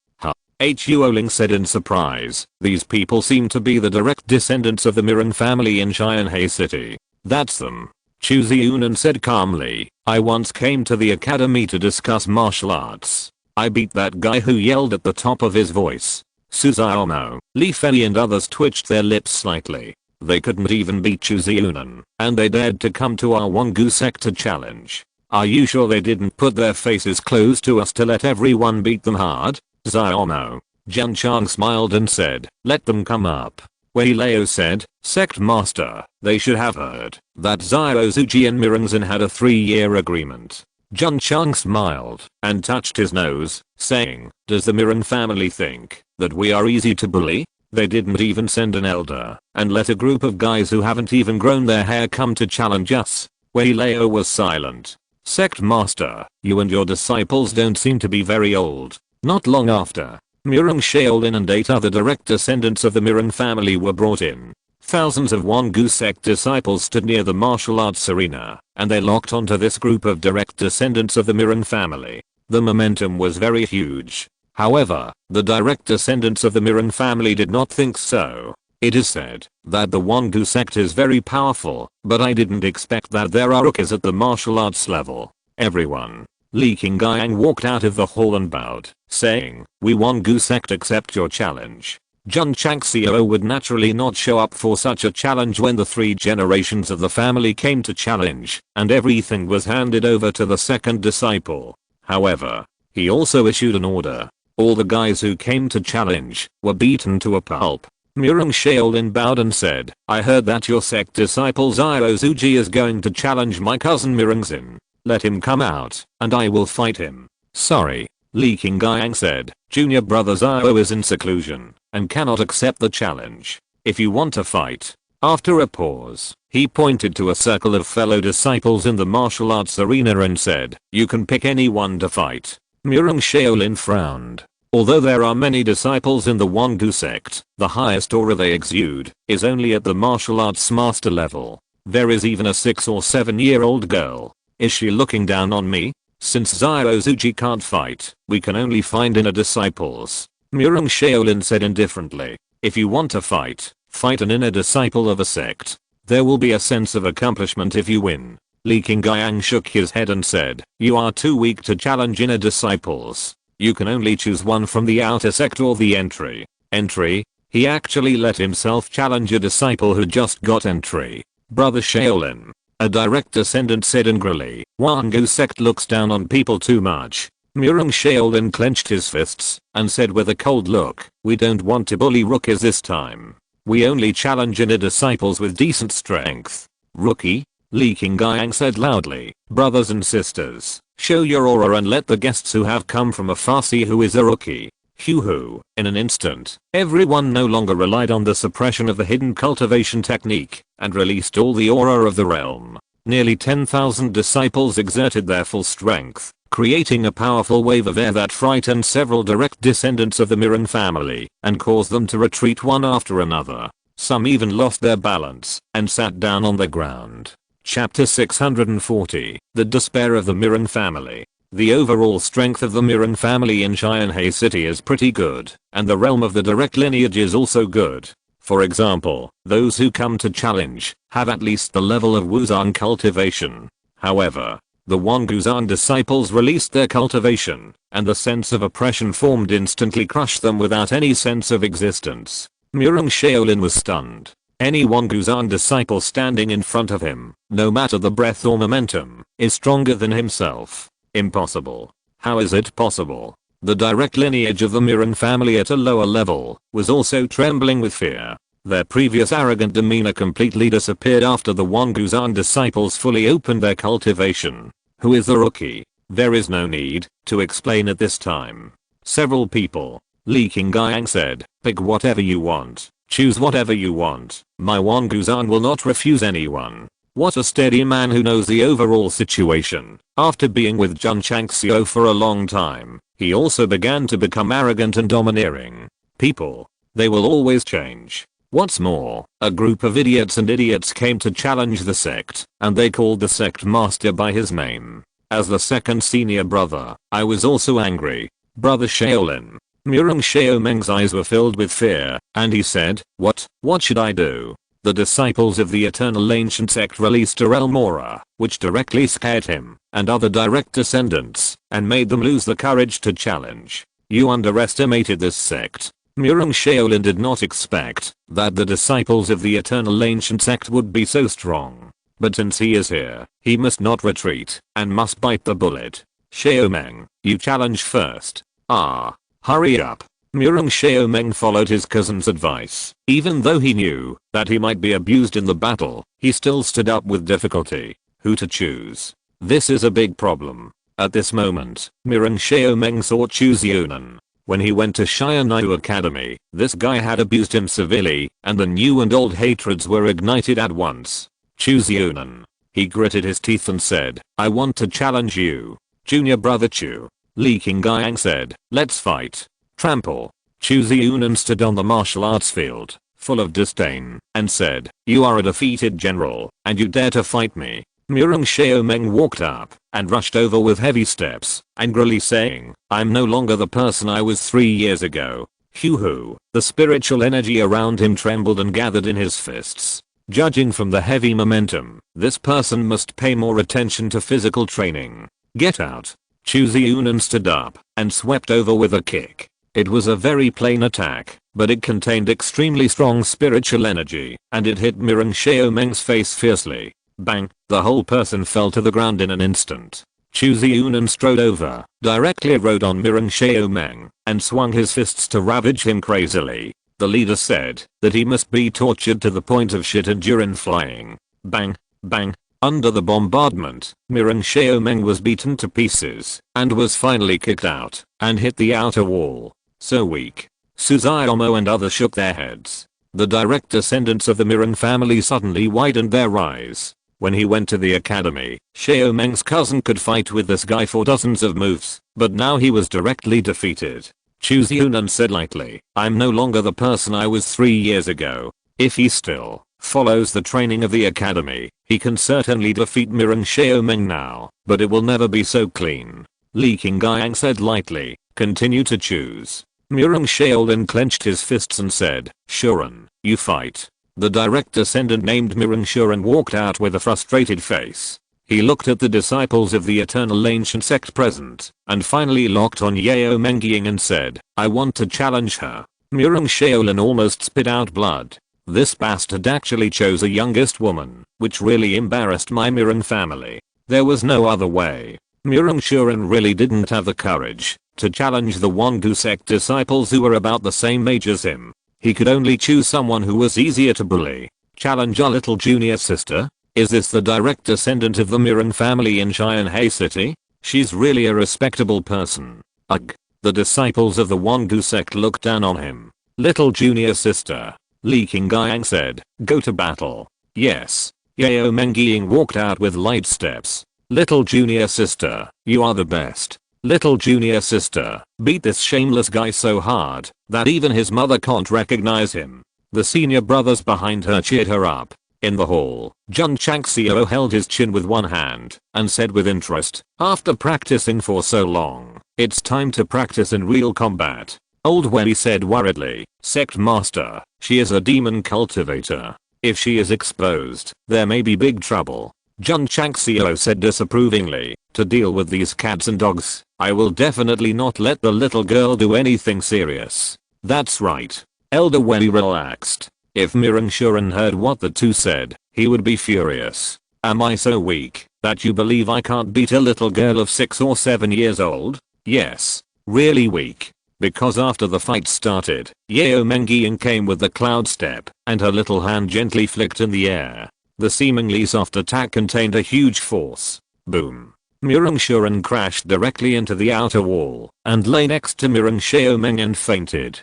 Huoling said in surprise, these people seem to be the direct descendants of the Miran family in Xianhai City. That's them. Chu Ziunan said calmly, I once came to the academy to discuss martial arts. I beat that guy who yelled at the top of his voice. Suzaomo, Li Fei and others twitched their lips slightly. They couldn't even beat Chu Ziunan, and they dared to come to our Wongu sect to challenge. Are you sure they didn't put their faces close to us to let everyone beat them hard? Xiaomo. Jun Chang smiled and said, let them come up. Wei Lao said, Sect Master, they should have heard that Xiao Zuji and Mirangzin had a 3-year agreement. Jun Chang smiled and touched his nose, saying, does the Miran family think that we are easy to bully? They didn't even send an elder and let a group of guys who haven't even grown their hair come to challenge us. Wei Lao was silent. Sect Master, you and your disciples don't seem to be very old. Not long after, Murong Shaolin and 8 other direct descendants of the Miran family were brought in. Thousands of Wongu sect disciples stood near the martial arts arena, and they locked onto this group of direct descendants of the Miran family. The momentum was very huge. However, the direct descendants of the Miran family did not think so. It is said that the Wongu sect is very powerful, but I didn't expect that there are rookies at the martial arts level. Everyone. Li Qingyang walked out of the hall and bowed, saying, we Wongu sect accept your challenge. Jun Changxiao would naturally not show up for such a challenge when the 3 generations of the family came to challenge, and everything was handed over to the second disciple. However, he also issued an order. All the guys who came to challenge were beaten to a pulp. Murong Shaolin bowed and said, I heard that your sect disciple Xiao Zuji is going to challenge my cousin Mirangzin. Let him come out, and I will fight him. Sorry, Li Qingyang said, junior brother Xiao is in seclusion and cannot accept the challenge. If you want to fight. After a pause, he pointed to a circle of fellow disciples in the martial arts arena and said, you can pick anyone to fight. Murong Shaolin frowned. Although there are many disciples in the Wongu sect, the highest aura they exude is only at the martial arts master level. There is even a 6 or 7-year-old girl. Is she looking down on me? Since Xiao Zuji can't fight, we can only find inner disciples. Murong Shaolin said indifferently, if you want to fight, fight an inner disciple of a sect. There will be a sense of accomplishment if you win. Li Qingyang shook his head and said, you are too weak to challenge inner disciples. You can only choose one from the outer sect or the entry. Entry? He actually let himself challenge a disciple who just got entry. Brother Shaolin. A direct descendant said angrily, Wongu sect looks down on people too much. Murong Shaolin clenched his fists and said with a cold look, we don't want to bully rookies this time. We only challenge inner disciples with decent strength. Rookie? Li Qingyang said loudly, brothers and sisters, show your aura and let the guests who have come from afar see who is a rookie. Hoo-hoo. In an instant, everyone no longer relied on the suppression of the hidden cultivation technique and released all the aura of the realm. Nearly 10,000 disciples exerted their full strength, creating a powerful wave of air that frightened several direct descendants of the Miran family and caused them to retreat one after another. Some even lost their balance and sat down on the ground. Chapter 640, The Despair of the Miran Family. The overall strength of the Miran family in Xianhai City is pretty good, and the realm of the direct lineage is also good. For example, those who come to challenge have at least the level of Wuzang cultivation. However, the Wanguzang disciples released their cultivation, and the sense of oppression formed instantly crushed them without any sense of existence. Murong Shaolin was stunned. Any Wanguzan disciple standing in front of him, no matter the breath or momentum, is stronger than himself. Impossible. How is it possible? The direct lineage of the Mirren family at a lower level was also trembling with fear. Their previous arrogant demeanor completely disappeared after the Wanguzan disciples fully opened their cultivation. Who is the rookie? There is no need to explain at this time. Several people. Li Qingyang said, pick whatever you want. Choose whatever you want. My Wanguzan will not refuse anyone. What a steady man who knows the overall situation. After being with Jun Changxiao for a long time, he also began to become arrogant and domineering. People. They will always change. What's more, a group of idiots came to challenge the sect, and they called the sect master by his name. As the second senior brother, I was also angry. Brother Shaolin. Mirren Xiaomeng's eyes were filled with fear, and he said, what should I do? The disciples of the Eternal Ancient Sect released a Realmora, which directly scared him and other direct descendants, and made them lose the courage to challenge. You underestimated this sect. Mirren Shaolin did not expect that the disciples of the Eternal Ancient Sect would be so strong. But since he is here, he must not retreat, and must bite the bullet. Xiaomeng, you challenge first. Hurry up. Mirren Xiaomeng followed his cousin's advice. Even though he knew that he might be abused in the battle, he still stood up with difficulty. Who to choose? This is a big problem. At this moment, Mirren Xiaomeng saw Chu Xiunan. When he went to Xianyu Academy, this guy had abused him severely, and the new and old hatreds were ignited at once. Chu Xiunan. He gritted his teeth and said, I want to challenge you. Junior brother Chu. Li Qingyang said, let's fight. Trample. Chu Xiunan stood on the martial arts field, full of disdain, and said, you are a defeated general, and you dare to fight me. Mirren Xiaomeng walked up and rushed over with heavy steps, angrily saying, I'm no longer the person I was 3 years ago. Hoo-hoo. The spiritual energy around him trembled and gathered in his fists. Judging from the heavy momentum, this person must pay more attention to physical training. Get out. Chu Xiunan stood up and swept over with a kick. It was a very plain attack, but it contained extremely strong spiritual energy, and it hit Mirren Xiaomeng's face fiercely. Bang! The whole person fell to the ground in an instant. Chu Xiunan strode over, directly rode on Mirren Xiaomeng, and swung his fists to ravage him crazily. The leader said that he must be tortured to the point of shit and urine flying. Bang! Bang! Under the bombardment, Mirren Xiaomeng was beaten to pieces, and was finally kicked out, and hit the outer wall. So weak. Suzaomo and others shook their heads. The direct descendants of the Mirren family suddenly widened their eyes. When he went to the academy, Xiaomeng's cousin could fight with this guy for dozens of moves, but now he was directly defeated. Chu Xiunan said lightly, I'm no longer the person I was 3 years ago. If he still follows the training of the academy, he can certainly defeat Mirren Xiaomeng now, but it will never be so clean. Li Qingyang said lightly, continue to choose. Mirren Xiaolin clenched his fists and said, Shuren, you fight. The direct descendant named Mirren Shuren walked out with a frustrated face. He looked at the disciples of the Eternal Ancient Sect present, and finally locked on Yao Mengying and said, I want to challenge her. Mirren Xiaolin almost spit out blood. This bastard actually chose a youngest woman, which really embarrassed my Mirren family. There was no other way. Mirren Shuren really didn't have the courage to challenge the Wanguzan sect disciples who were about the same age as him. He could only choose someone who was easier to bully. Challenge a little junior sister? Is this the direct descendant of the Mirren family in Xianhai City? She's really a respectable person. Ugh. The disciples of the Wanguzan sect looked down on him. Little junior sister. Li Qingyang said, go to battle. Yes. Yao Mengying walked out with light steps. Little junior sister, you are the best. Little junior sister, beat this shameless guy so hard that even his mother can't recognize him. The senior brothers behind her cheered her up. In the hall, Jun Changxiao held his chin with one hand and said with interest, after practicing for so long, it's time to practice in real combat. Old Wei said worriedly, Sect Master, she is a demon cultivator. If she is exposed, there may be big trouble. Jun Changxiao said disapprovingly, to deal with these cats and dogs, I will definitely not let the little girl do anything serious. That's right. Elder Wei relaxed. If Mireng Shuren heard what the two said, he would be furious. Am I so weak that you believe I can't beat a little girl of 6 or 7 years old? Yes. Really weak. Because after the fight started, Yeo Mengying came with the cloud step, and her little hand gently flicked in the air. The seemingly soft attack contained a huge force. Boom. Mireng Shuren crashed directly into the outer wall, and lay next to Mireng Xiaomeng and fainted.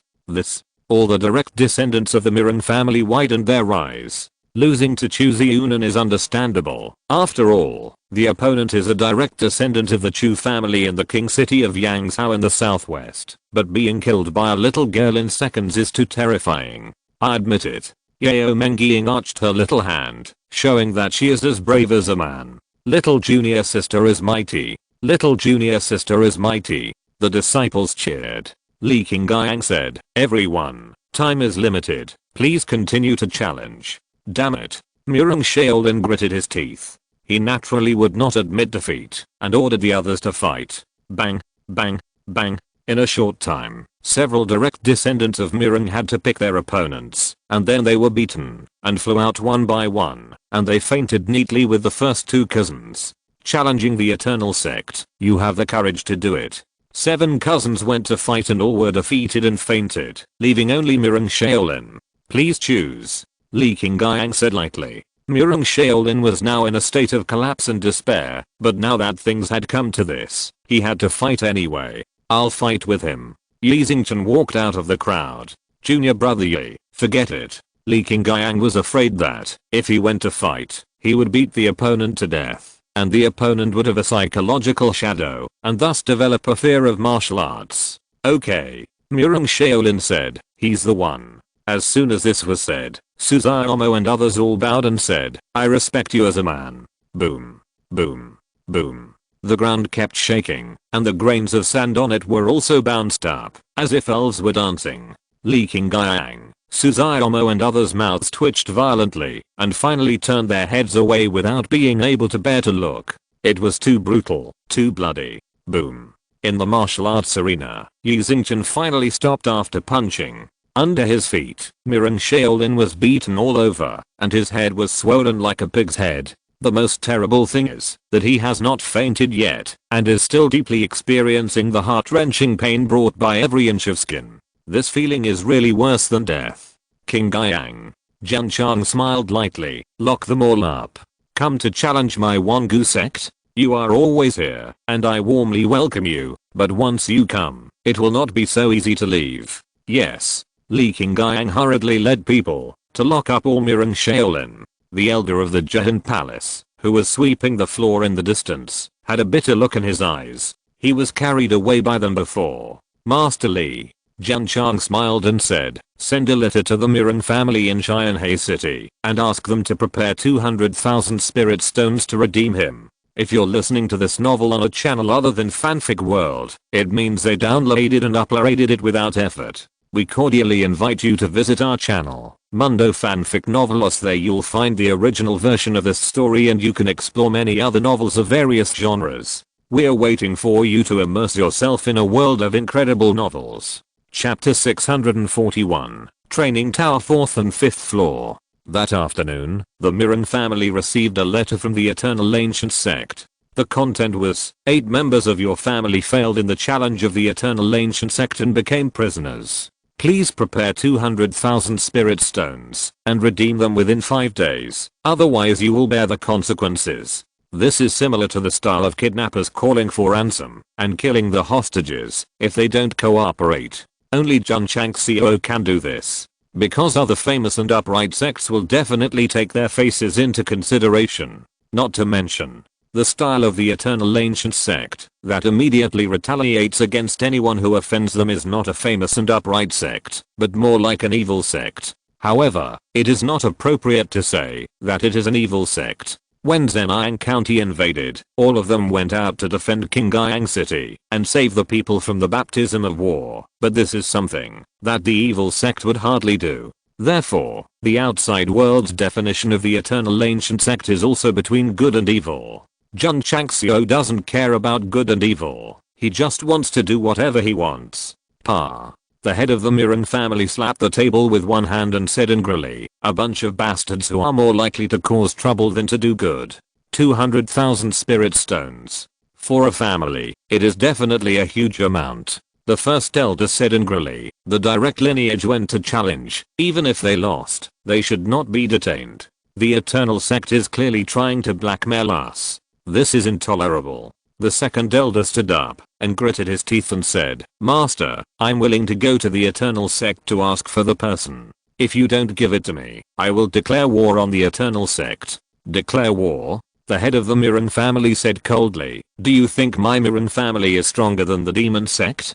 All the direct descendants of the Mireng family widened their eyes. Losing to Chu Ziyunan is understandable. After all, the opponent is a direct descendant of the Chu family in the king city of Yangzhou in the southwest. But being killed by a little girl in seconds is too terrifying. I admit it. Yeo Mengying arched her little hand, showing that she is as brave as a man. Little junior sister is mighty. Little junior sister is mighty. The disciples cheered. Li Qingyang said, everyone, time is limited. Please continue to challenge. Damn it. Mireng Shaolin gritted his teeth. He naturally would not admit defeat, and ordered the others to fight. Bang, bang, bang. In a short time, several direct descendants of Mireng had to pick their opponents, and then they were beaten, and flew out one by one, and they fainted neatly with the first two cousins. Challenging the Eternal Sect, you have the courage to do it. 7 cousins went to fight and all were defeated and fainted, leaving only Mireng Shaolin. Please choose. Li Qingyang said lightly. Mireng Shaolin was now in a state of collapse and despair, but now that things had come to this, he had to fight anyway. I'll fight with him. Yi Xingchen walked out of the crowd. Junior brother Yi, forget it. Li Qingyang was afraid that, if he went to fight, he would beat the opponent to death, and the opponent would have a psychological shadow, and thus develop a fear of martial arts. Okay. Mireng Shaolin said, he's the one. As soon as this was said, Suzaomo and others all bowed and said, I respect you as a man. Boom. Boom. Boom. The ground kept shaking, and the grains of sand on it were also bounced up, as if elves were dancing. Li Qingyang, Suzaomo and others' mouths twitched violently, and finally turned their heads away without being able to bear to look. It was too brutal, too bloody. Boom. In the martial arts arena, Yi Xingchen finally stopped after punching. Under his feet, Mireng Shaolin was beaten all over, and his head was swollen like a pig's head. The most terrible thing is that he has not fainted yet, and is still deeply experiencing the heart-wrenching pain brought by every inch of skin. This feeling is really worse than death. Qingyang. Jun Chang smiled lightly. Lock them all up. Come to challenge my Wangu sect? You are always here, and I warmly welcome you, but once you come, it will not be so easy to leave. Yes. Li Qingyang hurriedly led people to lock up all Mireng Shaolin. The elder of the Jihan Palace, who was sweeping the floor in the distance, had a bitter look in his eyes. He was carried away by them before. Master Li. Jun Chang smiled and said, send a letter to the Mireng family in Xianhe City, and ask them to prepare 200,000 spirit stones to redeem him. If you're listening to this novel on a channel other than Fanfic World, it means they downloaded and uploaded it without effort. We cordially invite you to visit our channel, Mundo Fanfic Novelos. There you'll find the original version of this story and you can explore many other novels of various genres. We're waiting for you to immerse yourself in a world of incredible novels. Chapter 641, Training Tower 4th and 5th Floor. That afternoon, the Mireng family received a letter from the Eternal Ancient Sect. The content was, 8 members of your family failed in the challenge of the Eternal Ancient Sect and became prisoners. Please prepare 200,000 spirit stones and redeem them within 5 days, otherwise you will bear the consequences. This is similar to the style of kidnappers calling for ransom and killing the hostages if they don't cooperate. Only Jun Changxiao can do this, because other famous and upright sects will definitely take their faces into consideration. Not to mention the style of the Eternal Ancient Sect that immediately retaliates against anyone who offends them is not a famous and upright sect, but more like an evil sect. However, it is not appropriate to say that it is an evil sect. When Zhejiang County invaded, all of them went out to defend Qingyang City and save the people from the baptism of war, but this is something that the evil sect would hardly do. Therefore, the outside world's definition of the Eternal Ancient Sect is also between good and evil. Jun Changxiao doesn't care about good and evil, he just wants to do whatever he wants. Pa. The head of the Mirren family slapped the table with one hand and said angrily, "A bunch of bastards who are more likely to cause trouble than to do good. 200,000 spirit stones. For a family, it is definitely a huge amount." The first elder said angrily, "The direct lineage went to challenge. Even if they lost, they should not be detained. The Eternal Sect is clearly trying to blackmail us. This is intolerable." The second elder stood up and gritted his teeth and said, "Master, I'm willing to go to the Eternal Sect to ask for the person. If you don't give it to me, I will declare war on the Eternal Sect." "Declare war?" The head of the Mirren family said coldly, "Do you think my Mirren family is stronger than the Demon Sect?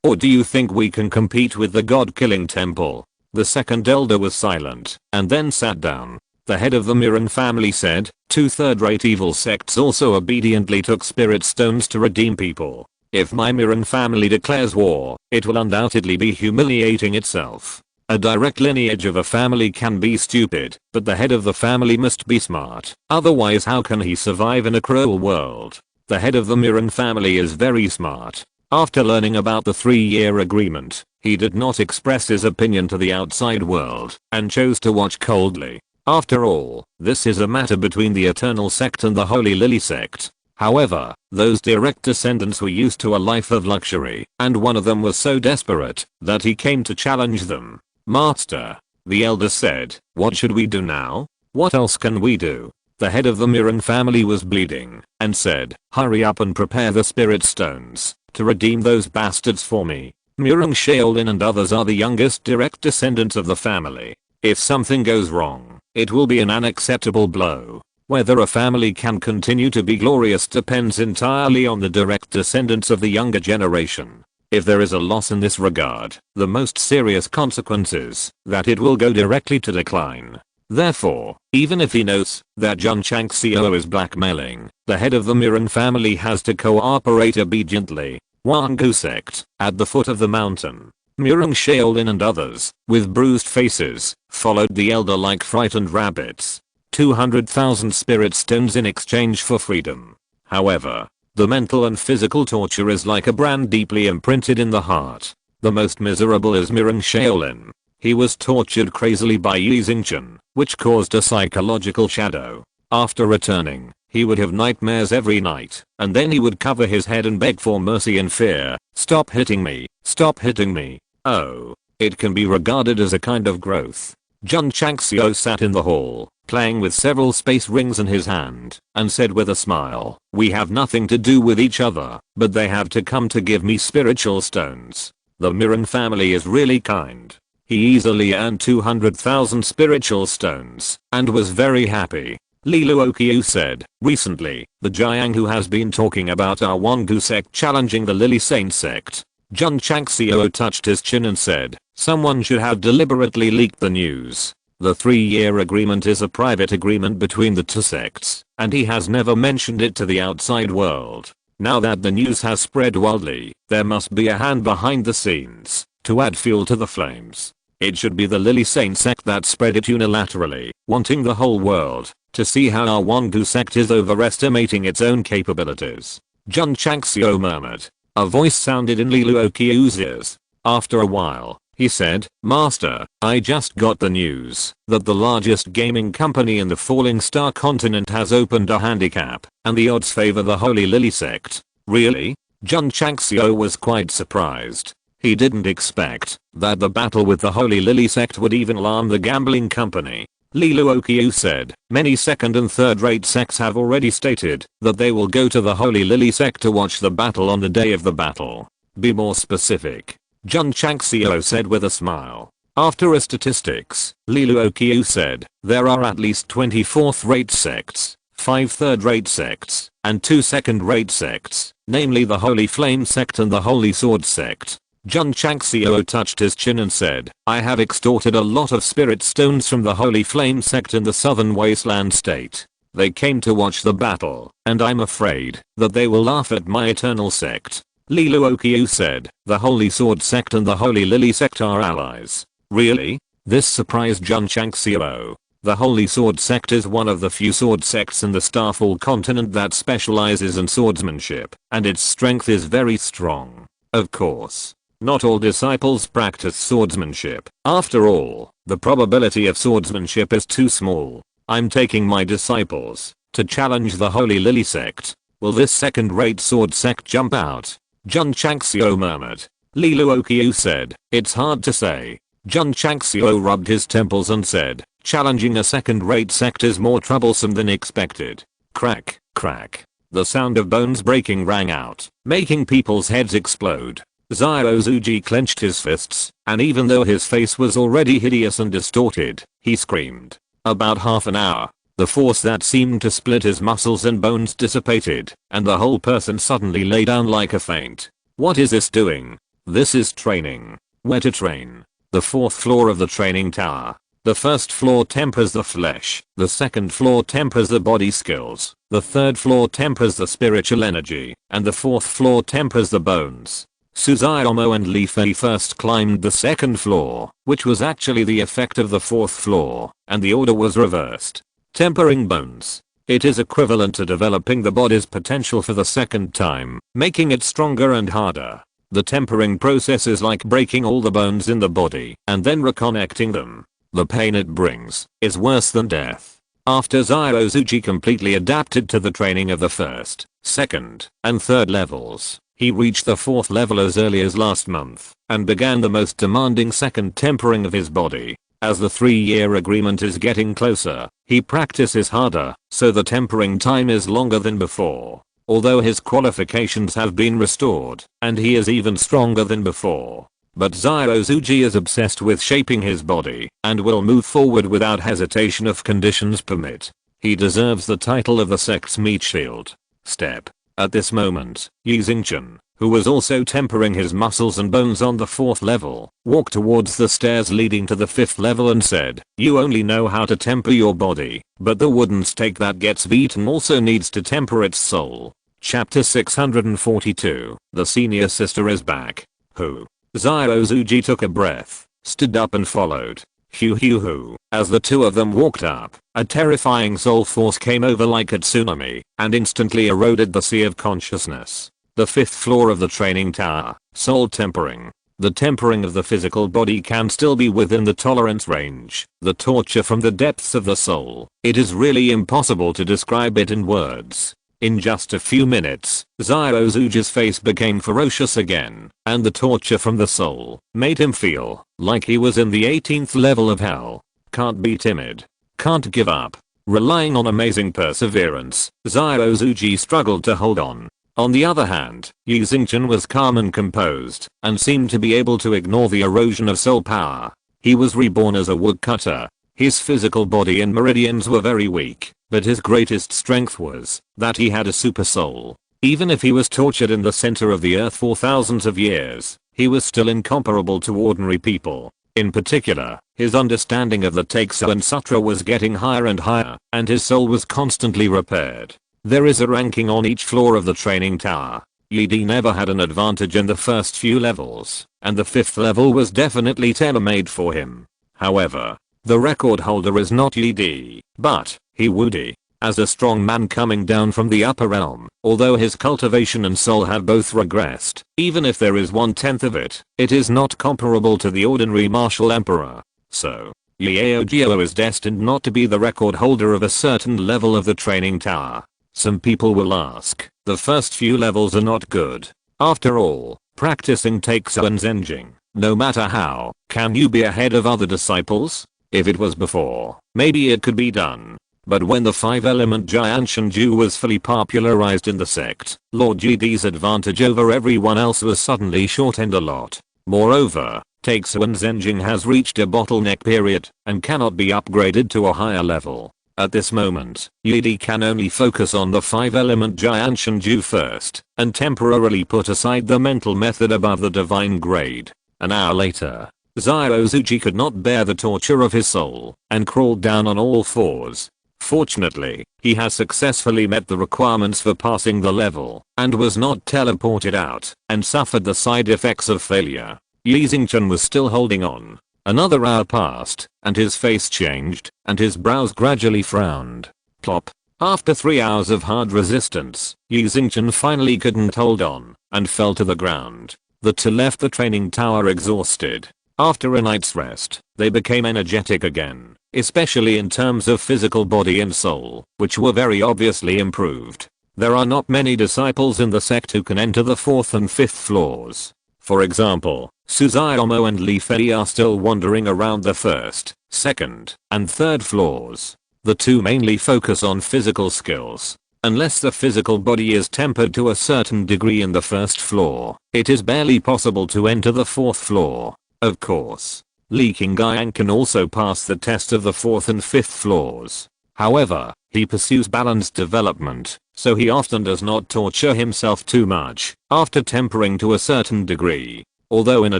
Or do you think we can compete with the god-killing temple?" The second elder was silent and then sat down. The head of the Mirren family said, "Two third-rate evil sects also obediently took spirit stones to redeem people. If my Mirren family declares war, it will undoubtedly be humiliating itself. A direct lineage of a family can be stupid, but the head of the family must be smart. Otherwise how can he survive in a cruel world? The head of the Mirren family is very smart." After learning about the 3-year agreement, he did not express his opinion to the outside world and chose to watch coldly. After all, this is a matter between the Eternal Sect and the Holy Lily Sect. However, those direct descendants were used to a life of luxury, and one of them was so desperate that he came to challenge them. "Master," the elder said, "what should we do now? What else can we do?" The head of the Mirren family was bleeding and said, "Hurry up and prepare the spirit stones to redeem those bastards for me. Mirren Shaolin and others are the youngest direct descendants of the family. If something goes wrong, it will be an unacceptable blow. Whether a family can continue to be glorious depends entirely on the direct descendants of the younger generation. If there is a loss in this regard, the most serious consequence is that it will go directly to decline. Therefore, even if he knows that Jun Changxiao is blackmailing, the head of the Mirren family has to cooperate obediently." Wangu Sect, at the foot of the mountain. Mirren Shaolin and others, with bruised faces, followed the elder like frightened rabbits. 200,000 spirit stones in exchange for freedom. However, the mental and physical torture is like a brand deeply imprinted in the heart. The most miserable is Mirren Shaolin. He was tortured crazily by Yi Xingchen, which caused a psychological shadow. After returning, he would have nightmares every night, and then he would cover his head and beg for mercy in fear. "Stop hitting me, stop hitting me." Oh, it can be regarded as a kind of growth. Jun Changxiao sat in the hall, playing with several space rings in his hand, and said with a smile, "We have nothing to do with each other, but they have to come to give me spiritual stones. The Mirren family is really kind." He easily earned 200,000 spiritual stones, and was very happy. Li Luoqiu said, "Recently, the Jiang who has been talking about our Wangu sect challenging the Lily Saint sect." Jun Changxiao touched his chin and said, "Someone should have deliberately leaked the news. The 3-year agreement is a private agreement between the two sects, and he has never mentioned it to the outside world. Now that the news has spread wildly, there must be a hand behind the scenes to add fuel to the flames. It should be the Lily Saint sect that spread it unilaterally, wanting the whole world to see how our Wangu sect is overestimating its own capabilities." Jun Changxiao murmured. A voice sounded in Li Luoqiu's ears. After a while, he said, "Master, I just got the news that the largest gaming company in the Falling Star continent has opened a handicap, and the odds favor the Holy Lily sect." "Really?" Jun Changxiao was quite surprised. He didn't expect that the battle with the Holy Lily sect would even alarm the gambling company. Li Luoqiu said, "Many second and third-rate sects have already stated that they will go to the Holy Lily sect to watch the battle on the day of the battle. Be more specific." Jun Changxiao said with a smile. After a statistics, Li Luoqiu said, "There are at least 20 fourth-rate sects, 5 third-rate sects, and 2 second-rate sects, namely the Holy Flame Sect and the Holy Sword Sect." Jun Changxiao touched his chin and said, "I have extorted a lot of spirit stones from the Holy Flame Sect in the southern wasteland state. They came to watch the battle, and I'm afraid that they will laugh at my Eternal Sect." Li Luoqiu said, "The Holy Sword Sect and the Holy Lily Sect are allies." "Really?" This surprised Jun Changxiao. The Holy Sword Sect is one of the few sword sects in the Starfall continent that specializes in swordsmanship, and its strength is very strong. Of course, Not all disciples practice swordsmanship. After all, the probability of swordsmanship is too small. I'm taking my disciples to challenge the Holy Lily sect. Will this second-rate sword sect jump out? Jun Changxiao murmured. Li Luoqiu said, it's hard to say. Jun Changxiao rubbed his temples and said, challenging a second-rate sect is more troublesome than expected. Crack, crack. The sound of bones breaking rang out, making people's heads explode. Zyrozuji clenched his fists, and even though his face was already hideous and distorted, he screamed. About half an hour, the force that seemed to split his muscles and bones dissipated, and the whole person suddenly lay down like a feint. What is this doing? This is training. Where to train? The 4th floor of the training tower. The 1st floor tempers the flesh, the 2nd floor tempers the body skills, the 3rd floor tempers the spiritual energy, and the 4th floor tempers the bones. Suzaomo and Li Fei first climbed the 2nd floor, which was actually the effect of the 4th floor, and the order was reversed. Tempering bones. It is equivalent to developing the body's potential for the 2nd time, making it stronger and harder. The tempering process is like breaking all the bones in the body and then reconnecting them. The pain it brings is worse than death. After Zyrozuji completely adapted to the training of the 1st, 2nd, and 3rd levels, he reached the 4th level as early as last month and began the most demanding 2nd tempering of his body. As the 3-year agreement is getting closer, he practices harder, so the tempering time is longer than before. Although his qualifications have been restored, and he is even stronger than before. But Zyrozuji is obsessed with shaping his body, and will move forward without hesitation if conditions permit. He deserves the title of the sect's meat shield. Step. At this moment, Yi Xingchen, who was also tempering his muscles and bones on the 4th level, walked towards the stairs leading to the 5th level and said, you only know how to temper your body, but the wooden stake that gets beaten also needs to temper its soul. Chapter 642, the senior sister is back. Who? Zyrozuji took a breath, stood up and followed. Hoo. As the two of them walked up, a terrifying soul force came over like a tsunami and instantly eroded the sea of consciousness. The 5th floor of the training tower, soul tempering. The tempering of the physical body can still be within the tolerance range. The torture from the depths of the soul. It is really impossible to describe it in words. In just a few minutes, Zyrozuji's face became ferocious again, and the torture from the soul made him feel like he was in the 18th level of hell. Can't be timid. Can't give up. Relying on amazing perseverance, Zyrozuji struggled to hold on. On the other hand, Yi Xingchen was calm and composed, and seemed to be able to ignore the erosion of soul power. He was reborn as a woodcutter. His physical body and meridians were very weak, but his greatest strength was that he had a super soul. Even if he was tortured in the center of the earth for thousands of years, he was still incomparable to ordinary people. In particular, his understanding of the Taixuan Sutra was getting higher and higher, and his soul was constantly repaired. There is a ranking on each floor of the training tower. Yi Di never had an advantage in the first few levels, and the 5th level was definitely tailor-made for him. However, the record holder is not Yi Di, but He Wudi. As a strong man coming down from the upper realm, although his cultivation and soul have both regressed, even if there is 1/10 of it, it is not comparable to the ordinary martial emperor. So, Liao Jiao is destined not to be the record holder of a certain level of the training tower. Some people will ask, the first few levels are not good. After all, practicing Taixuan Zhenjing, no matter how, can you be ahead of other disciples? If it was before, maybe it could be done. But when the 5-element Jianshanju was fully popularized in the sect, Lord Jidi's advantage over everyone else was suddenly shortened a lot. Moreover, Taixuan Zhenjing has reached a bottleneck period and cannot be upgraded to a higher level. At this moment, Yi can only focus on the 5-element Jianshanju first and temporarily put aside the mental method above the divine grade. An hour later, Zyrozuji could not bear the torture of his soul and crawled down on all fours. Fortunately, he has successfully met the requirements for passing the level and was not teleported out and suffered the side effects of failure. Yi Xingchen was still holding on. Another hour passed, and his face changed, and his brows gradually frowned. Plop. After 3 hours of hard resistance, Yi Xingchen finally couldn't hold on and fell to the ground. The two left the training tower exhausted. After a night's rest, they became energetic again, especially in terms of physical body and soul, which were very obviously improved. There are not many disciples in the sect who can enter the 4th and 5th floors. For example, Suzuomo and Li Fei are still wandering around the 1st, 2nd, and 3rd floors. The two mainly focus on physical skills. Unless the physical body is tempered to a certain degree in the 1st floor, it is barely possible to enter the 4th floor. Of course, Li Qingyang can also pass the test of the 4th and 5th floors. However, he pursues balanced development, so he often does not torture himself too much after tempering to a certain degree. Although in a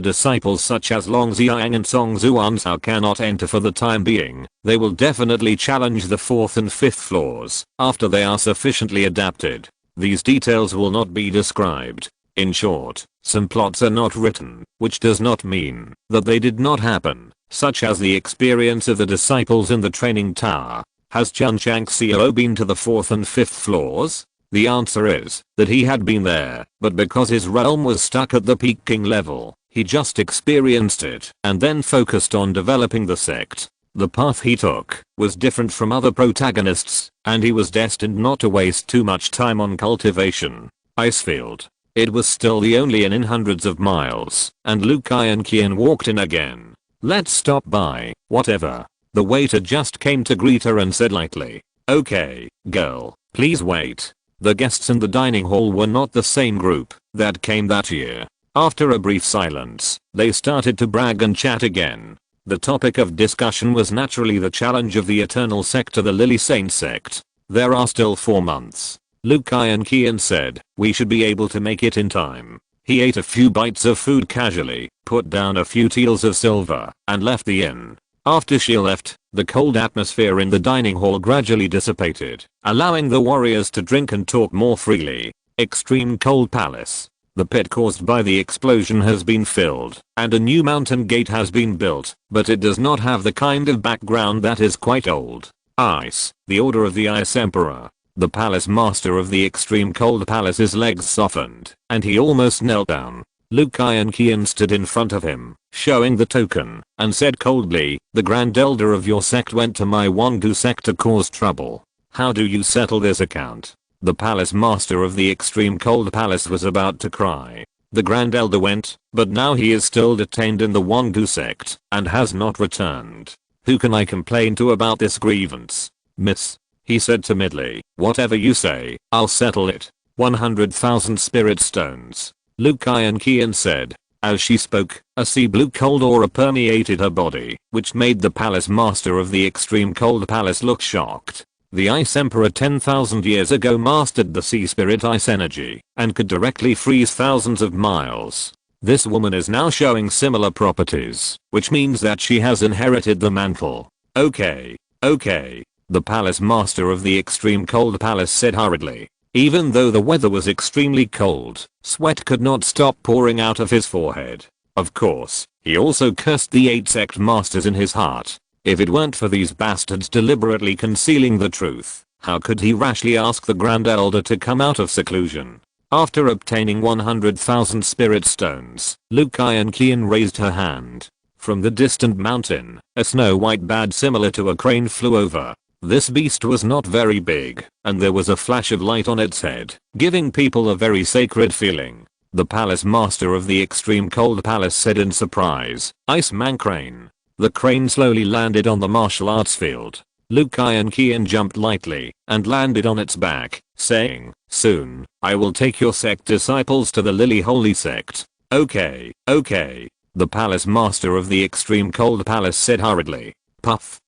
disciples such as Long Xiang and Song Zuancao cannot enter for the time being, they will definitely challenge the 4th and 5th floors after they are sufficiently adapted. These details will not be described. In short, some plots are not written, which does not mean that they did not happen, such as the experience of the disciples in the training tower. Has Jun Changxiao been to the 4th and 5th floors? The answer is that he had been there, but because his realm was stuck at the peak king level, he just experienced it and then focused on developing the sect. The path he took was different from other protagonists, and he was destined not to waste too much time on cultivation. Icefield. It was still the only inn in hundreds of miles, and Lu Kai and Qian walked in again. Let's stop by, whatever. The waiter just came to greet her and said lightly, "Okay, girl, please wait." The guests in the dining hall were not the same group that came that year. After a brief silence, they started to brag and chat again. The topic of discussion was naturally the challenge of the Eternal Sect to the Lily Saint Sect. There are still 4 months. Lu Kai and Qian said, "We should be able to make it in time." He ate a few bites of food casually, put down a few taels of silver, and left the inn. After she left, the cold atmosphere in the dining hall gradually dissipated, allowing the warriors to drink and talk more freely. Extreme Cold Palace. The pit caused by the explosion has been filled, and a new mountain gate has been built, but it does not have the kind of background that is quite old. Ice. The Order of the Ice Emperor. The palace master of the Extreme Cold Palace's legs softened, and he almost knelt down. Lu Kai and Qian stood in front of him, showing the token, and said coldly, "The Grand Elder of your sect went to my Wangu sect to cause trouble. How do you settle this account?" The palace master of the Extreme Cold Palace was about to cry. The Grand Elder went, but now he is still detained in the Wangu sect, and has not returned. Who can I complain to about this grievance? Miss, he said timidly, "whatever you say, I'll settle it. 100,000 spirit stones." Lu Kai and Qian said. As she spoke, a sea blue cold aura permeated her body, which made the palace master of the Extreme Cold Palace look shocked. The Ice Emperor 10,000 years ago mastered the sea spirit ice energy, and could directly freeze thousands of miles. This woman is now showing similar properties, which means that she has inherited the mantle. Okay. The palace master of the Extreme Cold Palace said hurriedly. Even though the weather was extremely cold, sweat could not stop pouring out of his forehead. Of course, he also cursed the 8 sect masters in his heart. If it weren't for these bastards deliberately concealing the truth, how could he rashly ask the Grand Elder to come out of seclusion? After obtaining 100,000 spirit stones, Lu Kai and Qian raised her hand. From the distant mountain, a snow white bat similar to a crane flew over. This beast was not very big, and there was a flash of light on its head, giving people a very sacred feeling. The palace master of the Extreme Cold Palace said in surprise, "Iceman Crane." The crane slowly landed on the martial arts field. Lu Kai and Qian jumped lightly and landed on its back, saying, "Soon, I will take your sect disciples to the Lily Holy Sect." Okay. The palace master of the Extreme Cold Palace said hurriedly. Puff.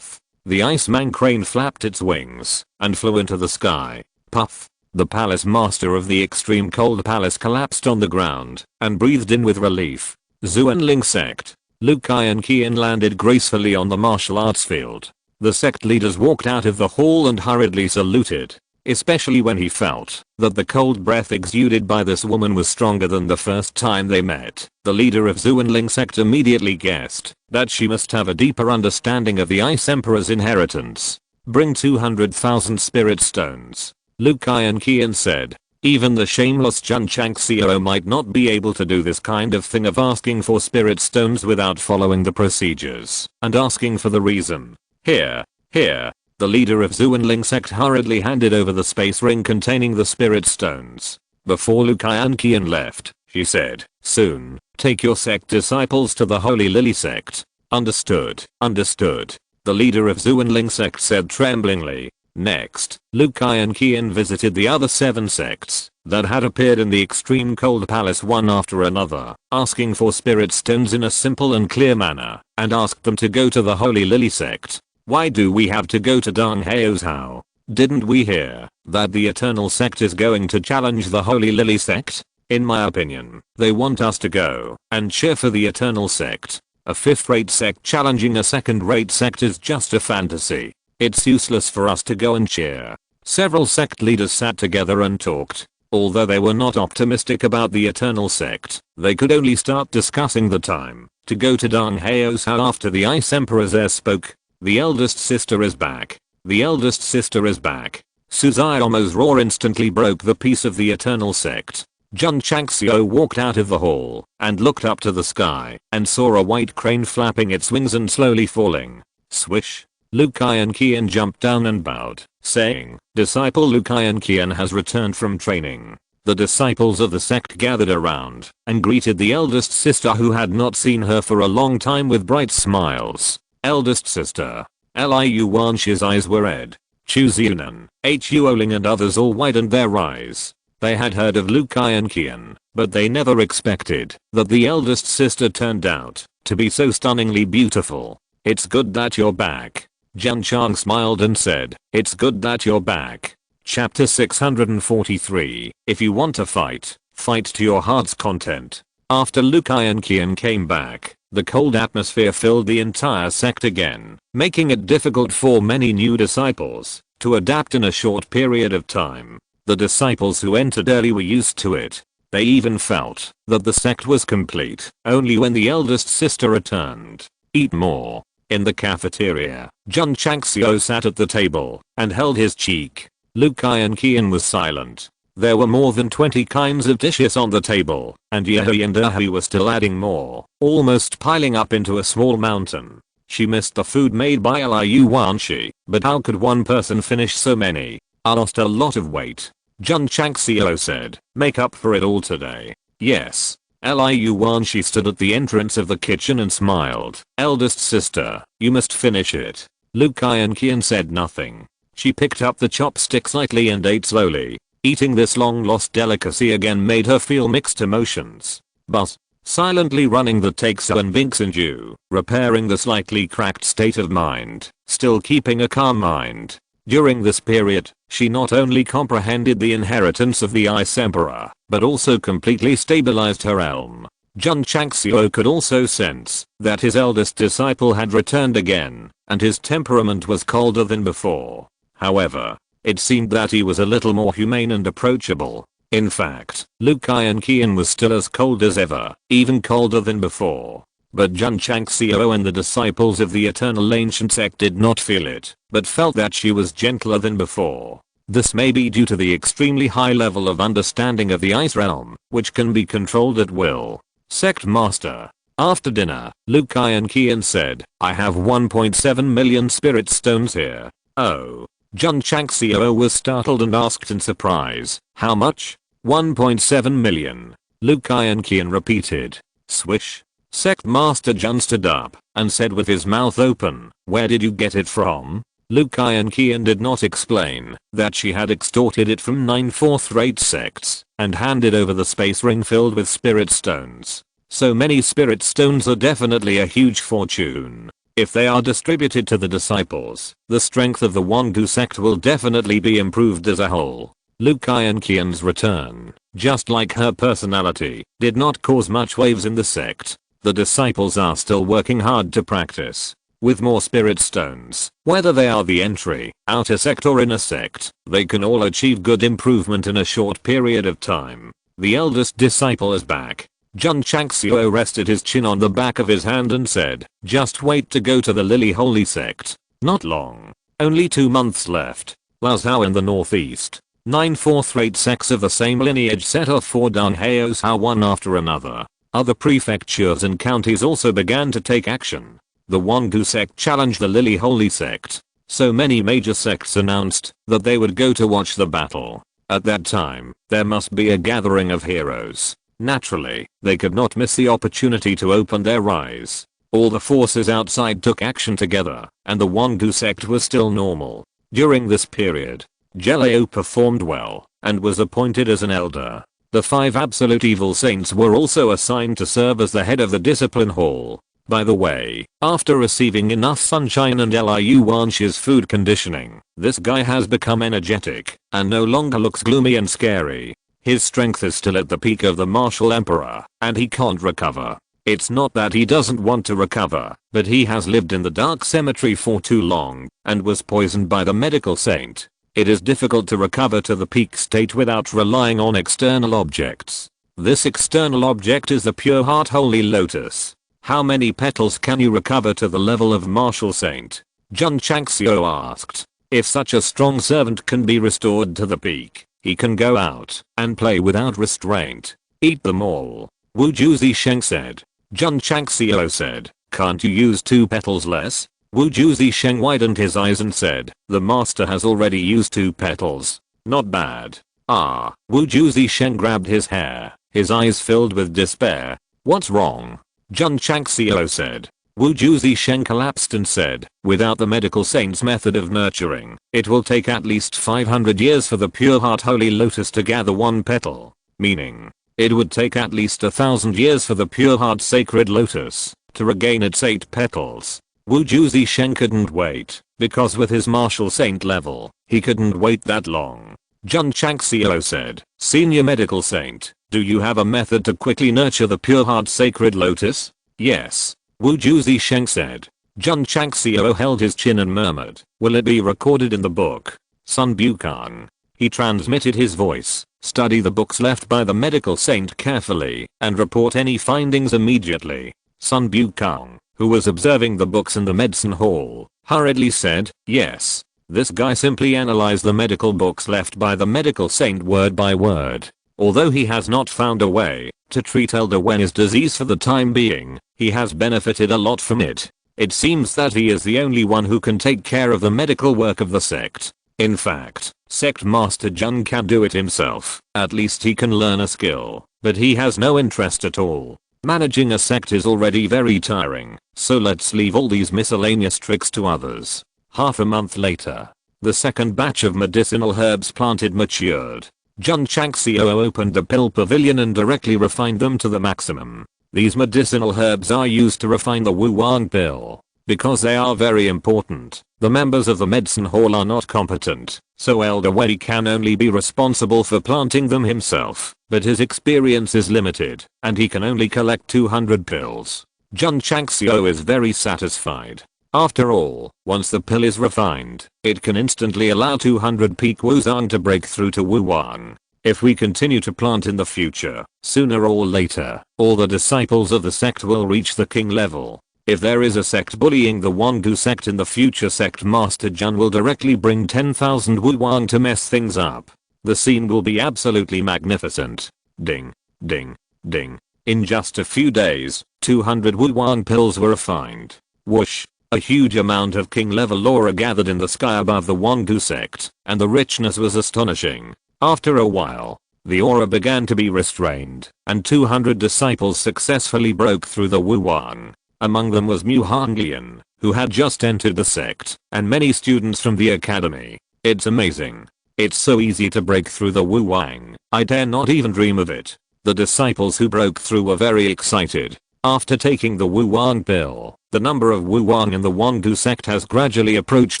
The Iceman Crane flapped its wings and flew into the sky. Puff. The palace master of the Extreme Cold Palace collapsed on the ground and breathed in with relief. Zuanling Sect. Lu Kai and Qian landed gracefully on the martial arts field. The sect leaders walked out of the hall and hurriedly saluted, especially when he felt that the cold breath exuded by this woman was stronger than the first time they met. The leader of Zuanling Sect immediately guessed that she must have a deeper understanding of the Ice Emperor's inheritance. Bring 200,000 spirit stones, Lu Kai and Qian said. Even the shameless Jun Changxiao might not be able to do this kind of thing of asking for spirit stones without following the procedures and asking for the reason. Here. The leader of Zuanling sect hurriedly handed over the space ring containing the spirit stones. Before Lu Qian left, she said, "Soon, take your sect disciples to the Holy Lily sect." Understood. The leader of Zuanling sect said tremblingly. Next, Lu Qian visited the other 7 sects that had appeared in the extreme cold palace one after another, asking for spirit stones in a simple and clear manner, and asked them to go to the Holy Lily sect. Why do we have to go to Dong Hao's How? Didn't we hear that the Eternal Sect is going to challenge the Holy Lily sect? In my opinion, they want us to go and cheer for the Eternal Sect. A 5th-rate sect challenging a 2nd-rate sect is just a fantasy. It's useless for us to go and cheer. Several sect leaders sat together and talked. Although they were not optimistic about the Eternal Sect, they could only start discussing the time to go to Dong Hao's How after the Ice Emperor's heir spoke. The eldest sister is back. The eldest sister is back. Suzayamo's roar instantly broke the peace of the Eternal Sect. Jun Changxiao walked out of the hall and looked up to the sky and saw a white crane flapping its wings and slowly falling. Swish. Lu Qian jumped down and bowed, saying, "Disciple Lu Qian has returned from training." The disciples of the sect gathered around and greeted the eldest sister who had not seen her for a long time with bright smiles. Eldest sister. Liu Wanshi's eyes were red. Chu Xiunan, Hu Oling and others all widened their eyes. They had heard of Lu Qian, but they never expected that the eldest sister turned out to be so stunningly beautiful. "It's good that you're back." Jun Chang smiled and said, "It's good that you're back." Chapter 643. If you want to fight, fight to your heart's content. After Lu Qian came back, the cold atmosphere filled the entire sect again, making it difficult for many new disciples to adapt in a short period of time. The disciples who entered early were used to it. They even felt that the sect was complete only when the eldest sister returned. Eat more. In the cafeteria, Jun Changxiao sat at the table and held his cheek. Lu Qian was silent. There were more than 20 kinds of dishes on the table, and Yehui and Erhui were still adding more, almost piling up into a small mountain. She missed the food made by Liu Wanshi, but how could one person finish so many? "I lost a lot of weight," Jun Changxiao said. "Make up for it all today." "Yes." Liu Wanshi stood at the entrance of the kitchen and smiled. "Eldest sister, you must finish it." Lu Qian said nothing. She picked up the chopsticks lightly and ate slowly. Eating this long-lost delicacy again made her feel mixed emotions. But, silently running the Taixu and Vinxinju, repairing the slightly cracked state of mind, still keeping a calm mind. During this period, she not only comprehended the inheritance of the Ice Emperor, but also completely stabilized her realm. Jun Changxiao could also sense that his eldest disciple had returned again, and his temperament was colder than before. However, it seemed that he was a little more humane and approachable. In fact, Lu Qian was still as cold as ever, even colder than before. But Jun Changxiao and the disciples of the Eternal Ancient Sect did not feel it, but felt that she was gentler than before. This may be due to the extremely high level of understanding of the Ice Realm, which can be controlled at will. Sect Master. After dinner, Lu Qian said, "I have 1.7 million spirit stones here." "Oh." Jun Changxiao was startled and asked in surprise, "How much?" 1.7 million. Lu Qian repeated. Swish. Sect Master Jun stood up and said with his mouth open, "Where did you get it from?" Lu Qian did not explain that she had extorted it from 9 4th-rate sects and handed over the space ring filled with spirit stones. So many spirit stones are definitely a huge fortune. If they are distributed to the disciples, the strength of the Wangu sect will definitely be improved as a whole. Lu Qian's return, just like her personality, did not cause much waves in the sect. The disciples are still working hard to practice. With more spirit stones, whether they are the entry, outer sect or inner sect, they can all achieve good improvement in a short period of time. The eldest disciple is back. Jun Changxiao rested his chin on the back of his hand and said, "Just wait to go to the Lily Holy Sect. Not long. Only 2 months left. Lazhao in the northeast. 9 fourth-rate sects of the same lineage set off for Dunhao's one after another. Other prefectures and counties also began to take action. The Wangu sect challenged the Lily Holy sect. So many major sects announced that they would go to watch the battle. At that time, there must be a gathering of heroes. Naturally, they could not miss the opportunity to open their eyes. All the forces outside took action together, and the Wangu sect was still normal. During this period, Jelao performed well, and was appointed as an elder. The 5 absolute evil saints were also assigned to serve as the head of the discipline hall. By the way, after receiving enough sunshine and Liu Wanxi's food conditioning, this guy has become energetic, and no longer looks gloomy and scary. His strength is still at the peak of the martial emperor, and he can't recover. It's not that he doesn't want to recover, but he has lived in the dark cemetery for too long, and was poisoned by the medical saint. It is difficult to recover to the peak state without relying on external objects. This external object is the pure heart holy lotus. How many petals can you recover to the level of martial saint? Jun Changxiao asked. If such a strong servant can be restored to the peak, he can go out and play without restraint. Eat them all. Wu Zisheng said. Jun Changxiao said, can't you use 2 petals less? Wu Zisheng widened his eyes and said, the master has already used 2 petals. Not bad. Ah, Wu Zisheng grabbed his hair, his eyes filled with despair. What's wrong? Jun Changxiao said. Wu Zisheng collapsed and said, without the medical saint's method of nurturing, it will take at least 500 years for the pure heart holy lotus to gather 1 petal. Meaning, it would take at least 1,000 years for the pure heart sacred lotus to regain its 8 petals. Wu Zisheng couldn't wait, because with his martial saint level, he couldn't wait that long. Jun Changxiao said, senior medical saint, do you have a method to quickly nurture the pure heart sacred lotus? Yes. Wu Zisheng said. Jun Changxiao held his chin and murmured, will it be recorded in the book? Sun Bukang. He transmitted his voice, study the books left by the medical saint carefully, and report any findings immediately. Sun Bukang, who was observing the books in the medicine hall, hurriedly said, yes. This guy simply analyzed the medical books left by the medical saint word by word. Although he has not found a way to treat Elder Wen's disease for the time being, he has benefited a lot from it. It seems that he is the only one who can take care of the medical work of the sect. In fact, Sect Master Jun can do it himself. At least he can learn a skill, but he has no interest at all. Managing a sect is already very tiring, so let's leave all these miscellaneous tricks to others. Half a month later, the second batch of medicinal herbs planted matured. Jun Changxiao opened the pill pavilion and directly refined them to the maximum. These medicinal herbs are used to refine the Wu Wang pill. Because they are very important, the members of the medicine hall are not competent, so Elder Wei can only be responsible for planting them himself, but his experience is limited, and he can only collect 200 pills. Jun Changxiao is very satisfied. After all, once the pill is refined, it can instantly allow 200 peak Wuzang to break through to Wu Wang. If we continue to plant in the future, sooner or later, all the disciples of the sect will reach the king level. If there is a sect bullying the Wangu sect in the future, Sect Master Jun will directly bring 10,000 Wu Wang to mess things up. The scene will be absolutely magnificent. Ding, ding, ding. In just a few days, 200 Wu Wang pills were refined. Whoosh. A huge amount of king level aura gathered in the sky above the Wangu sect, and the richness was astonishing. After a while, the aura began to be restrained, and 200 disciples successfully broke through the Wu Wang. Among them was Mu Hanglian, who had just entered the sect, and many students from the academy. It's amazing. It's so easy to break through the Wu Wang, I dare not even dream of it. The disciples who broke through were very excited. After taking the Wu Wang pill, the number of Wu Wang in the Wangu sect has gradually approached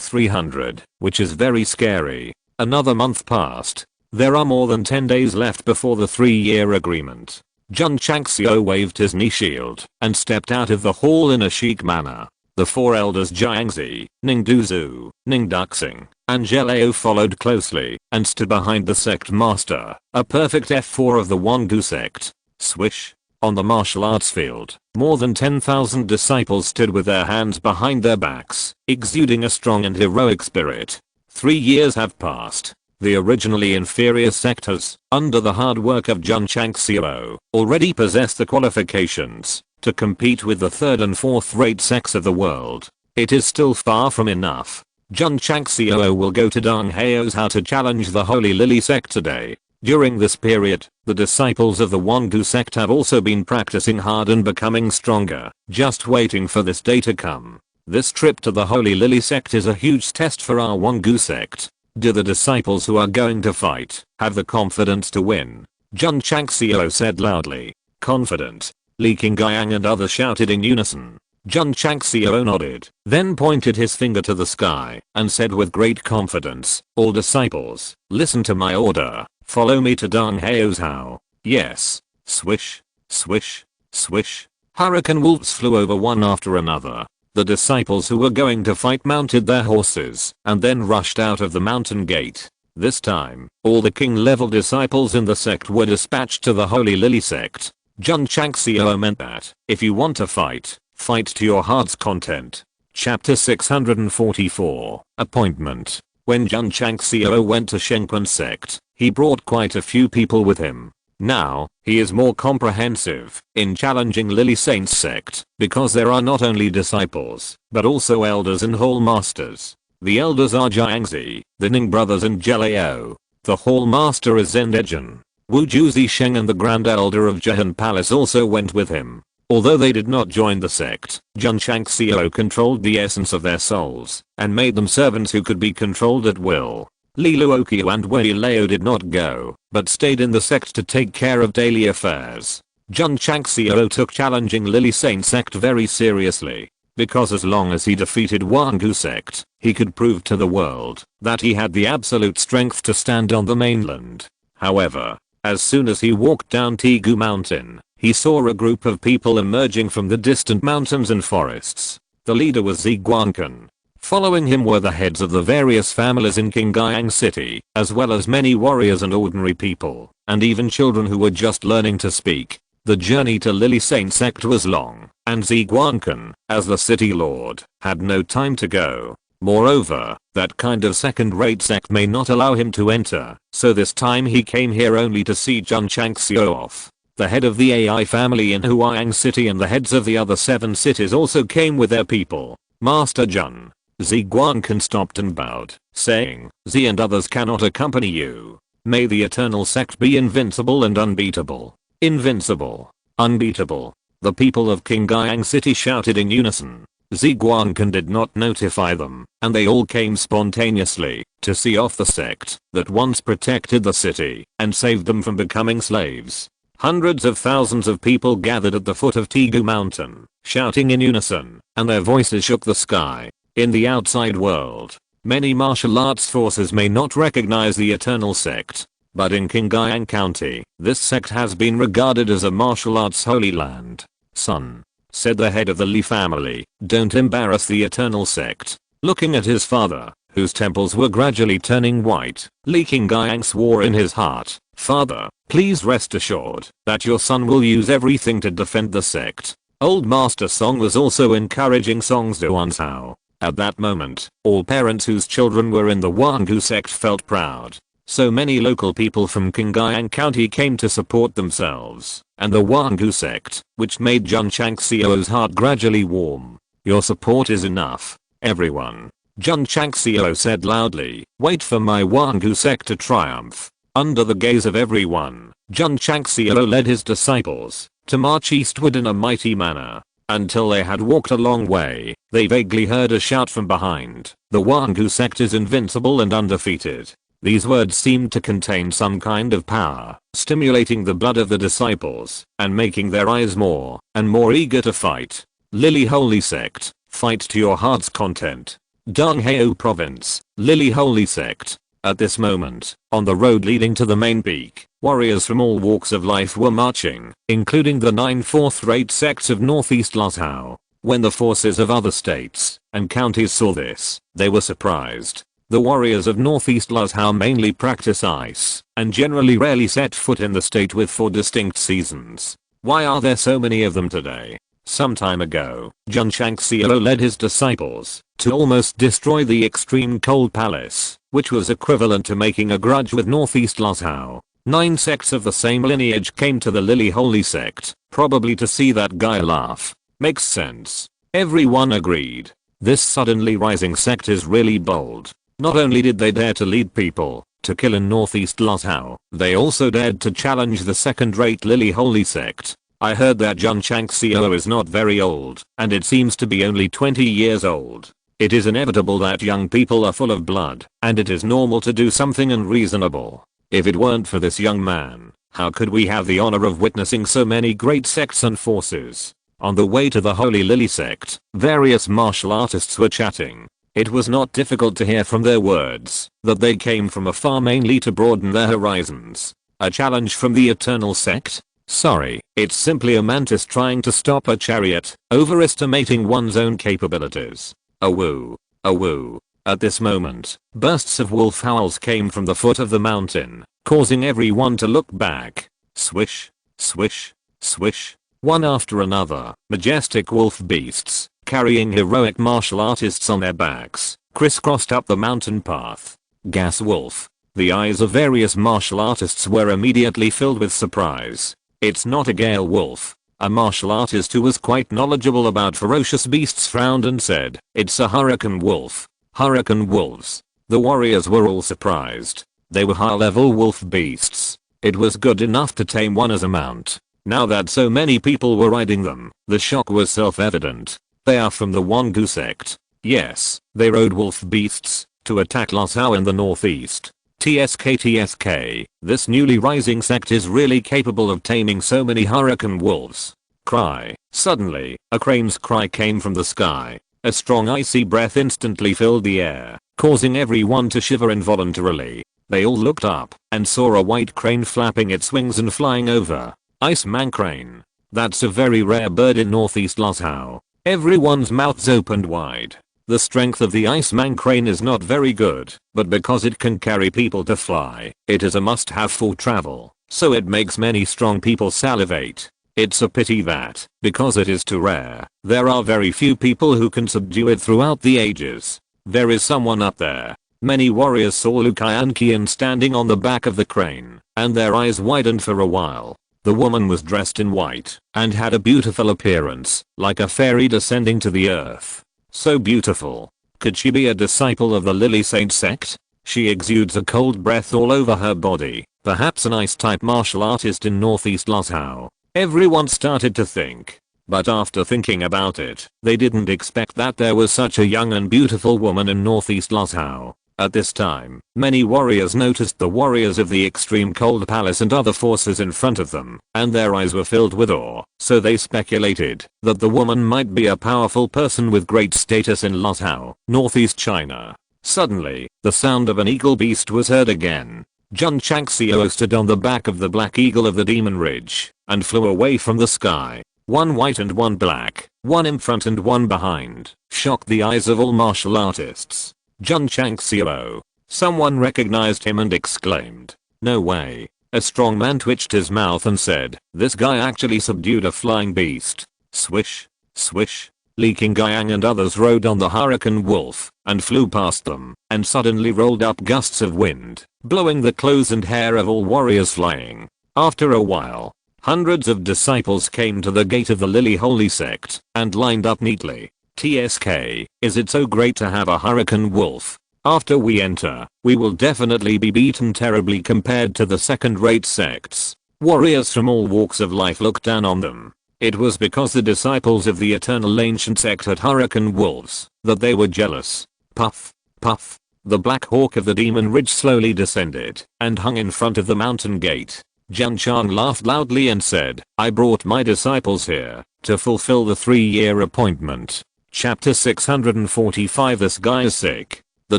300, which is very scary. Another month passed. There are more than 10 days left before the 3-year agreement. Jun Changxiao waved his knee shield and stepped out of the hall in a chic manner. The 4 elders Jiangzi, Ning Duzu, Ning Duxing, and Jelao followed closely and stood behind the sect master, a perfect F4 of the Wangu sect. Swish. On the martial arts field, more than 10,000 disciples stood with their hands behind their backs, exuding a strong and heroic spirit. 3 years have passed. The originally inferior sectors, under the hard work of Jun Changxiao, already possess the qualifications to compete with the third and fourth rate sects of the world. It is still far from enough. Jun Changxiao will go to Dong Hao's house to challenge the Holy Lily sect today. During this period, the disciples of the Wangu sect have also been practicing hard and becoming stronger, just waiting for this day to come. This trip to the Holy Lily sect is a huge test for our Wangu sect. Do the disciples who are going to fight have the confidence to win? Jun Changxiao said loudly. Confident. Li Qingyang and others shouted in unison. Jun Changxiao nodded, then pointed his finger to the sky and said with great confidence, all disciples, listen to my order. Follow me to Dong Hao's house. Yes. Swish. Swish. Swish. Hurricane wolves flew over one after another. The disciples who were going to fight mounted their horses and then rushed out of the mountain gate. This time, all the king-level disciples in the sect were dispatched to the Holy Lily sect. Jun Changxiao meant that, if you want to fight, fight to your heart's content. Chapter 644, Appointment. When Jun Changxiao went to Strongest Sect, he brought quite a few people with him. Now, he is more comprehensive in challenging Lily Saint's sect, because there are not only disciples, but also elders and hall masters. The elders are Jiangzi, the Ning brothers and Jelao. The hall master is Zendejin. Wu Juzi Sheng and the grand elder of Jahan Palace also went with him. Although they did not join the sect, Jun Changxiao controlled the essence of their souls and made them servants who could be controlled at will. Li Luokio and Wei Lao did not go, but stayed in the sect to take care of daily affairs. Jun Changxiao took challenging Lily Saint sect very seriously, because as long as he defeated Wangu sect, he could prove to the world that he had the absolute strength to stand on the mainland. However, as soon as he walked down Tigu Mountain, he saw a group of people emerging from the distant mountains and forests. The leader was Ziguancan. Following him were the heads of the various families in Qingyang City, as well as many warriors and ordinary people, and even children who were just learning to speak. The journey to Lily Saint sect was long, and Ziguancan, as the city lord, had no time to go. Moreover, that kind of second-rate sect may not allow him to enter, so this time he came here only to see Jun Changxiao off. The head of the AI family in Huang City and the heads of the other 7 cities also came with their people. Master Jun. Ziguancan stopped and bowed, saying, Z and others cannot accompany you. May the eternal sect be invincible and unbeatable. Invincible. Unbeatable. The people of Qingyang City shouted in unison. Ziguancan did not notify them, and they all came spontaneously to see off the sect that once protected the city and saved them from becoming slaves. Hundreds of thousands of people gathered at the foot of Tigu Mountain, shouting in unison, and their voices shook the sky. In the outside world, many martial arts forces may not recognize the eternal sect, but in Qingyang County, this sect has been regarded as a martial arts holy land. Son, said the head of the Li family, don't embarrass the eternal sect. Looking at his father, whose temples were gradually turning white, Li Qingyang swore in his heart, Father, please rest assured that your son will use everything to defend the sect. Old Master Song was also encouraging Song's Duansao. At that moment, all parents whose children were in the Wangu sect felt proud. So many local people from Qingyang County came to support themselves, and the Wangu sect, which made Jun Changxiao's heart gradually warm. Your support is enough, everyone. Jun Changxiao said loudly, wait for my Wangu sect to triumph. Under the gaze of everyone, Jun Changxiao led his disciples to march eastward in a mighty manner. Until they had walked a long way, they vaguely heard a shout from behind. The Wangu sect is invincible and undefeated. These words seemed to contain some kind of power, stimulating the blood of the disciples, and making their eyes more and more eager to fight. Lily Holy Sect, fight to your heart's content. Dong Hao Province, Lily Holy Sect. At this moment, on the road leading to the main peak, warriors from all walks of life were marching, including the 9 fourth-rate sects of Northeast Lhasa. When the forces of other states and counties saw this, they were surprised. The warriors of Northeast Lhasa mainly practice ice, and generally rarely set foot in the state with 4 distinct seasons. Why are there so many of them today? Some time ago, Jun Changxiao led his disciples to almost destroy the extreme cold palace. which was equivalent to making a grudge with Northeast Lhasa. 9 sects of the same lineage came to the Lily Holy Sect, probably to see that guy laugh. Makes sense. Everyone agreed. This suddenly rising sect is really bold. Not only did they dare to lead people to kill in Northeast Lhasa, they also dared to challenge the second-rate Lily Holy Sect. I heard that Jun Changxiao is not very old, and it seems to be only 20 years old. It is inevitable that young people are full of blood, and it is normal to do something unreasonable. If it weren't for this young man, how could we have the honor of witnessing so many great sects and forces? On the way to the Holy Lily Sect, various martial artists were chatting. It was not difficult to hear from their words that they came from afar mainly to broaden their horizons. A challenge from the Eternal Sect? Sorry, it's simply a mantis trying to stop a chariot, overestimating one's own capabilities. A woo. A woo. At this moment, bursts of wolf howls came from the foot of the mountain, causing everyone to look back. Swish, swish, swish. One after another, majestic wolf beasts, carrying heroic martial artists on their backs, crisscrossed up the mountain path. Gas wolf. The eyes of various martial artists were immediately filled with surprise. It's not a Gale wolf. A martial artist who was quite knowledgeable about ferocious beasts frowned and said, "It's a hurricane wolf." Hurricane wolves. The warriors were all surprised. They were high-level wolf beasts. It was good enough to tame one as a mount. Now that so many people were riding them, the shock was self-evident. They are from the Wangu sect. Yes, they rode wolf beasts to attack Lhasa in the northeast. TSK, this newly rising sect is really capable of taming so many hurricane wolves. Cry. Suddenly, a crane's cry came from the sky. A strong icy breath instantly filled the air, causing everyone to shiver involuntarily. They all looked up and saw a white crane flapping its wings and flying over. Iceman crane. That's a very rare bird in Northeast Lhasa. Everyone's mouths opened wide. The strength of the Iceman crane is not very good, but because it can carry people to fly, it is a must-have for travel, so it makes many strong people salivate. It's a pity that, because it is too rare, there are very few people who can subdue it throughout the ages. There is someone up there. Many warriors saw Lukian standing on the back of the crane, and their eyes widened for a while. The woman was dressed in white and had a beautiful appearance, like a fairy descending to the earth. So beautiful. Could she be a disciple of the Lily Saint sect? She exudes a cold breath all over her body, perhaps an ice-type martial artist in Northeast Lhasa. Everyone started to think. But after thinking about it, they didn't expect that there was such a young and beautiful woman in Northeast Lhasa. At this time, many warriors noticed the warriors of the extreme cold palace and other forces in front of them, and their eyes were filled with awe, so they speculated that the woman might be a powerful person with great status in Lhasa, Northeast China. Suddenly, the sound of an eagle beast was heard again. Jun Changxiao stood on the back of the black eagle of the Demon Ridge, and flew away from the sky. One white and one black, one in front and one behind, shocked the eyes of all martial artists. Jun Changxiao. Someone recognized him and exclaimed, "No way." A strong man twitched his mouth and said, "This guy actually subdued a flying beast." Swish, swish. Li Qingyang and others rode on the hurricane wolf and flew past them, and suddenly rolled up gusts of wind, blowing the clothes and hair of all warriors flying. After a while, hundreds of disciples came to the gate of the Lily Holy Sect and lined up neatly. TSK, is it so great to have a hurricane wolf? After we enter, we will definitely be beaten terribly compared to the second-rate sects. Warriors from all walks of life looked down on them. It was because the disciples of the Eternal Ancient Sect had hurricane wolves that they were jealous. Puff, puff. The Black Hawk of the Demon Ridge slowly descended and hung in front of the mountain gate. Jun Chang laughed loudly and said, "I brought my disciples here to fulfill the 3-year appointment." Chapter 645. This guy is sick. The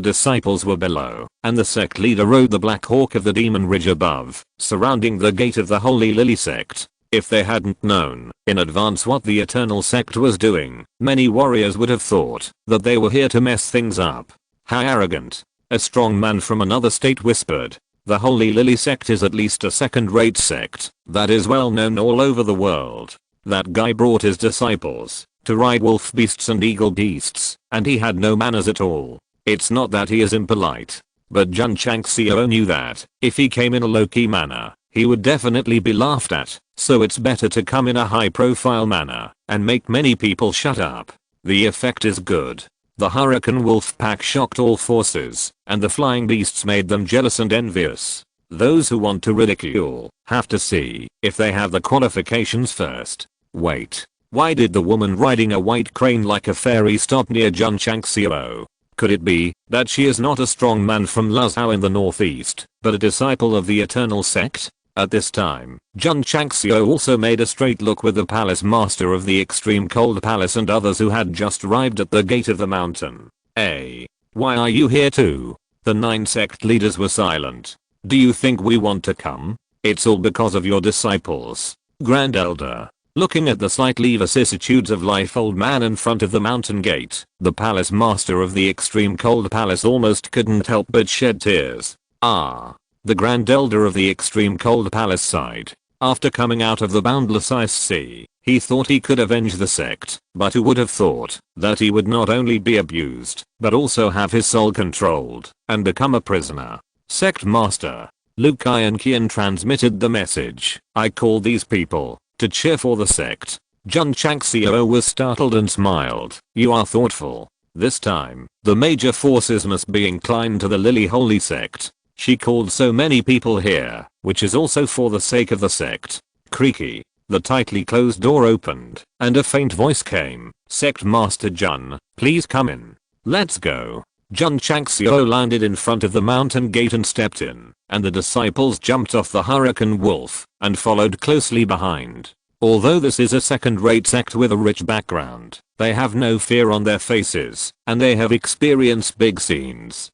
disciples were below, and the sect leader rode the Black Hawk of the Demon Ridge above, surrounding the gate of the Holy Lily Sect. If they hadn't known in advance what the Eternal Sect was doing, many warriors would have thought that they were here to mess things up. How arrogant. A strong man from another state whispered, "The Holy Lily Sect is at least a second-rate sect that is well known all over the world. That guy brought his disciples to ride wolf beasts and eagle beasts, and he had no manners at all. It's not that he is impolite. But Jun Changxiao knew that if he came in a low-key manner, he would definitely be laughed at, so it's better to come in a high-profile manner and make many people shut up. The effect is good. The Hurricane Wolf Pack shocked all forces, and the flying beasts made them jealous and envious. Those who want to ridicule have to see if they have the qualifications first. Wait, why did the woman riding a white crane like a fairy stop near Jun Changxiao? Could it be that she is not a strong man from Luzhou in the northeast, but a disciple of the Eternal Sect? At this time, Jun Changxiao also made a straight look with the palace master of the Extreme Cold Palace and others who had just arrived at the gate of the mountain. Hey, why are you here too? The 9 sect leaders were silent. Do you think we want to come? It's all because of your disciples, Grand Elder. Looking at the slightly vicissitudes of life old man in front of the mountain gate, the palace master of the Extreme Cold Palace almost couldn't help but shed tears. The Grand Elder of the Extreme Cold Palace sighed. After coming out of the boundless ice sea, he thought he could avenge the sect, but who would have thought that he would not only be abused, but also have his soul controlled and become a prisoner. Sect Master Lu Kai and Qian transmitted the message. I call these people to cheer for the sect. Jun Changxiao was startled and smiled. You are thoughtful. This time, the major forces must be inclined to the Lily Holy Sect. She called so many people here, which is also for the sake of the sect. Creaky. The tightly closed door opened, and a faint voice came. Sect Master Jun, please come in. Let's go. Jun Changxiao landed in front of the mountain gate and stepped in, and the disciples jumped off the Hurricane Wolf and followed closely behind. Although this is a second-rate sect with a rich background, they have no fear on their faces, and they have experienced big scenes.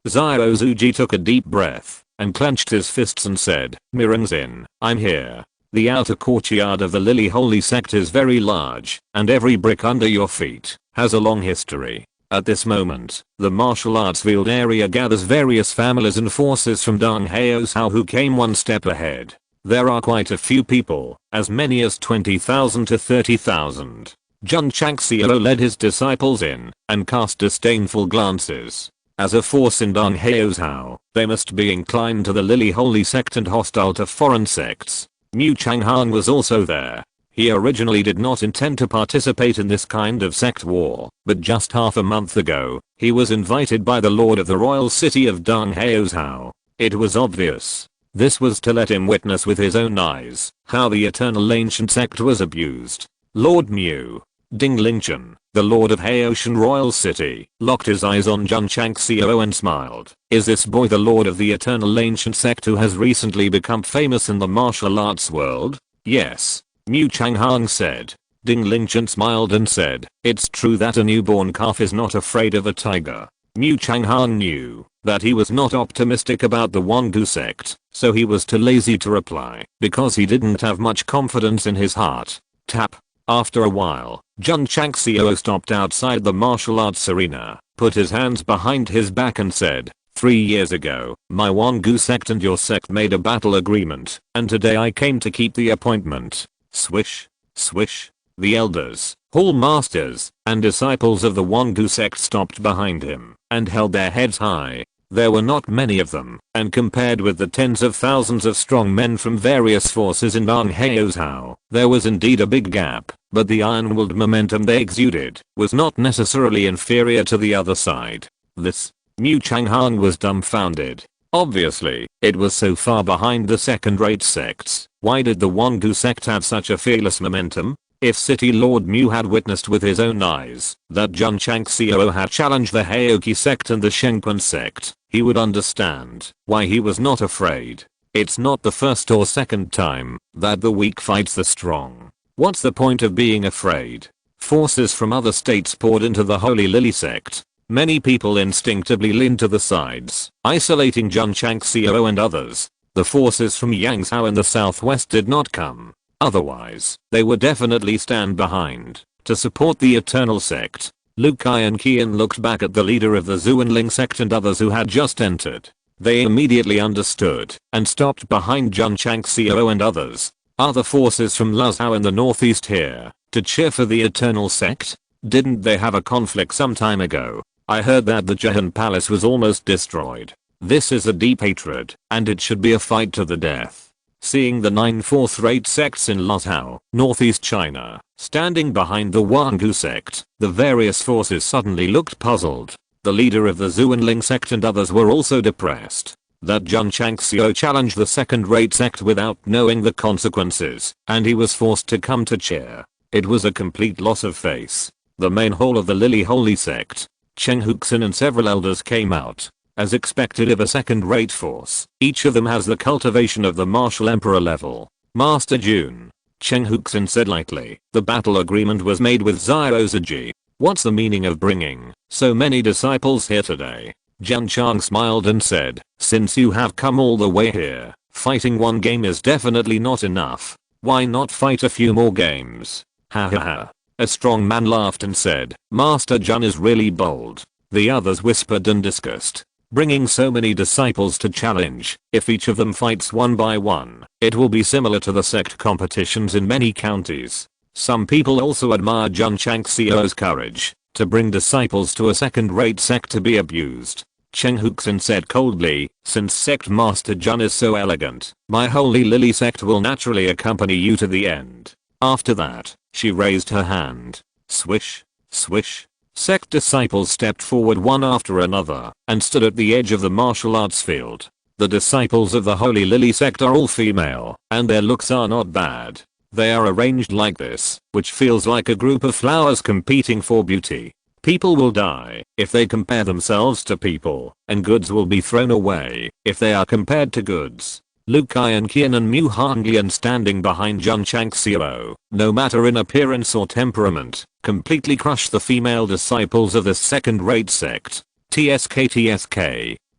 Xiao Zuji took a deep breath and clenched his fists and said, Mirangzin, I'm here. The outer courtyard of the Lily Holy Sect is very large, and every brick under your feet has a long history. At this moment, the martial arts field area gathers various families and forces from Dong Haozhou who came one step ahead. There are quite a few people, as many as 20,000 to 30,000. Jun Changxiao led his disciples in and cast disdainful glances. As a force in Dong Haozhou, they must be inclined to the Lily Holy Sect and hostile to foreign sects. Mu Changhan was also there. He originally did not intend to participate in this kind of sect war, but just half a month ago, he was invited by the lord of the royal city of Dong Haozhou. It was obvious. This was to let him witness with his own eyes how the eternal ancient sect was abused. Lord Mu Ding Lingchen, the lord of Haoshan royal city, locked his eyes on Jun Changxiao and smiled. Is this boy the lord of the eternal ancient sect who has recently become famous in the martial arts world? Yes. Mu Changhang said. Ding Lingchen smiled and said, it's true that a newborn calf is not afraid of a tiger. Mu Changhang knew that he was not optimistic about the Wangu sect, so he was too lazy to reply because he didn't have much confidence in his heart. Tap. After a while, Jun Changxiao stopped outside the martial arts arena, put his hands behind his back and said, 3 years ago, my Wangu sect and your sect made a battle agreement, and today I came to keep the appointment. Swish, swish. The elders, hall masters, and disciples of the Wangu sect stopped behind him and held their heads high. There were not many of them, and compared with the tens of thousands of strong men from various forces in Dong Haozhou, there was indeed a big gap, but the iron-willed momentum they exuded was not necessarily inferior to the other side. This, Mu Changhan was dumbfounded. Obviously, it was so far behind the second-rate sects. Why did the Wangu sect have such a fearless momentum? If City Lord Mu had witnessed with his own eyes that Jun Changxiao had challenged the Haoki sect and the Shengpan sect, he would understand why he was not afraid. It's not the first or second time that the weak fights the strong. What's the point of being afraid? Forces from other states poured into the Holy Lily sect. Many people instinctively leaned to the sides, isolating Jun Changxiao and others. The forces from Yangzhou in the southwest did not come. Otherwise, they would definitely stand behind to support the Eternal Sect. Lu Kai and Qian looked back at the leader of the Zuanling sect and others who had just entered. They immediately understood and stopped behind Jun Changxiao and others. Are the forces from Luzhou in the northeast here to cheer for the Eternal Sect? Didn't they have a conflict some time ago? I heard that the Jahan Palace was almost destroyed. This is a deep hatred, and it should be a fight to the death. Seeing the 9 fourth-rate sects in Latao, northeast China, standing behind the Wangu sect, the various forces suddenly looked puzzled. The leader of the Zuanling sect and others were also depressed. That Jun Changxiao challenged the second-rate sect without knowing the consequences, and he was forced to come to cheer. It was a complete loss of face. The main hall of the Lily Holy sect, Cheng Huxin and several elders came out. As expected of a second-rate force, each of them has the cultivation of the martial emperor level. Master Jun, Cheng Huxin said lightly, the battle agreement was made with Xiao Ziji. What's the meaning of bringing so many disciples here today? Jun Chang smiled and said, since you have come all the way here, fighting one game is definitely not enough. Why not fight a few more games? Ha ha ha. A strong man laughed and said, Master Jun is really bold. The others whispered and discussed. Bringing so many disciples to challenge, if each of them fights one by one, it will be similar to the sect competitions in many counties. Some people also admire Jun Changxiao's courage to bring disciples to a second-rate sect to be abused. Cheng Huxin said coldly, since sect master Jun is so elegant, my holy lily sect will naturally accompany you to the end. After that, she raised her hand. Swish, swish. Sect disciples stepped forward one after another and stood at the edge of the martial arts field. The disciples of the Holy Lily sect are all female, and their looks are not bad. They are arranged like this, which feels like a group of flowers competing for beauty. People will die if they compare themselves to people, and goods will be thrown away if they are compared to goods. Lu Kaiyan Qian and Mu Hanglian standing behind Jun Changxiao, no matter in appearance or temperament, completely crushed the female disciples of this second-rate sect. TSK.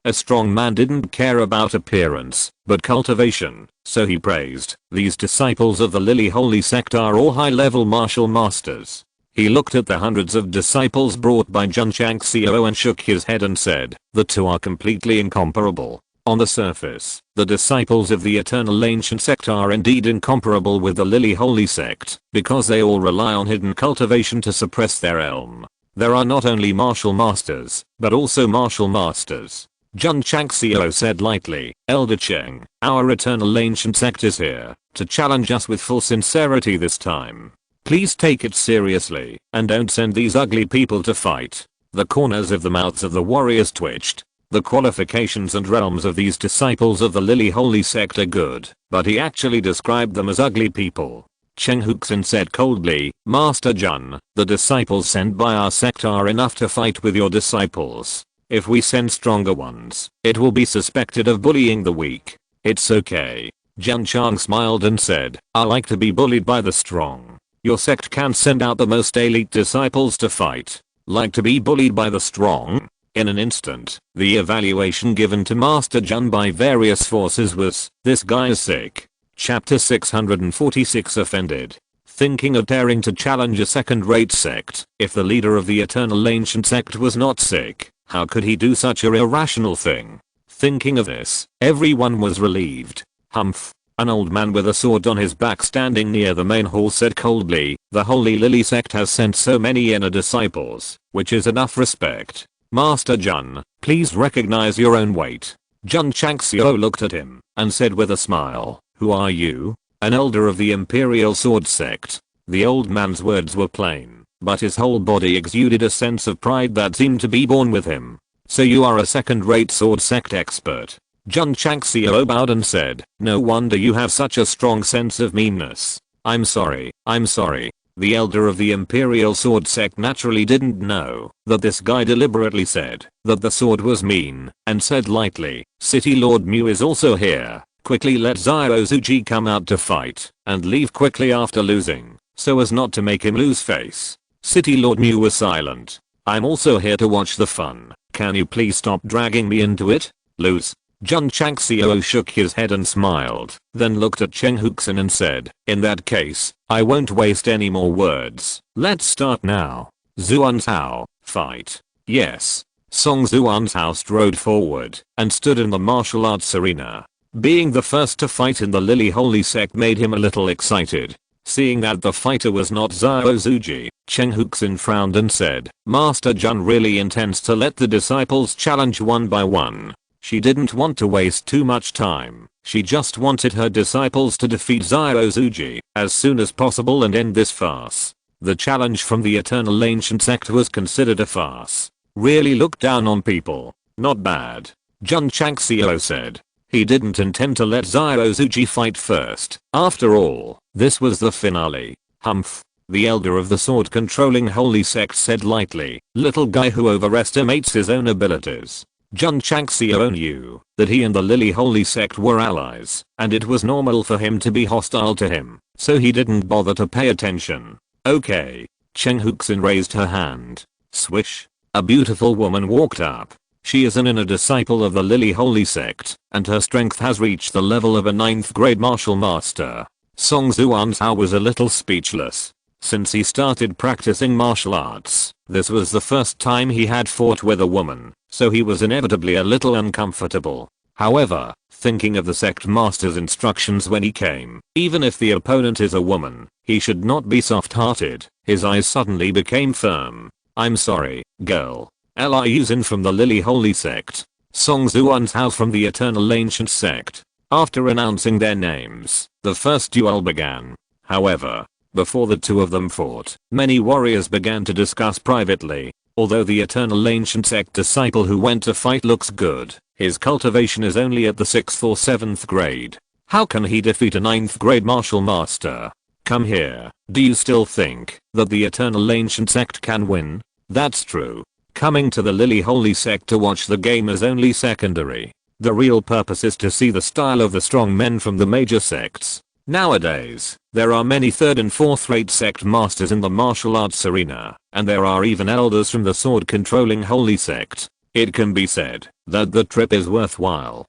A strong man didn't care about appearance, but cultivation, so he praised, these disciples of the Lily Holy sect are all high-level martial masters. He looked at the hundreds of disciples brought by Jun Changxiao and shook his head and said, the two are completely incomparable. On the surface, the disciples of the Eternal Ancient Sect are indeed incomparable with the Lily Holy Sect, because they all rely on hidden cultivation to suppress their elm. There are not only martial masters, but also martial masters. Jun Changxiao said lightly, Elder Cheng, our Eternal Ancient Sect is here to challenge us with full sincerity this time. Please take it seriously, and don't send these ugly people to fight. The corners of the mouths of the warriors twitched. The qualifications and realms of these disciples of the Lily Holy Sect are good, but he actually described them as ugly people. Cheng Huxin said coldly, Master Jun, the disciples sent by our sect are enough to fight with your disciples. If we send stronger ones, it will be suspected of bullying the weak. It's okay. Jun Chang smiled and said, I like to be bullied by the strong. Your sect can send out the most elite disciples to fight. Like to be bullied by the strong? In an instant, the evaluation given to Master Jun by various forces was, this guy is sick. Chapter 646 Offended. Thinking of daring to challenge a second-rate sect, if the leader of the Eternal Ancient Sect was not sick, how could he do such a irrational thing? Thinking of this, everyone was relieved. Humph. An old man with a sword on his back standing near the main hall said coldly, the Holy Lily Sect has sent so many inner disciples, which is enough respect. Master Jun, please recognize your own weight. Jun Changxiao looked at him and said with a smile, who are you? An elder of the Imperial Sword Sect. The old man's words were plain, but his whole body exuded a sense of pride that seemed to be born with him. So you are a second-rate sword sect expert. Jun Changxiao bowed and said, no wonder you have such a strong sense of meanness. I'm sorry. The elder of the Imperial Sword Sect naturally didn't know that this guy deliberately said that the sword was mean, and said lightly, City Lord Mu is also here. Quickly let Xiao Ziji come out to fight, and leave quickly after losing, so as not to make him lose face. City Lord Mu was silent. I'm also here to watch the fun. Can you please stop dragging me into it? Lose. Jun Changxiao shook his head and smiled, then looked at Cheng Huxin and said, in that case, I won't waste any more words. Let's start now. Zuanzhao, fight. Yes. Song Zuanzhao strode forward and stood in the martial arts arena. Being the first to fight in the Lily Holy Sect made him a little excited. Seeing that the fighter was not Xiao Ziji, Cheng Huxin frowned and said, Master Jun really intends to let the disciples challenge one by one. She didn't want to waste too much time. She just wanted her disciples to defeat Zyuzuji as soon as possible and end this farce. The challenge from the Eternal Ancient Sect was considered a farce. Really looked down on people. Not bad. Jun Changxiao said. He didn't intend to let Zyuzuji fight first. After all, this was the finale. Humph. The elder of the sword controlling holy sect said lightly. Little guy who overestimates his own abilities. Jun Changxiao knew that he and the Lily Holy Sect were allies, and it was normal for him to be hostile to him, so he didn't bother to pay attention. Okay. Cheng Huxin raised her hand. Swish. A beautiful woman walked up. She is an inner disciple of the Lily Holy Sect, and her strength has reached the level of a 9th grade martial master. Song Zuanzhao was a little speechless. Since he started practicing martial arts, this was the first time he had fought with a woman, so he was inevitably a little uncomfortable. However, thinking of the sect master's instructions when he came, even if the opponent is a woman, he should not be soft-hearted. His eyes suddenly became firm. I'm sorry, girl. Liuzin from the Lily Holy Sect. Song Zuanzhao from the Eternal Ancient Sect. After announcing their names, the first duel began. However, before the two of them fought, many warriors began to discuss privately. Although the Eternal Ancient Sect disciple who went to fight looks good, his cultivation is only at the 6th or 7th grade. How can he defeat a 9th grade martial master? Come here. Do you still think that the Eternal Ancient Sect can win? That's true. Coming to the Lily Holy Sect to watch the game is only secondary. The real purpose is to see the style of the strong men from the major sects. Nowadays, there are many 3rd and 4th rate sect masters in the martial arts arena, and there are even elders from the sword controlling holy sect. It can be said that the trip is worthwhile.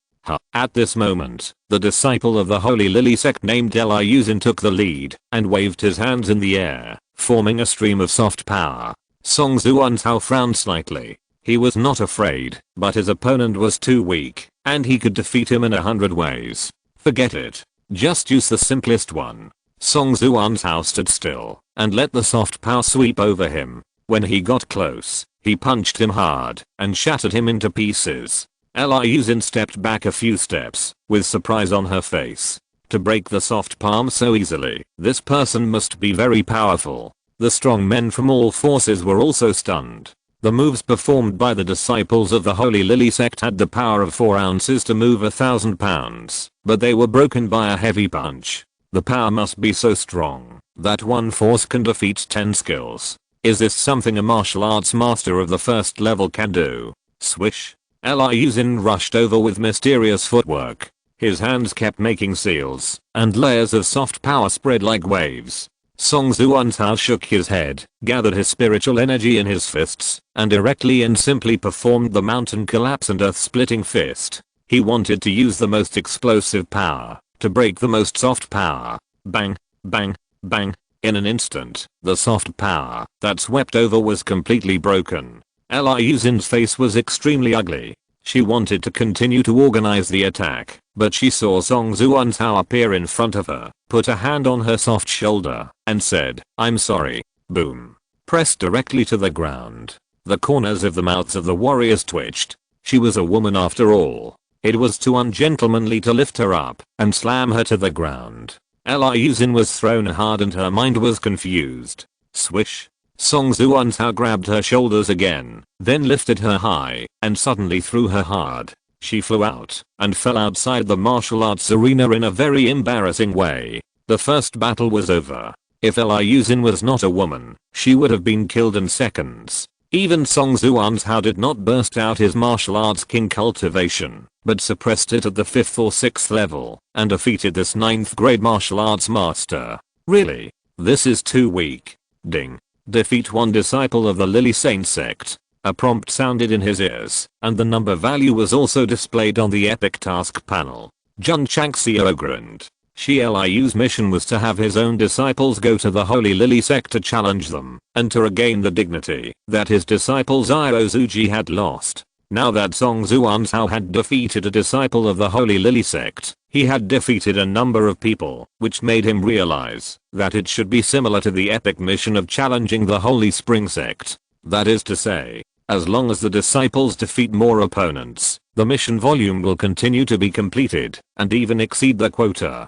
At this moment, the disciple of the Holy Lily Sect named Liuzin took the lead and waved his hands in the air, forming a stream of soft power. Song Zuanzhao frowned slightly. He was not afraid, but his opponent was too weak, and he could defeat him in 100 ways. Forget it. Just use the simplest one. Song Zuanzhao stood still and let the soft power sweep over him. When he got close, he punched him hard and shattered him into pieces. Liuzin stepped back a few steps with surprise on her face. To break the soft palm so easily, this person must be very powerful. The strong men from all forces were also stunned. The moves performed by the disciples of the Holy Lily Sect had the power of 4 ounces to move 1,000 pounds, but they were broken by a heavy punch. The power must be so strong that one force can defeat 10 skills. Is this something a martial arts master of the 1st level can do? Swish. Liuzin rushed over with mysterious footwork. His hands kept making seals, and layers of soft power spread like waves. Song Zuanzhao shook his head, gathered his spiritual energy in his fists, and directly and simply performed the mountain collapse and earth-splitting fist. He wanted to use the most explosive power to break the most soft power. Bang, bang, bang. In an instant, the soft power that swept over was completely broken. Liuzin's face was extremely ugly. She wanted to continue to organize the attack, but she saw Song Zuanzhao appear in front of her, put a hand on her soft shoulder, and said, "I'm sorry." Boom. Pressed directly to the ground. The corners of the mouths of the warriors twitched. She was a woman after all. It was too ungentlemanly to lift her up and slam her to the ground. Liuzin was thrown hard and her mind was confused. Swish. Song Zuanzhao grabbed her shoulders again, then lifted her high, and suddenly threw her hard. She flew out, and fell outside the martial arts arena in a very embarrassing way. The first battle was over. If Liuzin was not a woman, she would have been killed in seconds. Even Song Zuanzhao did not burst out his martial arts king cultivation, but suppressed it at the 5th or 6th level, and defeated this 9th grade martial arts master. Really? This is too weak. Ding. Defeat one disciple of the Lily Saint Sect. A prompt sounded in his ears, and the number value was also displayed on the epic task panel. Jun Changxiao grinned. Liu's mission was to have his own disciples go to the Holy Lily Sect to challenge them, and to regain the dignity that his disciple Zyuzuji had lost. Now that Song Zuanzhao had defeated a disciple of the Holy Lily Sect, he had defeated a number of people, which made him realize that it should be similar to the epic mission of challenging the Holy Spring Sect. That is to say, as long as the disciples defeat more opponents, the mission volume will continue to be completed and even exceed the quota.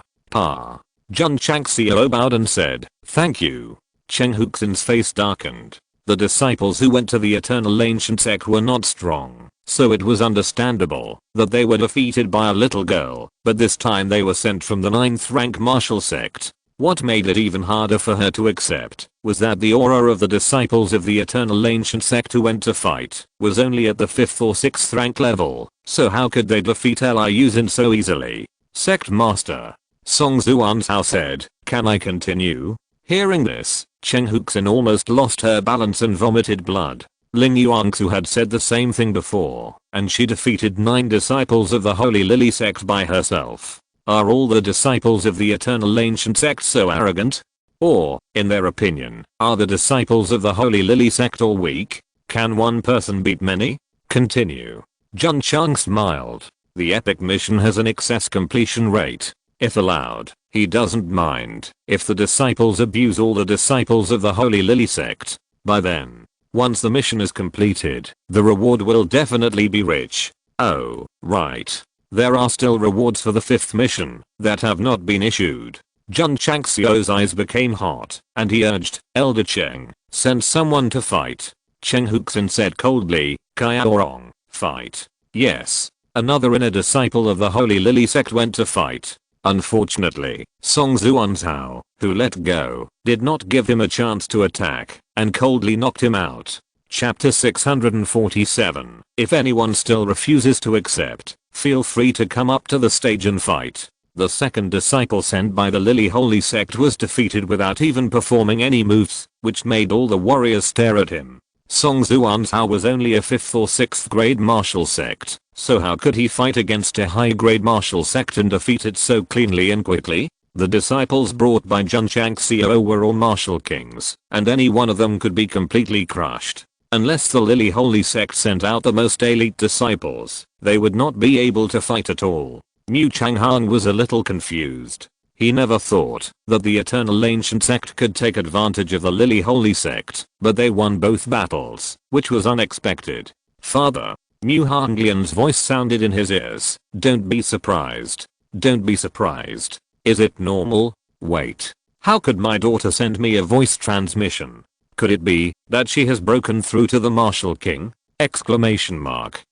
Jun Changxiao bowed and said, "Thank you." Cheng Huxin's face darkened. The disciples who went to the Eternal Ancient Sect were not strong, so it was understandable that they were defeated by a little girl, but this time they were sent from the 9th rank martial sect. What made it even harder for her to accept was that the aura of the disciples of the Eternal Ancient Sect who went to fight was only at the 5th or 6th rank level, so how could they defeat Liu Xin so easily? Sect Master Song Zuanzhao said, "Can I continue?" Hearing this, Cheng Huxin almost lost her balance and vomited blood. Ling Yuanxu had said the same thing before, and she defeated 9 disciples of the Holy Lily Sect by herself. Are all the disciples of the Eternal Ancient Sect so arrogant? Or, in their opinion, are the disciples of the Holy Lily Sect all weak? Can one person beat many? Continue. Jun Chang smiled. The epic mission has an excess completion rate. If allowed, he doesn't mind if the disciples abuse all the disciples of the Holy Lily Sect. By then, once the mission is completed, the reward will definitely be rich. Oh, right. There are still rewards for the 5th mission that have not been issued. Jun Changxiao's eyes became hot, and he urged, "Elder Cheng, send someone to fight." Cheng Huxin said coldly, "Kaiaorong, fight." Yes. Another inner disciple of the Holy Lily Sect went to fight. Unfortunately, Song Zuanzhao, who let go, did not give him a chance to attack, and coldly knocked him out. Chapter 647. If anyone still refuses to accept, feel free to come up to the stage and fight. The second disciple sent by the Lily Holy Sect was defeated without even performing any moves, which made all the warriors stare at him. Song Zuanzhao was only a 5th or 6th grade martial sect, so how could he fight against a high grade martial sect and defeat it so cleanly and quickly? The disciples brought by Jun Changxiao were all martial kings, and any one of them could be completely crushed. Unless the Lily Holy Sect sent out the most elite disciples, they would not be able to fight at all. Mu Changhan was a little confused. He never thought that the Eternal Ancient Sect could take advantage of the Lily Holy Sect, but they won both battles, which was unexpected. "Father," Mu Hanglian's voice sounded in his ears, "don't be surprised. Don't be surprised. Is it normal? Wait. How could my daughter send me a voice transmission? Could it be that she has broken through to the Martial King? Exclamation mark.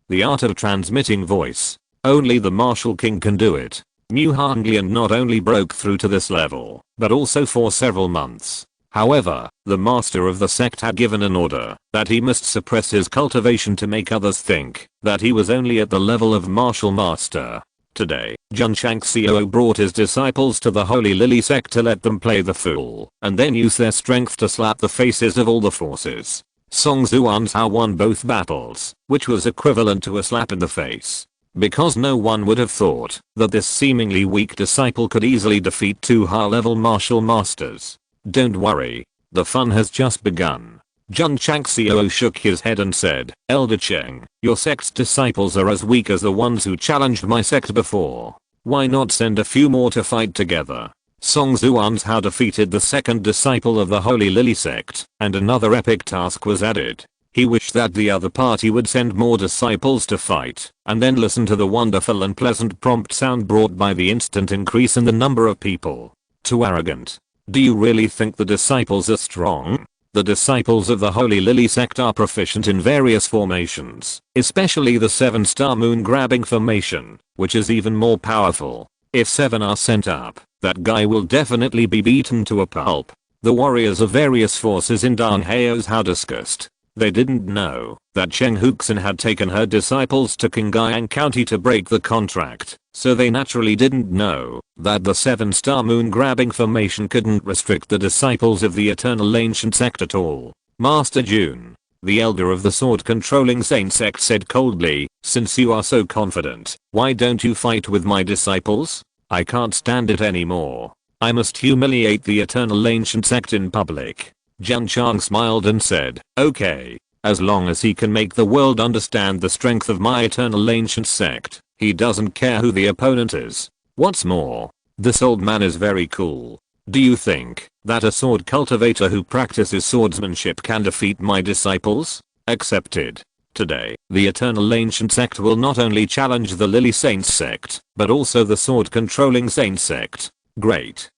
The art of transmitting voice. Only the Martial King can do it. Mu Hanglian not only broke through to this level, but also for several months. However, the master of the sect had given an order that he must suppress his cultivation to make others think that he was only at the level of martial master. Today, Jun Changxiao brought his disciples to the Holy Lily Sect to let them play the fool, and then use their strength to slap the faces of all the forces. Song Zuanzhao won both battles, which was equivalent to a slap in the face. Because no one would have thought that this seemingly weak disciple could easily defeat 2 high-level martial masters. Don't worry, the fun has just begun. Jun Changxiao shook his head and said, "Elder Cheng, your sect's disciples are as weak as the ones who challenged my sect before. Why not send a few more to fight together?" Song Zuanzhao defeated the second disciple of the Holy Lily Sect, and another epic task was added. He wished that the other party would send more disciples to fight, and then listen to the wonderful and pleasant prompt sound brought by the instant increase in the number of people. Too arrogant. Do you really think the disciples are strong? The disciples of the Holy Lily Sect are proficient in various formations, especially the 7-star moon grabbing formation, which is even more powerful. If 7 are sent up, that guy will definitely be beaten to a pulp. The warriors of various forces in Dan Hao's how discussed. They didn't know that Cheng Huxin had taken her disciples to Qingyang County to break the contract, so they naturally didn't know that the 7-star moon grabbing formation couldn't restrict the disciples of the Eternal Ancient Sect at all. Master Jun, the elder of the sword controlling Saint Sect, said coldly, "Since you are so confident, why don't you fight with my disciples? I can't stand it anymore. I must humiliate the Eternal Ancient Sect in public." Jun Chang smiled and said, "Okay, as long as he can make the world understand the strength of my Eternal Ancient Sect, he doesn't care who the opponent is. What's more, this old man is very cool. Do you think that a sword cultivator who practices swordsmanship can defeat my disciples?" Accepted. Today, the Eternal Ancient Sect will not only challenge the Lily Saints Sect, but also the sword-controlling Saint Sect. Great.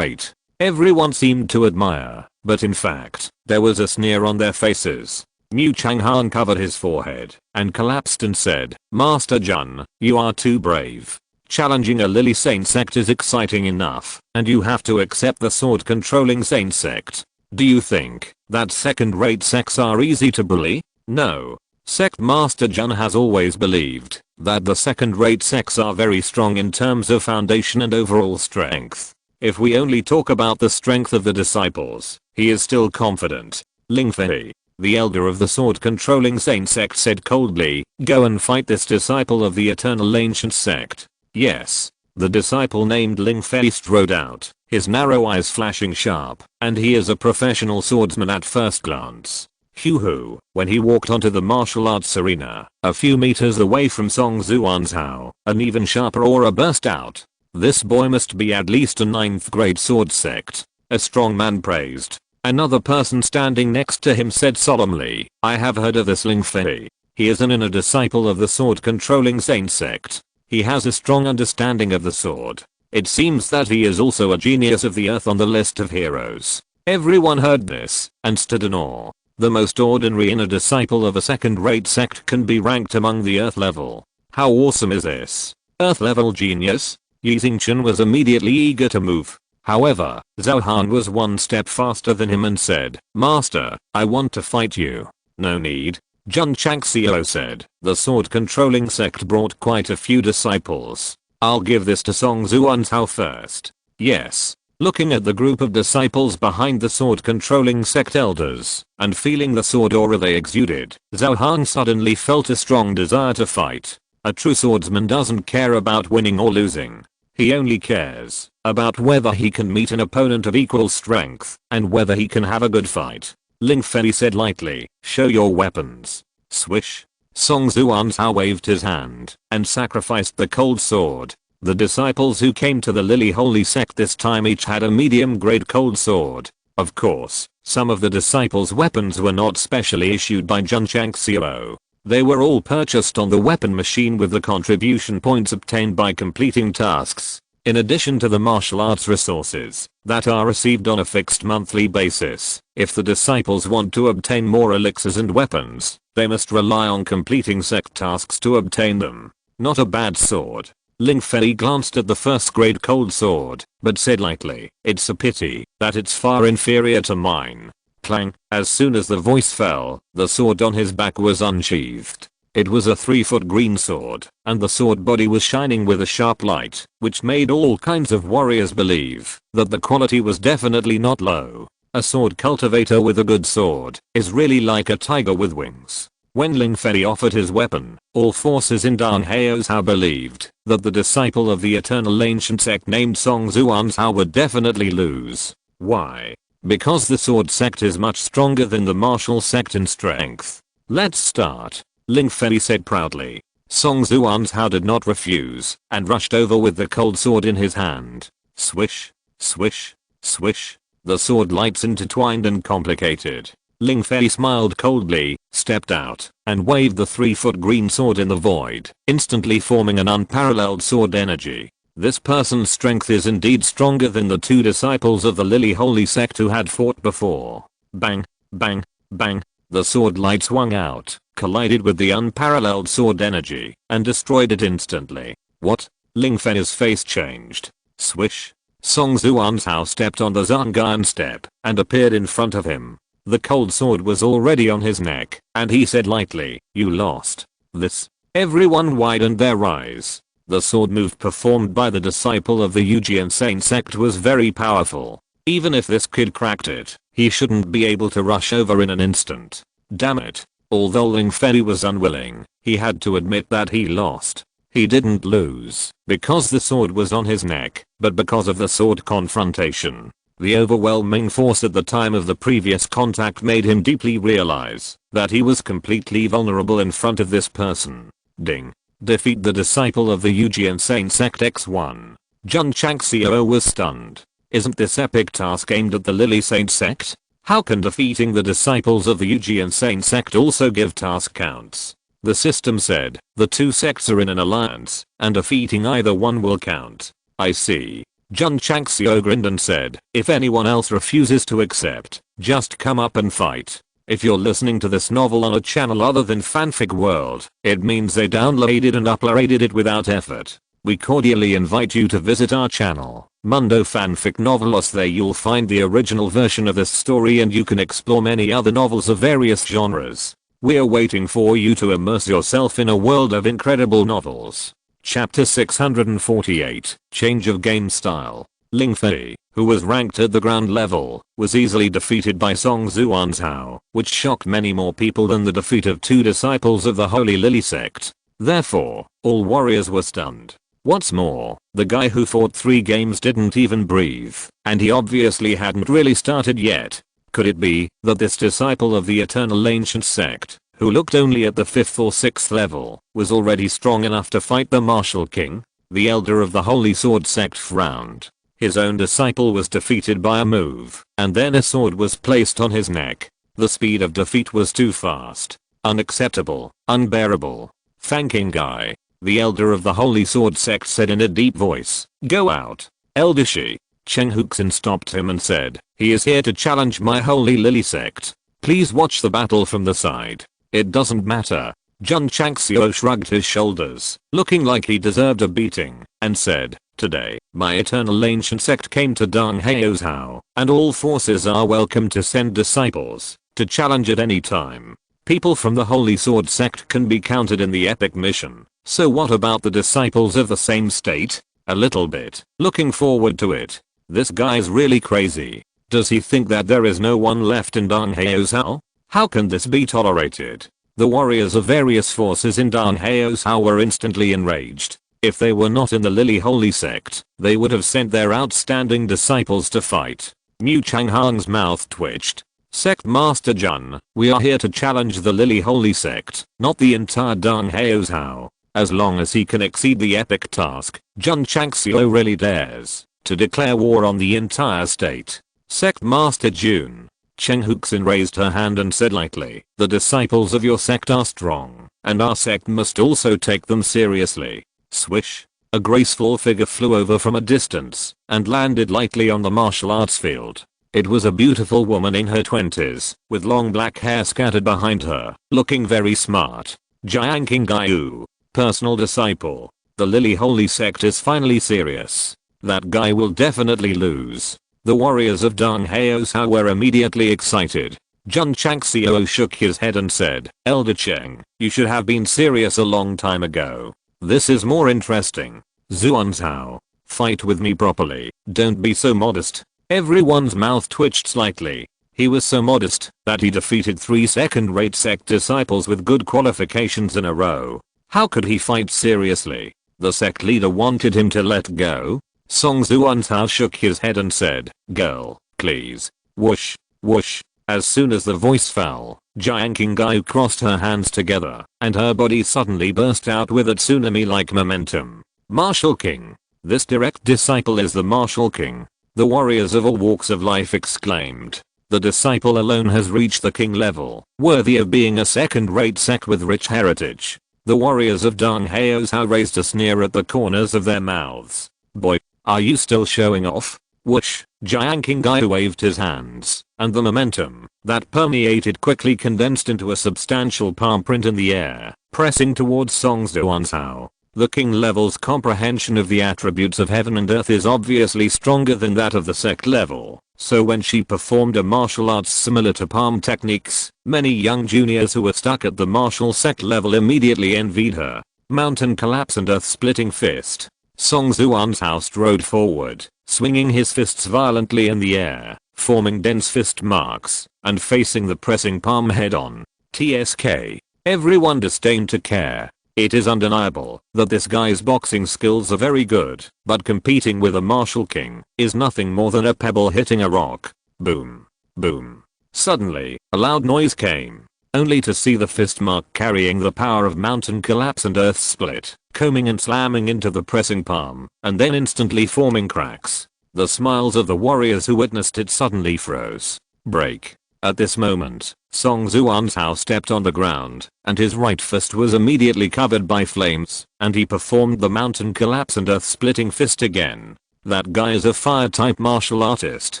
Everyone seemed to admire, but in fact, there was a sneer on their faces. Mu Changhan covered his forehead and collapsed and said, Master Jun, you are too brave. Challenging a Lily Saint Sect is exciting enough, and you have to accept the sword-controlling Saint Sect. Do you think that second-rate sects are easy to bully? No. Sect Master Jun has always believed that the second-rate sects are very strong in terms of foundation and overall strength. If we only talk about the strength of the disciples, he is still confident. Ling Fei, the elder of the sword-controlling Saint Sect, said coldly, go and fight this disciple of the Eternal Ancient Sect. Yes. The disciple named Ling Fei strode out, his narrow eyes flashing sharp, and he is a professional swordsman at first glance. Hoo-hoo, when he walked onto the martial arts arena, a few meters away from Song Zuan's Hao, an even sharper aura burst out. This boy must be at least a 9th grade sword sect. A strong man praised. Another person standing next to him said solemnly, I have heard of this Ling Fei. He is an inner disciple of the sword-controlling Saint Sect. He has a strong understanding of the sword. It seems that he is also a genius of the earth on the list of heroes. Everyone heard this and stood in awe. The most ordinary inner disciple of a second-rate sect can be ranked among the earth level. How awesome is this? Earth level genius? Yi Xingchen was immediately eager to move. However, Zhao Han was one step faster than him and said, Master, I want to fight you. No need. Jun Changxiao said, the sword-controlling sect brought quite a few disciples. I'll give this to Song Zuan's Hao first. Yes. Looking at the group of disciples behind the sword-controlling sect elders, and feeling the sword aura they exuded, Zhao Han suddenly felt a strong desire to fight. A true swordsman doesn't care about winning or losing. He only cares about whether he can meet an opponent of equal strength, and whether he can have a good fight. Ling Fei said lightly, show your weapons. Swish. Song Zuan's Hao waved his hand, and sacrificed the cold sword. The disciples who came to the Lily Holy Sect this time each had a medium-grade cold sword. Of course, some of the disciples' weapons were not specially issued by Jun Changxiao. They were all purchased on the weapon machine with the contribution points obtained by completing tasks, in addition to the martial arts resources that are received on a fixed monthly basis. If the disciples want to obtain more elixirs and weapons, they must rely on completing sect tasks to obtain them. Not a bad sword. Ling Fei glanced at the first-grade cold sword, but said lightly, it's a pity that it's far inferior to mine. Clang, as soon as the voice fell, the sword on his back was unsheathed. It was a 3-foot green sword, and the sword body was shining with a sharp light, which made all kinds of warriors believe that the quality was definitely not low. A sword cultivator with a good sword is really like a tiger with wings. When Ling Fei offered his weapon, all forces in Dan Hao's Hao believed that the disciple of the Eternal Ancient Sect named Song Zuan's Hao would definitely lose. Why? Because the sword sect is much stronger than the martial sect in strength. Let's start, Ling Fei said proudly. Song Zuan's Hao did not refuse, and rushed over with the cold sword in his hand. Swish, swish, swish. The sword lights intertwined and complicated. Ling Fei smiled coldly, stepped out, and waved the 3-foot green sword in the void, instantly forming an unparalleled sword energy. This person's strength is indeed stronger than the 2 disciples of the Lily Holy Sect who had fought before. Bang, bang, bang. The sword light swung out, collided with the unparalleled sword energy, and destroyed it instantly. What? Ling Fei's face changed. Swish. Song Zuan's Hao stepped on the Zhangyan step, and appeared in front of him. The cold sword was already on his neck, and he said lightly, you lost. This. Everyone widened their eyes. The sword move performed by the disciple of the Yujian Saint Sect was very powerful. Even if this kid cracked it, he shouldn't be able to rush over in an instant. Damn it. Although Ling Fei was unwilling, he had to admit that he lost. He didn't lose because the sword was on his neck, but because of the sword confrontation. The overwhelming force at the time of the previous contact made him deeply realize that he was completely vulnerable in front of this person. Ding. Defeat the disciple of the Yujian Saint Sect X1. Jun Changxiao was stunned. Isn't this epic task aimed at the Lily Saint Sect? How can defeating the disciples of the Strongest Sect also give task counts? The system said, the two sects are in an alliance, and defeating either one will count. I see. Jun Changxiao grinned and said, if anyone else refuses to accept, just come up and fight. If you're listening to this novel on a channel other than Fanfic World, it means they downloaded and uploaded it without effort. We cordially invite you to visit our channel, Mundo Fanfic Novelos. There you'll find the original version of this story and you can explore many other novels of various genres. We're waiting for you to immerse yourself in a world of incredible novels. Chapter 648, Change of Game Style. Ling Fei, who was ranked at the ground level, was easily defeated by Song Zhuanzhao, which shocked many more people than the defeat of two disciples of the Holy Lily Sect. Therefore, all warriors were stunned. What's more, the guy who fought 3 games didn't even breathe, and he obviously hadn't really started yet. Could it be that this disciple of the Eternal Ancient Sect, who looked only at the 5th or 6th level, was already strong enough to fight the Martial King? The elder of the Holy Sword Sect frowned. His own disciple was defeated by a move, and then a sword was placed on his neck. The speed of defeat was too fast. Unacceptable, unbearable. Thanking guy. The elder of the Holy Sword Sect said in a deep voice, go out. Elder Shi. Cheng Huxin stopped him and said, he is here to challenge my Holy Lily Sect. Please watch the battle from the side. It doesn't matter. Jun Changxiao shrugged his shoulders, looking like he deserved a beating, and said, today, my Eternal Ancient Sect came to Dong Hao's Hao, and all forces are welcome to send disciples, to challenge at any time. People from the Holy Sword Sect can be counted in the epic mission, so what about the disciples of the same state? A little bit. Looking forward to it. This guy's really crazy. Does he think that there is no one left in Dong Hao's Hao? How can this be tolerated? The warriors of various forces in Dong Hao's Hao were instantly enraged. If they were not in the Lily Holy Sect, they would have sent their outstanding disciples to fight. Mu Changhang's mouth twitched. Sect Master Jun, we are here to challenge the Lily Holy Sect, not the entire Dong Hao's Hao. As long as he can exceed the epic task, Jun Changxiao really dares to declare war on the entire state. Sect Master Jun. Cheng Huxin raised her hand and said lightly, the disciples of your sect are strong, and our sect must also take them seriously. Swish. A graceful figure flew over from a distance and landed lightly on the martial arts field. It was a beautiful woman in her 20s, with long black hair scattered behind her, looking very smart. Jiang Gaiu. Personal disciple. The Lily Holy Sect is finally serious. That guy will definitely lose. The warriors of Dong Hao's Hao were immediately excited. Jun Changxiao shook his head and said, Elder Cheng, you should have been serious a long time ago. This is more interesting. Zhuanzhao. Fight with me properly. Don't be so modest. Everyone's mouth twitched slightly. He was so modest that he defeated 3 second-rate sect disciples with good qualifications in a row. How could he fight seriously? The sect leader wanted him to let go? Song Zhuanzhao shook his head and said, girl, please. Whoosh, whoosh. As soon as the voice fell, Jiang Qinggai crossed her hands together, and her body suddenly burst out with a tsunami-like momentum. Martial King. This direct disciple is the Martial King. The warriors of all walks of life exclaimed. The disciple alone has reached the king level, worthy of being a second-rate sect with rich heritage. The warriors of Dong Hao's Hao raised a sneer at the corners of their mouths. Boy, are you still showing off? Whoosh. Jiang Qinggai waved his hands, and the momentum that permeated quickly condensed into a substantial palm print in the air, pressing towards Song Zhuanzhao. The king level's comprehension of the attributes of heaven and earth is obviously stronger than that of the sect level, so when she performed a martial arts similar to palm techniques, many young juniors who were stuck at the martial sect level immediately envied her. Mountain collapse and earth-splitting fist. Song Zhuanzhao strode forward, swinging his fists violently in the air, forming dense fist marks, and facing the pressing palm head-on. TSK. Everyone disdained to care. It is undeniable that this guy's boxing skills are very good, but competing with a martial king is nothing more than a pebble hitting a rock. Boom. Boom. Suddenly, a loud noise came, only to see the fist mark carrying the power of mountain collapse and earth split, combing and slamming into the pressing palm, and then instantly forming cracks. The smiles of the warriors who witnessed it suddenly froze. break. At this moment, Song Zhuanzhao stepped on the ground, and his right fist was immediately covered by flames, and he performed the mountain collapse and earth-splitting fist again. That guy is a fire-type martial artist.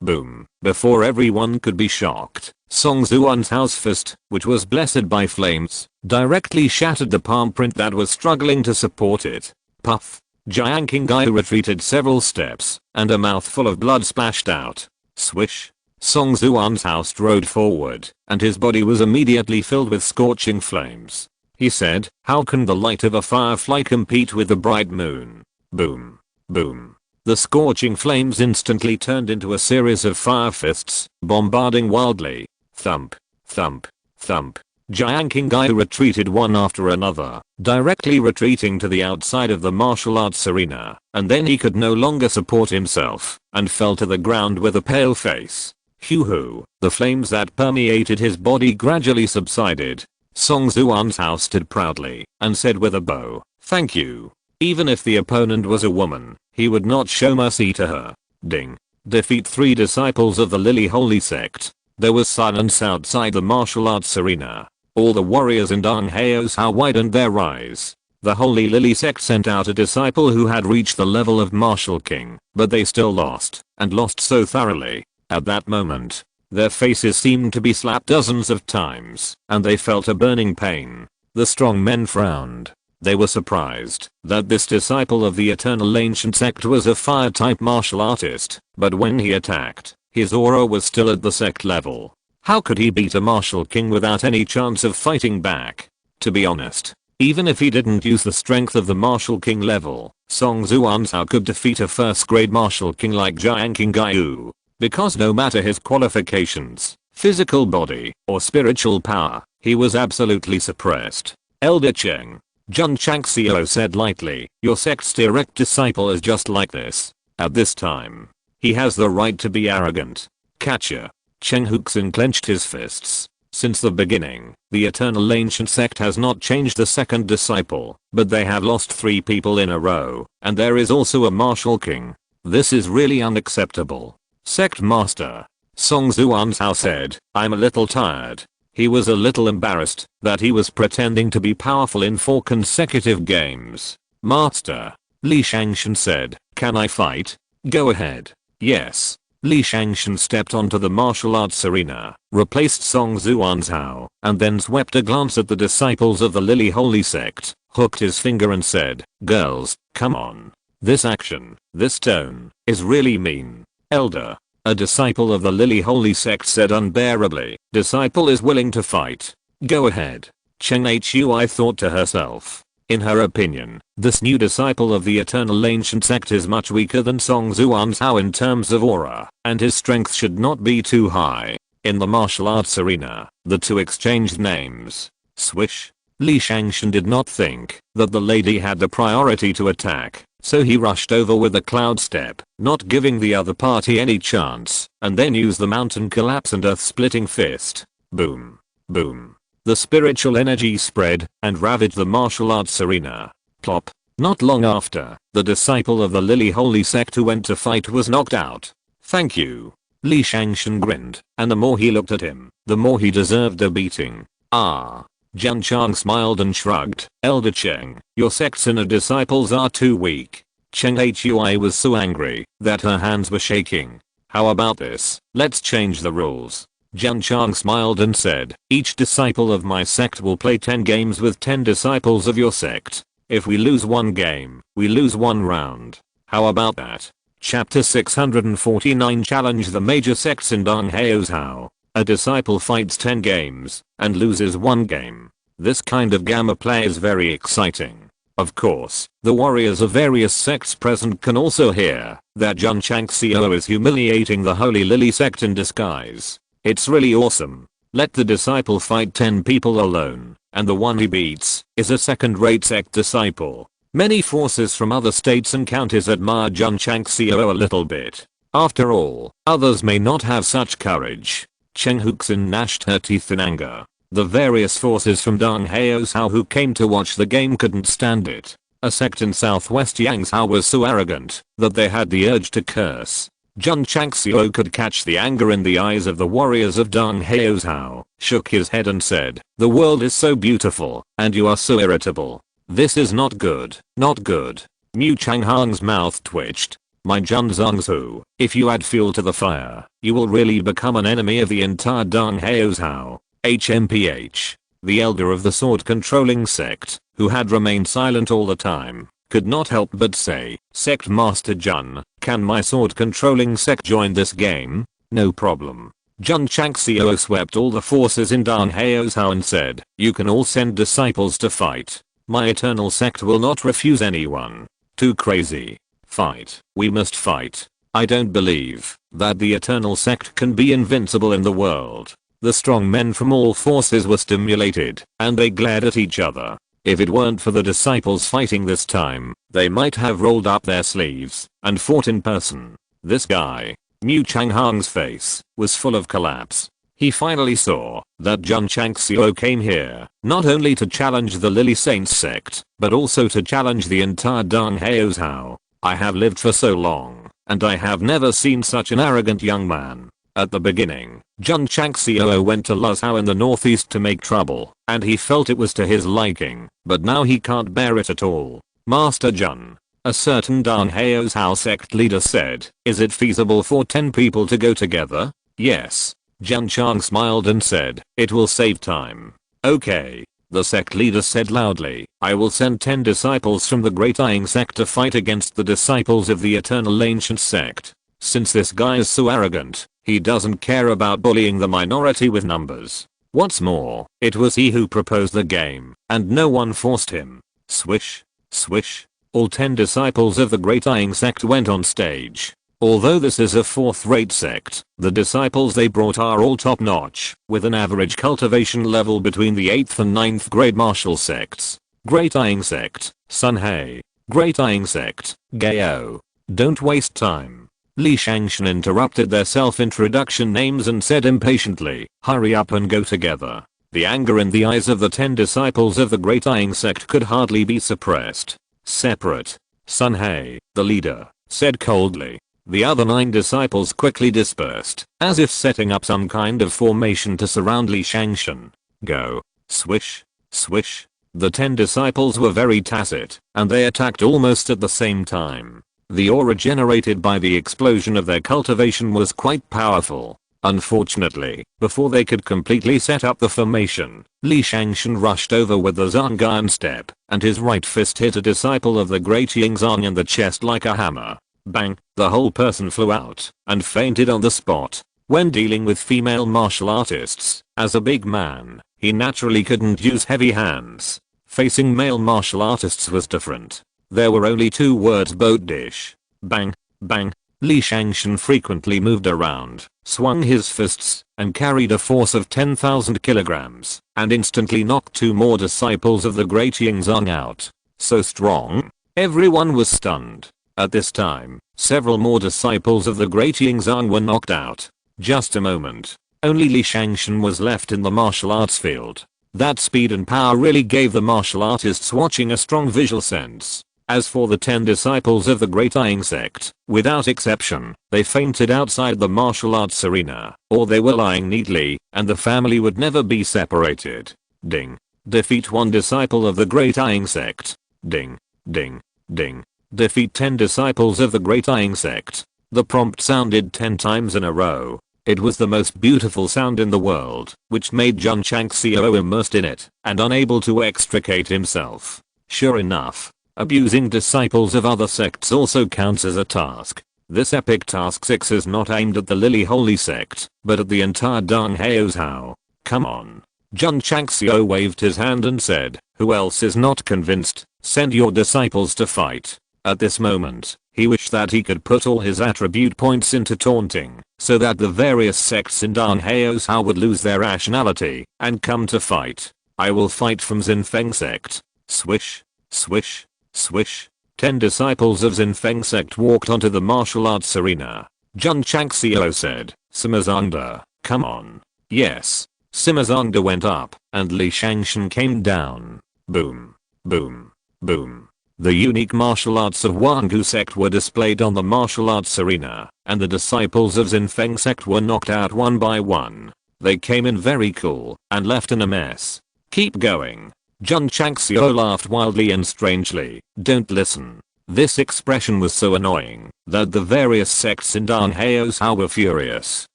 Boom. Before everyone could be shocked, Song Zhuanzhao's fist, which was blessed by flames, directly shattered the palm print that was struggling to support it. Puff. Jiang Qinggai retreated several steps, and a mouthful of blood splashed out. Swish. Song Zhuanzhao strode forward, and his body was immediately filled with scorching flames. He said, "How can the light of a firefly compete with the bright moon?" Boom. Boom. The scorching flames instantly turned into a series of fire fists, bombarding wildly. Thump. Thump. Thump. Jiang Qinggai retreated one after another, directly retreating to the outside of the martial arts arena, and then he could no longer support himself, and fell to the ground with a pale face. Hoo-hoo, the flames that permeated his body gradually subsided. Song Zhuanzhao stood proudly, and said with a bow, "Thank you." Even if the opponent was a woman, he would not show mercy to her. Ding. Defeat 3 disciples of the Lily Holy Sect. There was silence outside the martial arts arena. All the warriors in Dong Hao's widened their eyes. The Holy Lily Sect sent out a disciple who had reached the level of Martial King, but they still lost, and lost so thoroughly. At that moment, their faces seemed to be slapped dozens of times, and they felt a burning pain. The strong men frowned. They were surprised that this disciple of the Eternal Ancient Sect was a fire-type martial artist, but when he attacked, his aura was still at the sect level. How could he beat a martial king without any chance of fighting back? To be honest, even if he didn't use the strength of the martial king level, Song Zhuanzhao could defeat a first-grade martial king like Jiang Qinggai. Because no matter his qualifications, physical body, or spiritual power, he was absolutely suppressed. Elder Cheng. Jun Changxiao said lightly, "Your sect's direct disciple is just like this. At this time, he has the right to be arrogant." Catcher. Cheng Huxin clenched his fists. Since the beginning, the Eternal Ancient Sect has not changed the second disciple, but they have lost 3 people in a row, and there is also a martial king. This is really unacceptable. Sect Master. Song Zhuanzhao said, "I'm a little tired." He was a little embarrassed that he was pretending to be powerful in 4 consecutive games. Master. Li Shangshan said, "Can I fight?" "Go ahead." "Yes." Li Shangshan stepped onto the martial arts arena, replaced Song Zhuanzhao, and then swept a glance at the disciples of the Lily Holy Sect, hooked his finger and said, "Girls, come on. This action, this tone, is really mean." Elder. A disciple of the Lily Holy Sect said unbearably, "Disciple is willing to fight. Go ahead." Cheng Hui thought to herself. In her opinion, this new disciple of the Eternal Ancient Sect is much weaker than Song Zhuanzhao in terms of aura, and his strength should not be too high. In the martial arts arena, the 2 exchanged names. Swish. Li Shangshan did not think that the lady had the priority to attack, so he rushed over with a cloud step, not giving the other party any chance, and then used the mountain collapse and earth-splitting fist. Boom. Boom. The spiritual energy spread and ravaged the martial arts arena. Plop. Not long after, the disciple of the Lily Holy Sect who went to fight was knocked out. "Thank you." Li Shangshan grinned, and the more he looked at him, the more he deserved a beating. Ah. Jun Chang smiled and shrugged. "Elder Cheng, your sect's inner disciples are too weak." Cheng Hui was so angry that her hands were shaking. "How about this? Let's change the rules." Jun Chang smiled and said, "Each disciple of my sect will play 10 games with 10 disciples of your sect. If we lose 1 game, we lose 1 round. How about that?" Chapter 649 Challenge the major sects in Dong Hao's How. A disciple fights 10 games and loses 1 game. This kind of gamma play is very exciting. Of course, the warriors of various sects present can also hear that Jun Changxiao is humiliating the Holy Lily Sect in disguise. It's really awesome. Let the disciple fight 10 people alone, and the one he beats is a second-rate sect disciple. Many forces from other states and counties admire Jun Changxiao a little bit. After all, others may not have such courage. Cheng Huxin gnashed her teeth in anger. The various forces from Dong Hao's How who came to watch the game couldn't stand it. A sect in southwest Yangzhou was so arrogant that they had the urge to curse. Jun Changxiao could catch the anger in the eyes of the warriors of Dong Hao's Hao, shook his head and said, "The world is so beautiful, and you are so irritable. This is not good, not good." Mu Changhang's mouth twitched. "My Jun Zhongzhu, if you add fuel to the fire, you will really become an enemy of the entire Dong Hao's Hao." HMPH. The elder of the sword controlling sect, who had remained silent all the time, could not help but say, "Sect Master Jun, can my sword controlling sect join this game?" "No problem." Jun Changxiao swept all the forces in Dan Hao's Hao and said, "You can all send disciples to fight. My eternal sect will not refuse anyone. Too crazy. Fight. We must fight. I don't believe that the eternal sect can be invincible in the world." The strong men from all forces were stimulated, and they glared at each other. If it weren't for the disciples fighting this time, they might have rolled up their sleeves and fought in person. This guy, Mu Changhang's face, was full of collapse. He finally saw that Jun Changxiao came here, not only to challenge the Lily Saints sect, but also to challenge the entire Dong Hao's Hao. I have lived for so long, and I have never seen such an arrogant young man. At the beginning, Jun Changxiao went to Luzhou in the northeast to make trouble, and he felt it was to his liking, but now he can't bear it at all. "Master Jun," a certain Dan Hao's Hao sect leader said, "is it feasible for 10 people to go together?" "Yes." Jun Chang smiled and said, "It will save time." "Okay." The sect leader said loudly, "I will send 10 disciples from the Great Iron Sect to fight against the disciples of the Eternal Ancient Sect. Since this guy is so arrogant, he doesn't care about bullying the minority with numbers. What's more, it was he who proposed the game, and no one forced him." Swish, swish. All 10 disciples of the Great Iron Sect went on stage. Although this is a 4th-rate sect, the disciples they brought are all top-notch, with an average cultivation level between the 8th and 9th grade martial sects. Great Iron Sect, Sun He. Great Iron Sect, Gao. Don't waste time. Li Shangshan interrupted their self-introduction names and said impatiently, "Hurry up and go together." The anger in the eyes of the 10 disciples of the Great Iron Sect could hardly be suppressed. "Separate." Sun He, the leader, said coldly. The other 9 disciples quickly dispersed, as if setting up some kind of formation to surround Li Shangshan. Go. Swish. Swish. The 10 disciples were very tacit, and they attacked almost at the same time. The aura generated by the explosion of their cultivation was quite powerful. Unfortunately, before they could completely set up the formation, Li Shangshan rushed over with the Zhangyan step, and his right fist hit a disciple of the Great Yingzhang in the chest like a hammer. Bang, the whole person flew out and fainted on the spot. When dealing with female martial artists, as a big man, he naturally couldn't use heavy hands. Facing male martial artists was different. There were only 2 words: boat dish. Bang, bang. Li Shangshan frequently moved around, swung his fists, and carried a force of 10,000 kilograms, and instantly knocked 2 more disciples of the Great Yingzhang out. So strong, everyone was stunned. At this time, several more disciples of the Great Yingzhang were knocked out. Just a moment. Only Li Shangshan was left in the martial arts field. That speed and power really gave the martial artists watching a strong visual sense. As for the 10 disciples of the Great Iron Sect, without exception, they fainted outside the martial arts arena, or they were lying neatly, and the family would never be separated. Ding. Defeat 1 disciple of the Great Iron Sect. Ding. Ding. Ding. Defeat 10 disciples of the Great Iron Sect. The prompt sounded 10 times in a row. It was the most beautiful sound in the world, which made Jun Changxiao immersed in it, and unable to extricate himself. Sure enough, abusing disciples of other sects also counts as a task. This epic task 6 is not aimed at the Lily Holy Sect, but at the entire Dong Hao's Hao. Come on. Jun Changxiao waved his hand and said, "Who else is not convinced? Send your disciples to fight." At this moment, he wished that he could put all his attribute points into taunting, so that the various sects in Dan Hao's Hao would lose their rationality and come to fight. "I will fight from Xinfeng Sect." Swish. Swish. Swish. 10 disciples of Xinfeng Sect walked onto the martial arts arena. Jun Changxiao said, "Simazangda, come on." Yes. Simazangda went up, and Li Shangshan came down. Boom. Boom. Boom. The unique martial arts of Wangu Sect were displayed on the martial arts arena, and the disciples of Xinfeng Sect were knocked out one by one. They came in very cool and left in a mess. Keep going. Jun Changxiao laughed wildly and strangely. Don't listen. This expression was so annoying that the various sects in Danhao's were furious.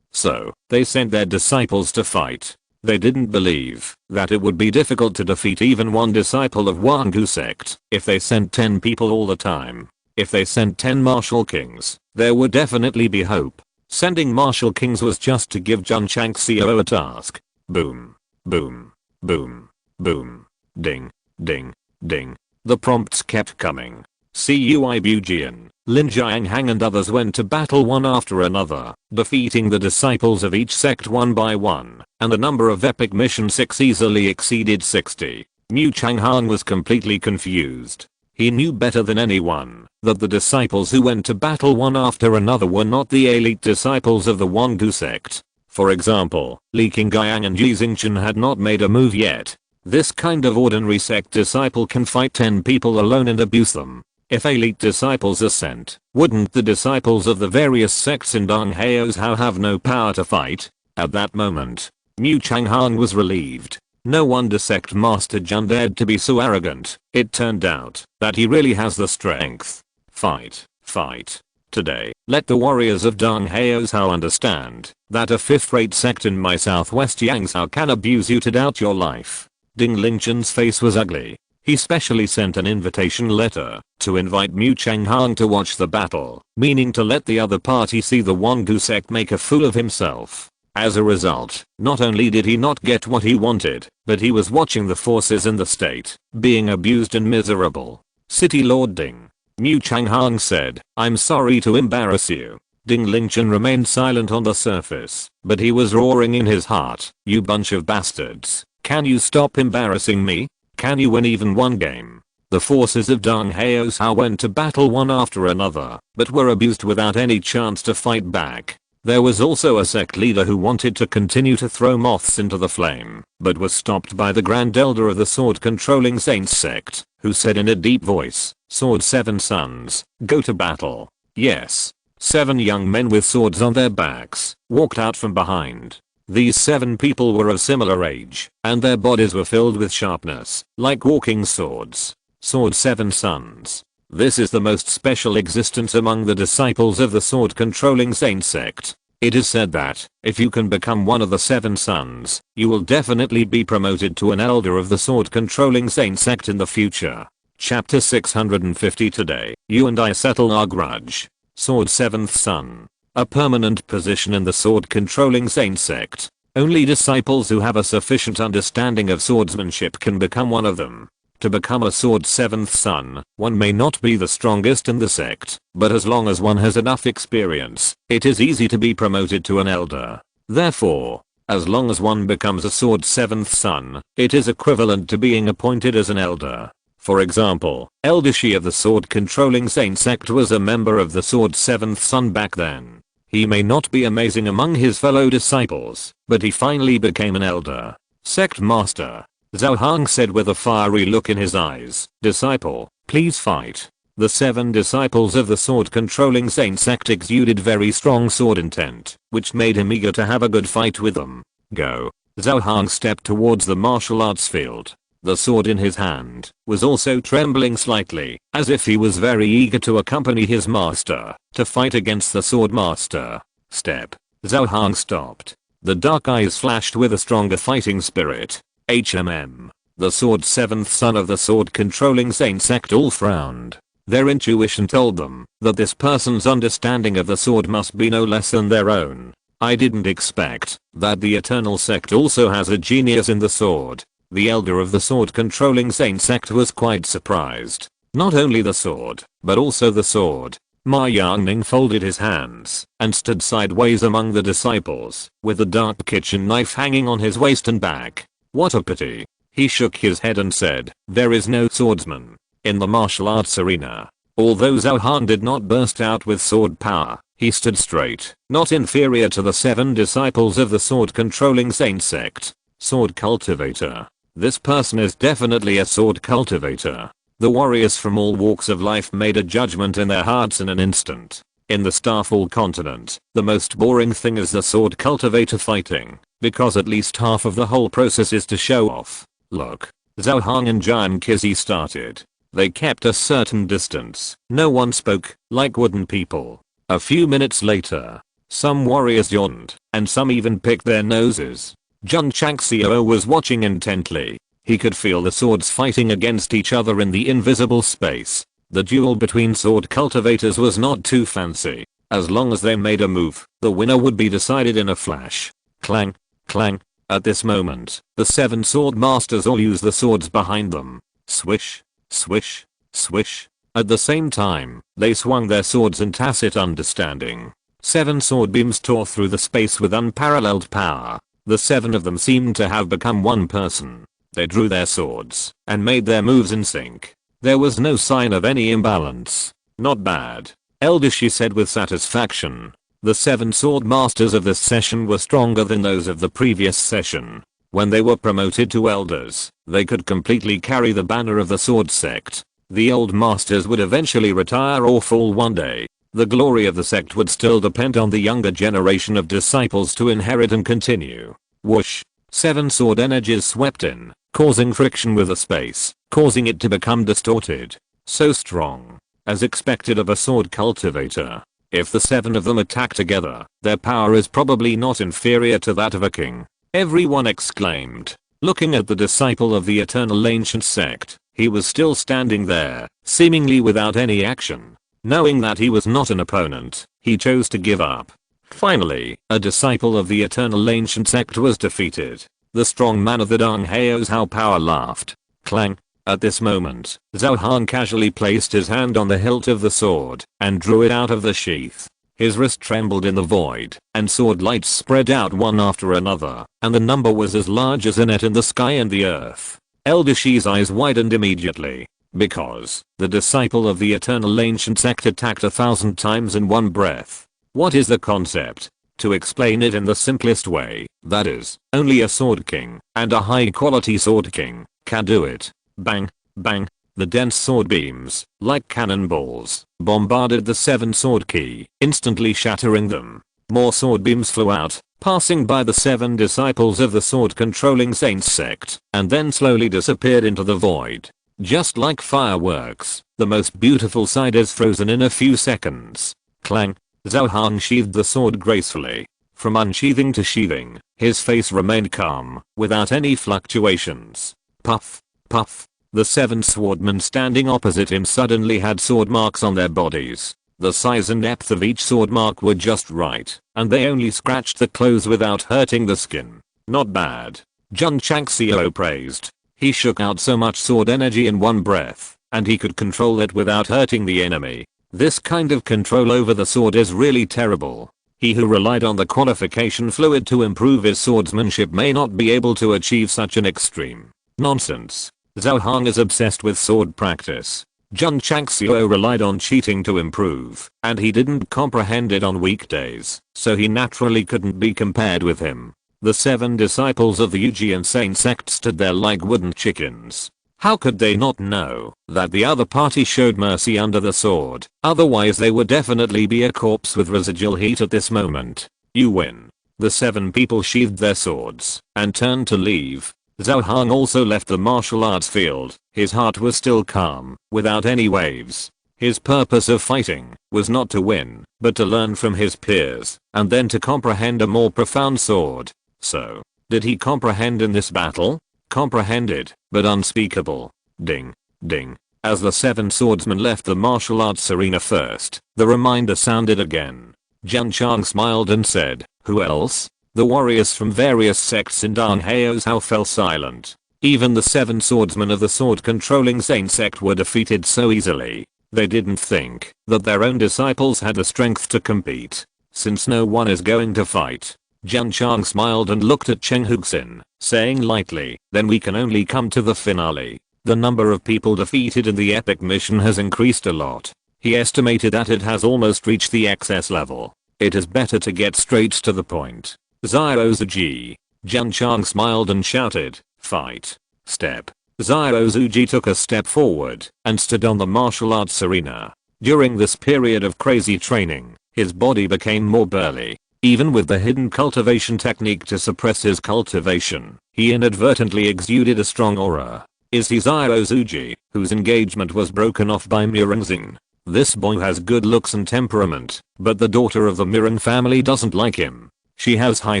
So, they sent their disciples to fight. They didn't believe that it would be difficult to defeat even one disciple of Wangu Sect if they sent 10 people all the time. If they sent 10 martial kings, there would definitely be hope. Sending martial kings was just to give Jun Changxiao a task. Boom. Boom. Boom. Boom. Ding. Ding. Ding. The prompts kept coming. Cui Bujian, Lin Jianghang and others went to battle one after another, defeating the disciples of each sect one by one, and the number of epic mission 6 easily exceeded 60. Mu Changhang was completely confused. He knew better than anyone that the disciples who went to battle one after another were not the elite disciples of the Wangu Sect. For example, Li Qingyang and Ji Xingchen had not made a move yet. This kind of ordinary sect disciple can fight 10 people alone and abuse them. If elite disciples are sent, wouldn't the disciples of the various sects in Danhao's have no power to fight? At that moment, Mu Changhang was relieved. No wonder sect master Jun dared to be so arrogant. It turned out that he really has the strength. Fight, fight. Today, let the warriors of Danhao's understand that a 5th-rate sect in my southwest Yangzhou can abuse you to doubt your life. Ding Lingchen's face was ugly. He specially sent an invitation letter to invite Mu Changhang to watch the battle, meaning to let the other party see the Wangu Sect make a fool of himself. As a result, not only did he not get what he wanted, but he was watching the forces in the state being abused and miserable. City Lord Ding. Mu Changhang said, I'm sorry to embarrass you. Ding Lingchen remained silent on the surface, but he was roaring in his heart, you bunch of bastards. Can you stop embarrassing me? Can you win even one game? The forces of Danhao's went to battle one after another, but were abused without any chance to fight back. There was also a sect leader who wanted to continue to throw moths into the flame, but was stopped by the Grand Elder of the sword-controlling Saints sect, who said in a deep voice, Sword 7 sons, go to battle. Yes. 7 young men with swords on their backs walked out from behind. These 7 people were of similar age, and their bodies were filled with sharpness, like walking swords. Sword 7 sons. This is the most special existence among the disciples of the sword-controlling Saint sect. It is said that, if you can become one of the 7 sons, you will definitely be promoted to an elder of the sword-controlling Saint sect in the future. Chapter 650 Today, you and I settle our grudge. Sword 7th son. A permanent position in the sword-controlling Saint sect. Only disciples who have a sufficient understanding of swordsmanship can become one of them. To become a sword 7th son, one may not be the strongest in the sect, but as long as one has enough experience, it is easy to be promoted to an elder. Therefore, as long as one becomes a sword 7th son, it is equivalent to being appointed as an elder. For example, Elder Shi of the sword-controlling Saint sect was a member of the sword 7th son back then. He may not be amazing among his fellow disciples, but he finally became an elder. Sect Master. Zhao Hang said with a fiery look in his eyes, disciple, please fight. The 7 disciples of the sword-controlling Saint sect exuded very strong sword intent, which made him eager to have a good fight with them. Go. Zhao Hang stepped towards the martial arts field. The sword in his hand was also trembling slightly, as if he was very eager to accompany his master to fight against the sword master. Step. Zhao Hang stopped. The dark eyes flashed with a stronger fighting spirit. The sword 7th son of the sword-controlling Saint sect all frowned. Their intuition told them that this person's understanding of the sword must be no less than their own. I didn't expect that the Eternal Sect also has a genius in the sword. The elder of the sword-controlling Saint sect was quite surprised. Not only the sword, but also the sword. Ma Yangning folded his hands and stood sideways among the disciples, with the dark kitchen knife hanging on his waist and back. What a pity. He shook his head and said, there is no swordsman in the martial arts arena. Although Zhao Han did not burst out with sword power, he stood straight, not inferior to the 7 disciples of the sword-controlling Saint sect. Sword cultivator. This person is definitely a sword cultivator. The warriors from all walks of life made a judgment in their hearts in an instant. In the Starfall continent, the most boring thing is the sword cultivator fighting, because at least half of the whole process is to show off. Look. Zhao Hong and Jian Qizi started. They kept a certain distance. No one spoke, like wooden people. A few minutes later, some warriors yawned, and some even picked their noses. Jun Changxiao was watching intently. He could feel the swords fighting against each other in the invisible space. The duel between sword cultivators was not too fancy. As long as they made a move, the winner would be decided in a flash. Clang, clang. At this moment, the 7 sword masters all used the swords behind them. Swish, swish, swish. At the same time, they swung their swords in tacit understanding. 7 sword beams tore through the space with unparalleled power. The 7 of them seemed to have become one person. They drew their swords and made their moves in sync. There was no sign of any imbalance. Not bad. Eldershi said with satisfaction. The 7 sword masters of this session were stronger than those of the previous session. When they were promoted to elders, they could completely carry the banner of the sword sect. The old masters would eventually retire or fall one day. The glory of the sect would still depend on the younger generation of disciples to inherit and continue. Whoosh. 7 sword energies swept in, causing friction with the space, causing it to become distorted. So strong. As expected of a sword cultivator. If the 7 of them attack together, their power is probably not inferior to that of a king. Everyone exclaimed. Looking at the disciple of the eternal ancient sect, he was still standing there, seemingly without any action. Knowing that he was not an opponent, he chose to give up. Finally, a disciple of the eternal ancient sect was defeated. The strong man of the Dong Hao's Hao power laughed. Clang. At this moment, Zhao Han casually placed his hand on the hilt of the sword and drew it out of the sheath. His wrist trembled in the void, and sword lights spread out one after another, and the number was as large as a net in the sky and the earth. Eldershi's eyes widened immediately, because the disciple of the eternal ancient sect attacked 1,000 times in one breath. What is the concept? To explain it in the simplest way, that is, only a sword king, and a high quality sword king, can do it. Bang, bang. The dense sword beams, like cannonballs, bombarded the 7 sword key, instantly shattering them. More sword beams flew out, passing by the 7 disciples of the sword controlling Saints sect, and then slowly disappeared into the void. Just like fireworks, the most beautiful sight is frozen in a few seconds. Clang. Zhao Han sheathed the sword gracefully. From unsheathing to sheathing, his face remained calm, without any fluctuations. Puff, puff. The 7 swordmen standing opposite him suddenly had sword marks on their bodies. The size and depth of each sword mark were just right, and they only scratched the clothes without hurting the skin. Not bad. Jun Changxiao praised. He shook out so much sword energy in one breath, and he could control it without hurting the enemy. This kind of control over the sword is really terrible. He who relied on the qualification fluid to improve his swordsmanship may not be able to achieve such an extreme. Nonsense. Zhao Han is obsessed with sword practice. Jun Changxiao relied on cheating to improve, and he didn't comprehend it on weekdays, so he naturally couldn't be compared with him. The 7 disciples of the Yuji insane sect stood there like wooden chickens. How could they not know that the other party showed mercy under the sword? Otherwise they would definitely be a corpse with residual heat at this moment. You win. The 7 people sheathed their swords and turned to leave. Zhao Han also left the martial arts field. His heart was still calm, without any waves. His purpose of fighting was not to win, but to learn from his peers, and then to comprehend a more profound sword. So, did he comprehend in this battle? Comprehended, but unspeakable. Ding, ding. As the 7 swordsmen left the martial arts arena first, the reminder sounded again. Jun Chang smiled and said, "Who else?" The warriors from various sects in Dan Hao's Hao fell silent. Even the 7 swordsmen of the sword-controlling Saint sect were defeated so easily. They didn't think that their own disciples had the strength to compete. Since no one is going to fight, Jun Chang smiled and looked at Cheng Huxin, saying lightly, "Then we can only come to the finale." The number of people defeated in the epic mission has increased a lot. He estimated that it has almost reached the excess level. It is better to get straight to the point. Zio Ziji. Jun Chang smiled and shouted, "Fight." Step. Zyuji took a step forward and stood on the martial arts arena. During this period of crazy training, his body became more burly. Even with the hidden cultivation technique to suppress his cultivation, he inadvertently exuded a strong aura. Is he Zyuji, whose engagement was broken off by Mirengzin? This boy has good looks and temperament, but the daughter of the Mireng family doesn't like him. She has high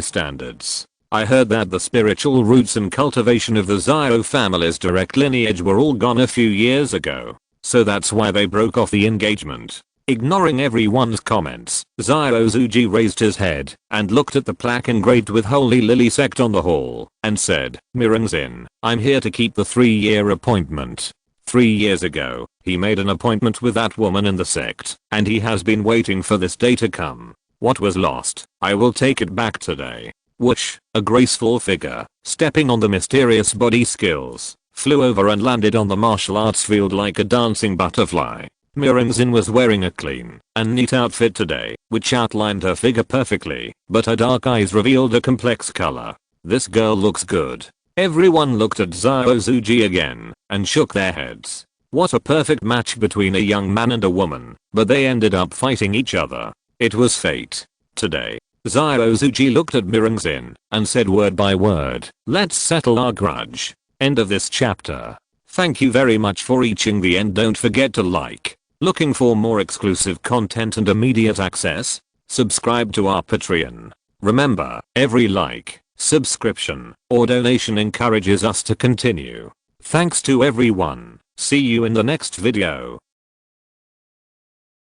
standards. I heard that the spiritual roots and cultivation of the Zio family's direct lineage were all gone a few years ago. So that's why they broke off the engagement. Ignoring everyone's comments, Zyuji raised his head and looked at the plaque engraved with Holy Lily Sect on the hall and said, Mirengzin, I'm here to keep the 3-year appointment. 3 years ago, he made an appointment with that woman in the sect, and he has been waiting for this day to come. What was lost, I will take it back today. Whoosh, a graceful figure, stepping on the mysterious body skills, flew over and landed on the martial arts field like a dancing butterfly. Mirengzin was wearing a clean and neat outfit today, which outlined her figure perfectly, but her dark eyes revealed a complex color. This girl looks good. Everyone looked at Zyuji again and shook their heads. What a perfect match between a young man and a woman, but they ended up fighting each other. It was fate. Today, Zyuji looked at Mirengzin and said word by word, let's settle our grudge. End of this chapter. Thank you very much for reaching the end. Don't forget to like. Looking for more exclusive content and immediate access? Subscribe to our Patreon. Remember, every like, subscription, or donation encourages us to continue. Thanks to everyone. See you in the next video.